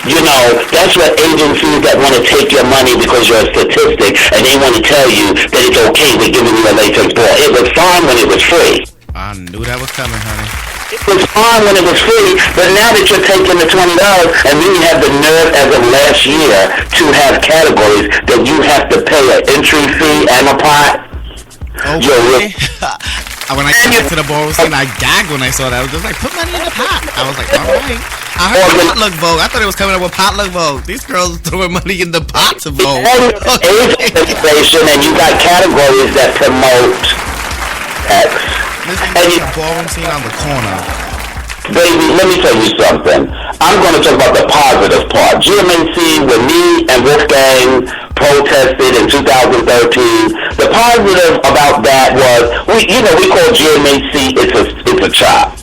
You know, that's what agencies that want to take your money because you're a statistic and they want to tell you that it's okay with giving you a latex ball. It was fine when it was free. I knew that was coming, honey. It was fine when it was free, but now that you're taking the $20 and then you have the nerve as of last year to have categories that you have to pay an entry fee and a pot. Okay. When I came to the ballroom scene, I gagged when I saw that. I was just like, put money in the pot. I was like, all right. I heard potluck vote. I thought it was coming up with potluck vote. These girls throwing money in the pot to vote. And you got categories that promote X. And you ballroom scene on the corner. Baby, let me tell you something. I'm going to talk about the positive part. GMAC, when me and Wolfgang protested in 2013, the positive about that was, we call GMAC, it's a chop.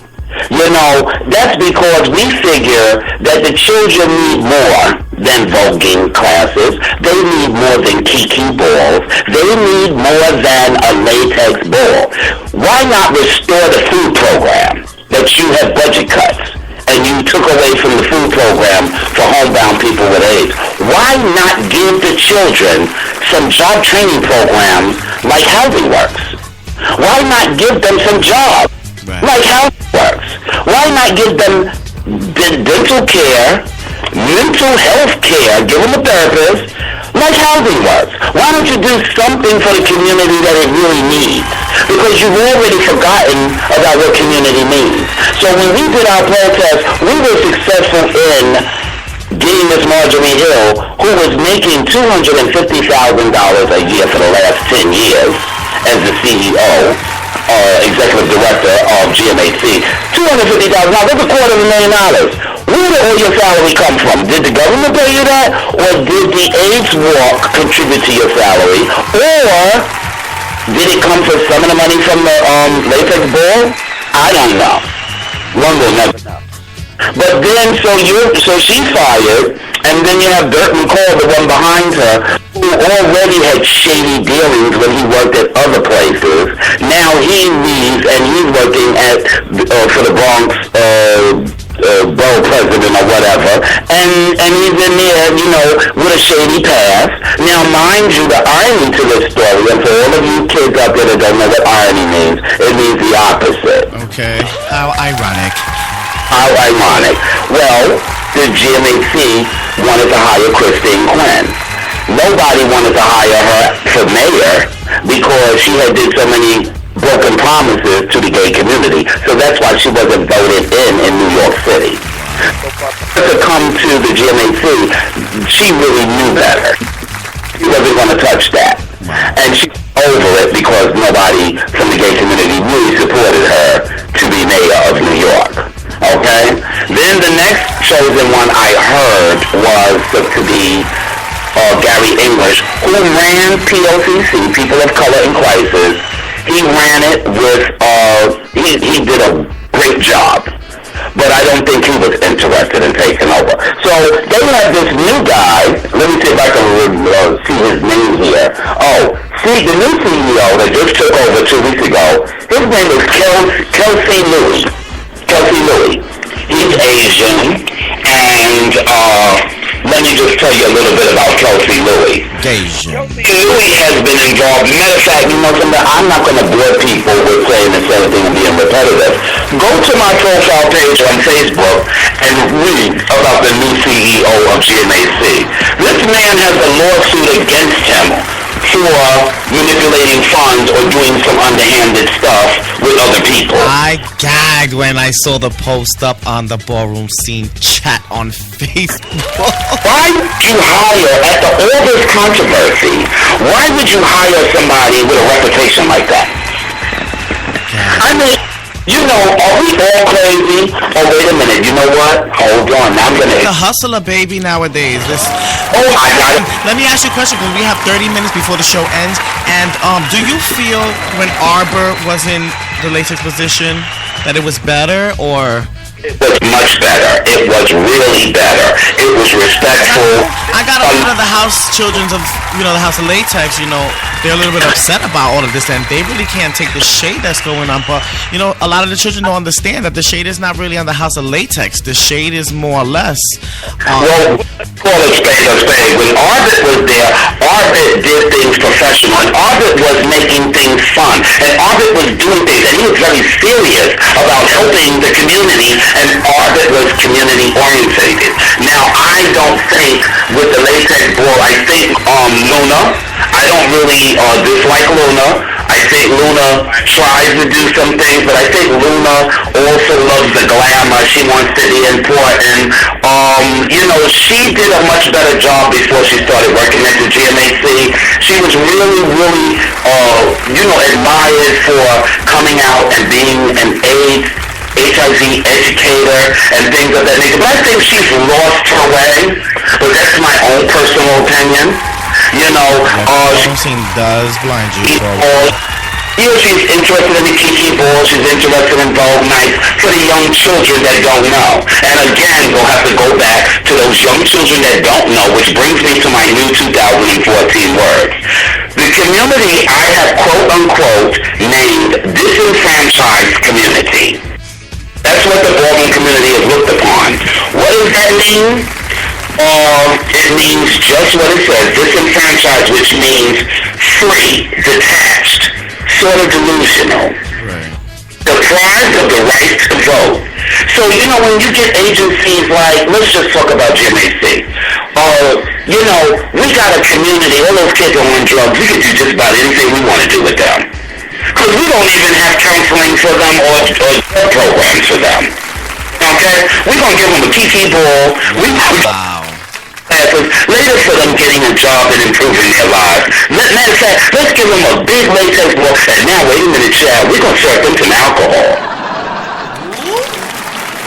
You know, that's because we figure that the children need more than voguing classes. They need more than kiki balls. They need more than a latex ball. Why not restore the food program that you had budget cuts and you took away from the food program for homebound people with AIDS? Why not give the children some job training programs like Housing Works? Why not give them some jobs like Housing Works? Why not give them dental care, mental health care, give them a therapist like Housing Works? Why don't you do something for the community that it really needs? Because you've already forgotten about what community means. So when we did our protest, we were successful in getting Miss Marjorie Hill, who was making $250,000 a year for the last 10 years as the CEO, executive director of GMAC. $250,000, that's $250,000. Where did all your salary come from? Did the government pay you that? Or did the AIDS walk contribute to your salary? Or did it come from some of the money from the latex ball? I don't know. One will never know. But then, so she's fired, and then you have Dirk McCall, the one behind her, who already had shady dealings when he worked at other places. Now he leaves, and he's working at for the Bronx borough president or whatever, and he's in there, you know, with a shady past. Now, mind you, the irony to this story, and for all of you kids out there that don't know what irony means, it means the opposite. Okay. How ironic. How ironic. Well, the GMAC wanted to hire Christine Quinn. Nobody wanted to hire her for mayor because she had did so many broken promises to the gay community. So that's why she wasn't voted in New York City. To come to the GMAC, she really knew better. She wasn't going to touch that. And she's over it because nobody from the gay community really supported her to be mayor of New York. Okay? Then the next chosen one I heard was to be Gary English, who ran POCC, People of Color in Crisis. He ran it with, he did a great job. But I don't think he was interested in taking over. So they had this new guy. Let me see if I can see his name here. Oh, see, the new CEO that just took over 2 weeks ago, his name is Kelsey Louis. Kelsey Louis. He's Asian, and let me just tell you a little bit about Kelsey Louis. Asian. Louis has been involved. Matter of fact, you know something? I'm not going to bore people with saying the same thing and being repetitive. Go to my profile page on Facebook and read about the new CEO of GMAC. This man has a lawsuit against him for manipulating funds or doing some underhanded stuff with other people. I gagged when I saw the post up on the ballroom scene chat on Facebook. Why would you hire, after all this controversy, why would you hire somebody with a reputation like that? I mean, You know, are we all crazy? Oh, wait a minute. You know what? Hold on. Now I'm gonna. The hustler, baby, nowadays. Oh my God. Let me ask you a question, because we have 30 minutes before the show ends. And do you feel when Arbor was in the latex position that it was better, or? It was much better. It was really better. It was respectful. I got a lot of the house children of, the House of Latex, they're a little bit upset about all of this, and they really can't take the shade that's going on. But, a lot of the children don't understand that the shade is not really on the House of Latex. The shade is more or less. Well, call it spade or spade. When Arbit was there, Arbit did things professional, and Arbit was making things fun, and Arbit was doing things, and he was very serious about helping the community, and Arbit was community oriented. Now, I don't think with the latex ball, I think Luna, I don't really dislike Luna. I think Luna tries to do some things, but I think Luna also loves the glamour. She wants to be important. She did a much better job before she started working at the GMAC. She was really, really, admired for coming out and being an AIDS, HIV educator and things of that nature. But I think she's lost her way. But that's my own personal opinion. She does blind you. She's interested in the Kiki Ball. She's interested in Vogue Nights for the young children that don't know. And again, we'll have to go back to those young children that don't know, which brings me to my new 2014 words. The community I have quote-unquote named disenfranchised community. That's what the ballroom community is looked upon. What does that mean? It means just what it says, disenfranchised, which means free, detached, sort of delusional. Right. Deprived of the right to vote. So, when you get agencies like, let's just talk about GMAC. We got a community, all those kids are on drugs, we can do just about anything we want to do with them. Because we don't even have counseling for them or drug programs for them. Okay? We're going to give them a TT ball. Later for them getting a job and improving their lives. Matter of fact, let's give them a big latex ball. And now, wait a minute, child, we're going to serve them some alcohol.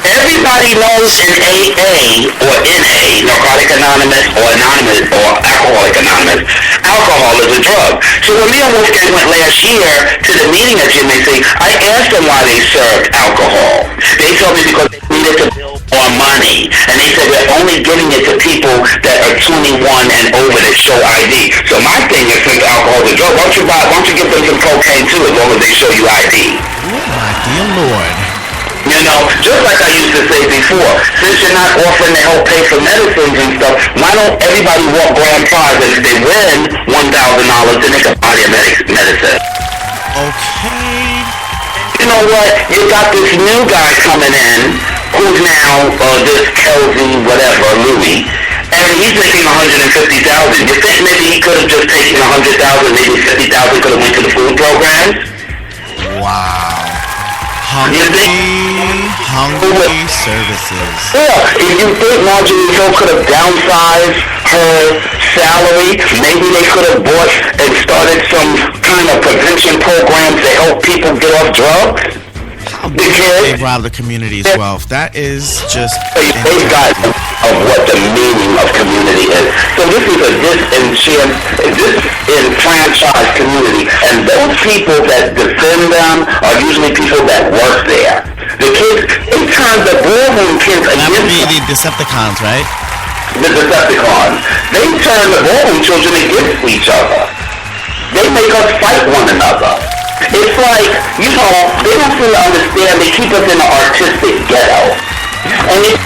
Everybody knows in AA or NA, Narcotic Anonymous or Anonymous or Alcoholic Anonymous, alcohol is a drug. So when me and Wolfgang went last year to the meeting at GMAC, I asked them why they served alcohol. They told me because they needed to build more money. And they said we're only giving it to people that are 21 and over that show ID. So my thing is, since alcohol is a drug, why don't you give them some cocaine too, as long as they show you ID? Oh my dear Lord. Just like I used to say before, since you're not offering to help pay for medicines and stuff, why don't everybody walk grand prize, and if they win $1,000, then they can buy their medicine? Okay. You know what? You got this new guy coming in, who's now this Kelsey, whatever, Louis, and he's making $150,000. You think maybe he could have just taken $100,000, maybe $50,000 could have went to the food programs? Wow. Hungry services. Yeah, if you think Marjorie Hill could have downsized her salary, maybe they could have bought and started some kind of prevention programs to help people get off drugs. Because they rob the community's wealth. That is just they've got of what the meaning of community is. So this is a disenfranchised community, and those people that defend them are usually people that work there. The kids, they turn the ballroom kids against the Decepticons, right? The Decepticons. They turn the ballroom children against each other. They make us fight one another. It's like, they don't seem to understand. They keep us in an artistic ghetto. And it's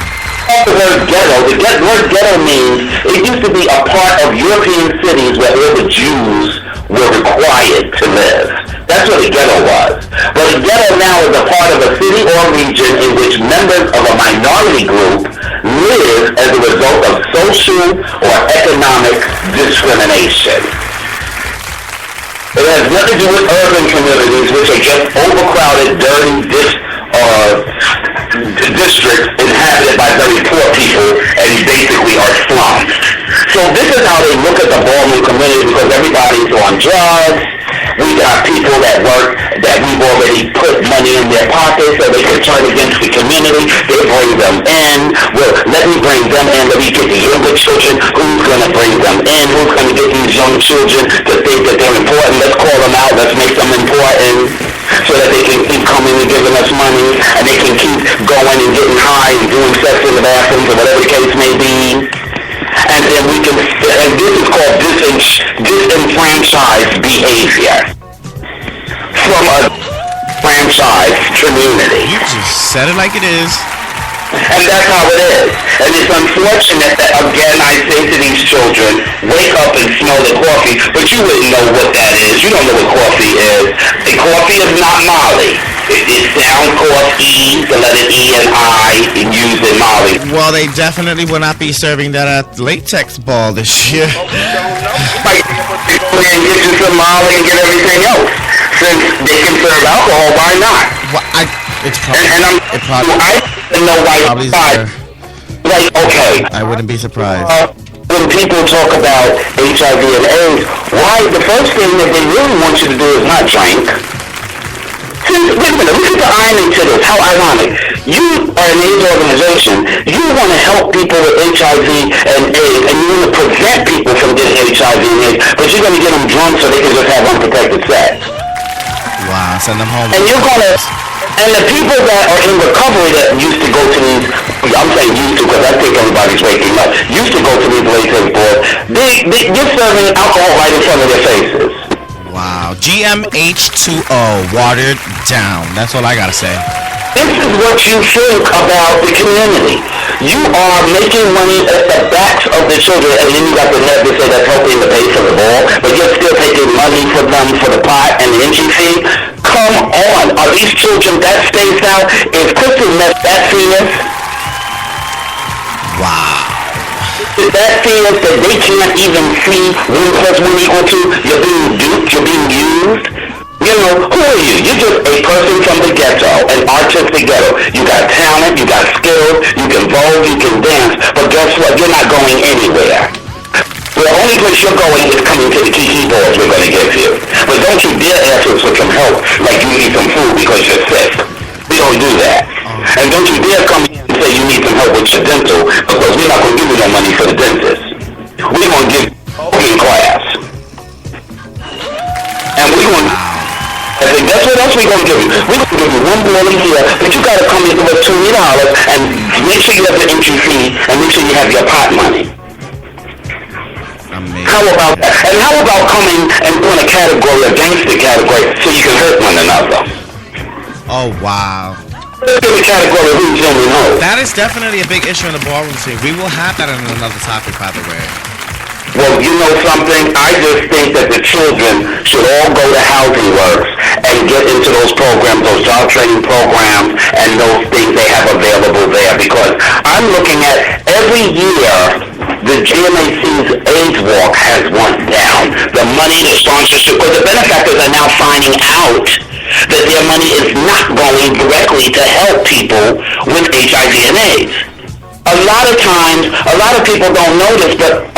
the word ghetto. The word ghetto means it used to be a part of European cities where all the Jews were required to live. That's what a ghetto was. But a ghetto now is a part of a city or region in which members of a minority group live as a result of social or economic discrimination. It has nothing to do with urban communities, which are just overcrowded, dirty districts inhabited by very poor people and basically are slums. So this is how they look at the ballroom community, because everybody's on drugs, We got people that work that we've already put money in their pockets so they can turn against the community. They bring them in. Well, let me bring them in. Let me get the younger children. Who's going to bring them in? Who's going to get these young children to think that they're important? Let's call them out. Let's make them important so that they can keep coming and giving us money, and they can keep going and getting high and doing sex in the bathrooms or whatever the case may be. And then we can, and this is called disenfranchised behavior from a franchise community. You just said it like it is. And that's how it is. And it's unfortunate that, again, I say to these children, wake up and smell the coffee, but you wouldn't know what that is. You don't know what coffee is. And coffee is not Molly. It sounds coffee, the letter E and I, and used in Molly. Well, they definitely will not be serving that at Latex Ball this year. Like, go and get you some Molly and get everything else. Since they can serve alcohol, why not? Well, it's probably, I don't know why. Like, okay. I wouldn't be surprised. When people talk about HIV and AIDS, why the first thing that they really want you to do is not drink. Wait a minute, look at the irony to this. How ironic. You are an AIDS organization. You want to help people with HIV and AIDS, and you want to prevent people from getting HIV and AIDS, but you're going to get them drunk so they can just have unprotected sex. Wow, send them home. And you're going to... And the people that are in recovery that used to go to these, I'm saying used to because I think everybody's waking up, used to go to these latex boards, you're serving alcohol right in front of their faces. Wow. GMH2O, watered down. That's all I gotta say. This is what you think about the community. You are making money at the backs of the children, and then you got the net to say that's helping to pay for the ball, but you're still taking money for them for the pot and the entry fee. Come on, are these children that spaced out? Is crystal meth that serious? Wow. Is that serious that they can't even see 1 + 1 = 2? You're being duped, you're being used. You know, who are you? You're just a person from the ghetto, an artistic ghetto. You got talent, you got skills, you can vogue, you can dance, but guess what? You're not going anywhere. The only place you're going is coming to the Kiki boards we're going to give you. But don't you dare ask us for some help like you need some food because you're sick. We don't do that. And don't you dare come here and say you need some help with your dental because we're not going to give you no money for the dentist. We're going to give you a cooking class. And we're going to... I think that's what else we're going to give you. We're going to give you one ball a year, but you got to come in with $20 and make sure you have the entry fee and make sure you have your pot money. Amazing. How about that? And how about coming and doing a category, a gangster category, so you can hurt one another? Oh, wow. Category who's in and who. That is definitely a big issue in the ballroom scene. We will have that in another topic, by the way. Well, you know something? I just think that the children should all go to Housing Works and get into those programs, those job training programs, and those things they have available there. Because I'm looking at every year, the GMAC's AIDS Walk has went down. The money, the sponsorship, because the benefactors are now finding out that their money is not going directly to help people with HIV and AIDS. A lot of times, a lot of people don't know this, but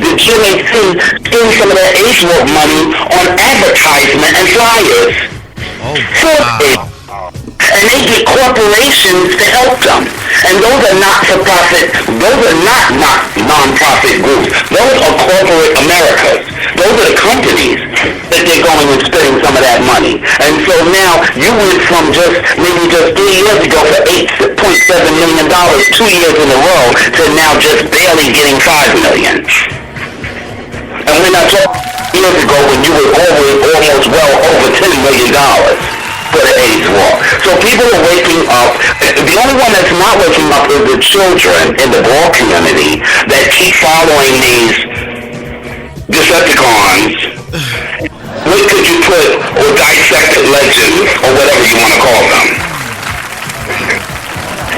the GMAC spends some of their AIDS Walk money on advertisement and flyers. Oh, wow. And they get corporations to help them. And those are not-for-profit, those are not non-profit groups. Those are corporate Americas. Those are the companies that they're going and spending some of that money. And so now you went from maybe just 3 years ago for $8.7 million, 2 years in a row, to now just barely getting $5 million. And we're not talking years ago when you were almost well over $10 million. For the AIDS Walk. So people are waking up. The only one that's not waking up is the children in the ball community that keep following these Decepticons. What could you put, or dissected legends, or whatever you want to call them.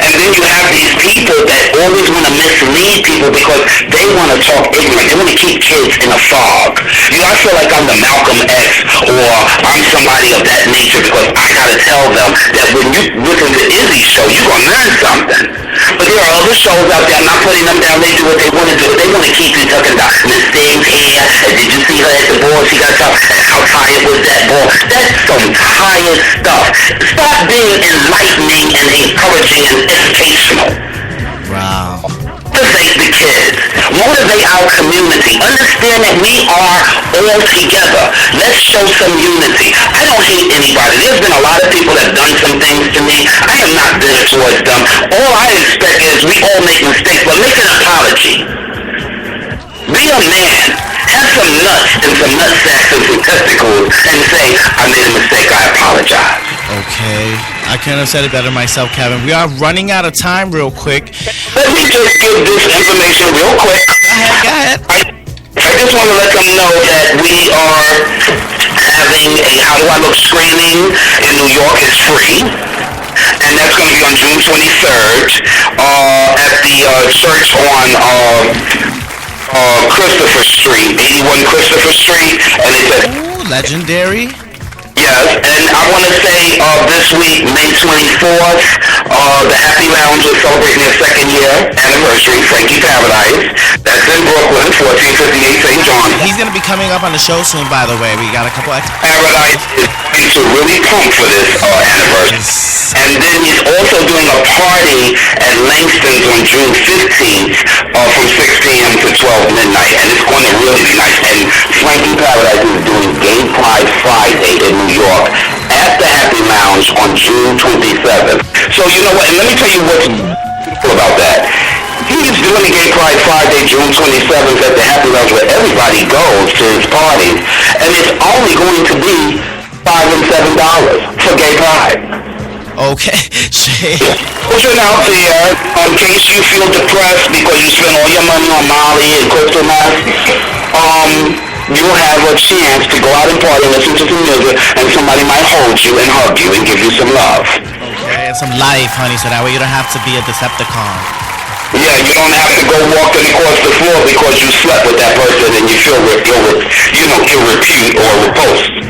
And then you have these people that always want to mislead people because they want to talk ignorant. They want to keep kids in a fog. You know, I feel like I'm the Malcolm X or I'm somebody of that nature because I got to tell them that when you listen to Izzy's show, you're going to learn something. But there are other shows out there, I'm not putting them down, they do what they want to do. They want to keep you talking about Miss Thing's hair, and did you see her at the ball? She got some how tired was that ball? That's some tired stuff. Stop being enlightening and encouraging and educational. Wow. Motivate the kids. Motivate our community. Understand that we are all together. Let's show some unity. I don't hate anybody. There's been a lot of people that have done some things to me. I am not bitter towards them. All I expect is we all make mistakes, but make an apology. Be a man. Have some nuts and some nut sacks and some testicles and say, I made a mistake, I apologize. Okay. I couldn't have said it better myself, Kevin. We are running out of time real quick. Let me just give this information real quick. Go ahead. I just want to let them know that we are having a How Do I Look screening in New York. It's free. And that's going to be on June 23rd at the church on Christopher Street, 81 Christopher Street. And it's at... Ooh, legendary. Yes, and I want to say this week, May 24th, the Happy Lounge is celebrating their second year anniversary, Frankie Paradise. That's in Brooklyn, 1458 St. John. He's going to be coming up on the show soon, by the way. We got a couple extra... Paradise is going to really pump for this anniversary. And then he's also doing a party at Langston's on June 15th from 6 p.m. to 12 midnight. And it's going to really be nice. And Frankie Paradise is doing Gay Pride Friday in New York at the Happy Lounge on June 27th. So you know what? And let me tell you what's beautiful about that. He's doing the Gay Pride Friday, June 27th at the Happy Lounge where everybody goes to his parties. And it's only going to be $5 and $7 for Gay Pride. Okay. Children out there, in case you feel depressed because you spent all your money on Molly and crystal meth, you'll have a chance to go out and party, listen to some music, and somebody might hold you and hug you and give you some love. Okay, and some life, honey, so that way you don't have to be a Decepticon. Yeah, you don't have to go walking across the floor because you slept with that person and you feel ill-repute or repulsed.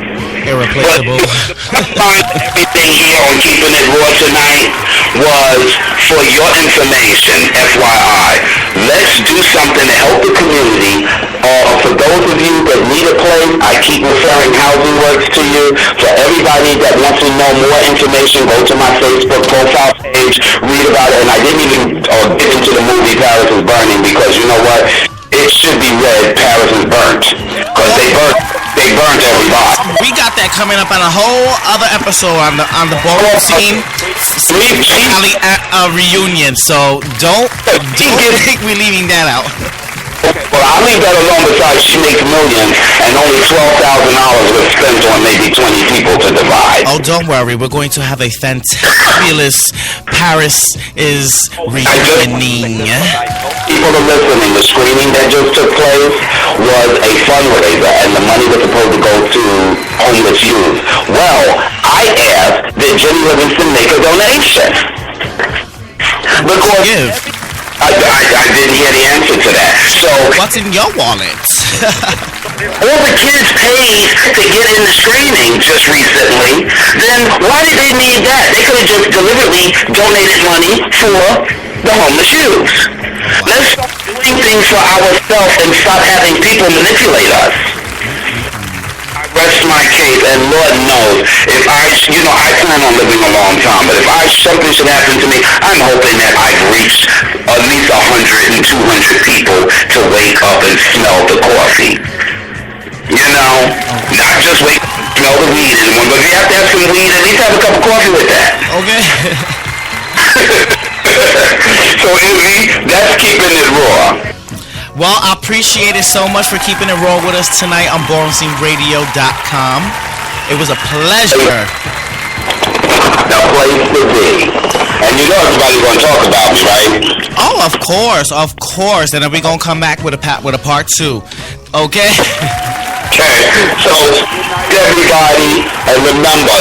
Irreplaceable. Everything here on Keeping It Raw tonight was for your information, FYI. Let's do something to help the community. For those of you that need a place, I keep referring Housing Works to you. For everybody that wants to know more information, go to my Facebook profile page, read about it. And I didn't even get into the movie Paris is Burning because you know what? It should be read Paris is Burnt. Because they burnt everybody. We got that coming up on a whole other episode on the ballroom scene reunion. So don't think we're leaving that out. Well, I'll leave that alone. Besides, she makes millions, and only $12,000 was spent on maybe 20 people to divide. Oh, don't worry. We're going to have a fantabulous Paris is reunion. People are listening. The screening that just took place was a fundraiser, and the money was supposed to go to homeless youth. Well, I asked, did Jenny Livingston make a donation? Because I didn't hear the answer to that. So what's in your wallet? All the kids paid to get in the screening just recently. Then why did they need that? They could have just deliberately donated money for the homeless youth. Let's start doing things for ourselves and stop having people manipulate us. I rest my case, and Lord knows, if I plan on living a long time, but if something should happen to me, I'm hoping that I've reached at least 100 and 200 people to wake up and smell the coffee. Not just wake up and smell the weed anymore, but if you have to have some weed, at least have a cup of coffee with that. Okay. So, Izzy, that's Keeping It Raw. Well, I appreciate it so much for keeping it raw with us tonight on BallroomSceneRadio.com. It was a pleasure. The place to be. And you know everybody's going to talk about me, right? Oh, of course. And then we're going to come back with a part 2. Okay? Okay. So, everybody, and remember,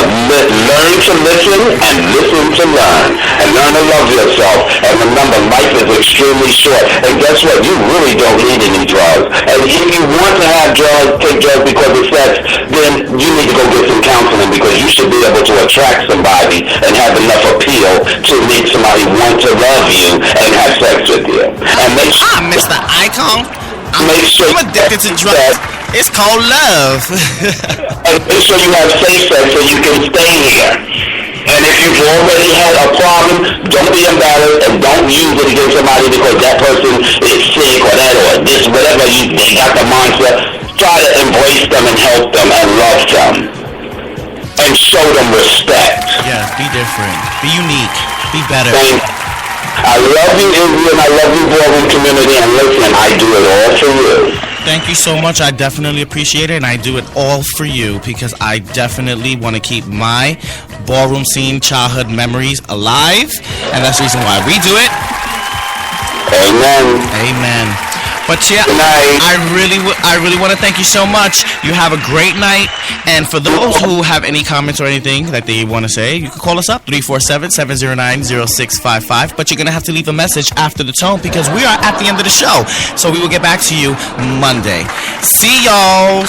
learn to listen and listen to learn. And learn to love yourself. And remember, life is extremely short. And guess what? You really don't need any drugs. And if you want to have drugs, take drugs because of sex, then you need to go get some counseling because you should be able to attract somebody and have enough appeal to make somebody want to love you and have sex with you. And make sure... Mr. Icon. Make sure I'm addicted to drugs. It's called love. And make sure you have safe sex so you can stay here. And if you've already had a problem, don't be embarrassed and don't use it against somebody because that person is sick or that or this, whatever they got the monster. Try to embrace them and help them and love them. And show them respect. Yeah, be different. Be unique. Be better. I love you, Izzy, and I love you, ballroom community. And listen, I do it all for you. Thank you so much. I definitely appreciate it, and I do it all for you because I definitely want to keep my ballroom scene childhood memories alive, and that's the reason why we do it. Amen. Amen. But yeah, I really want to thank you so much. You have a great night. And for those who have any comments or anything that they want to say, you can call us up, 347-709-0655. But you're going to have to leave a message after the tone because we are at the end of the show. So we will get back to you Monday. See y'all.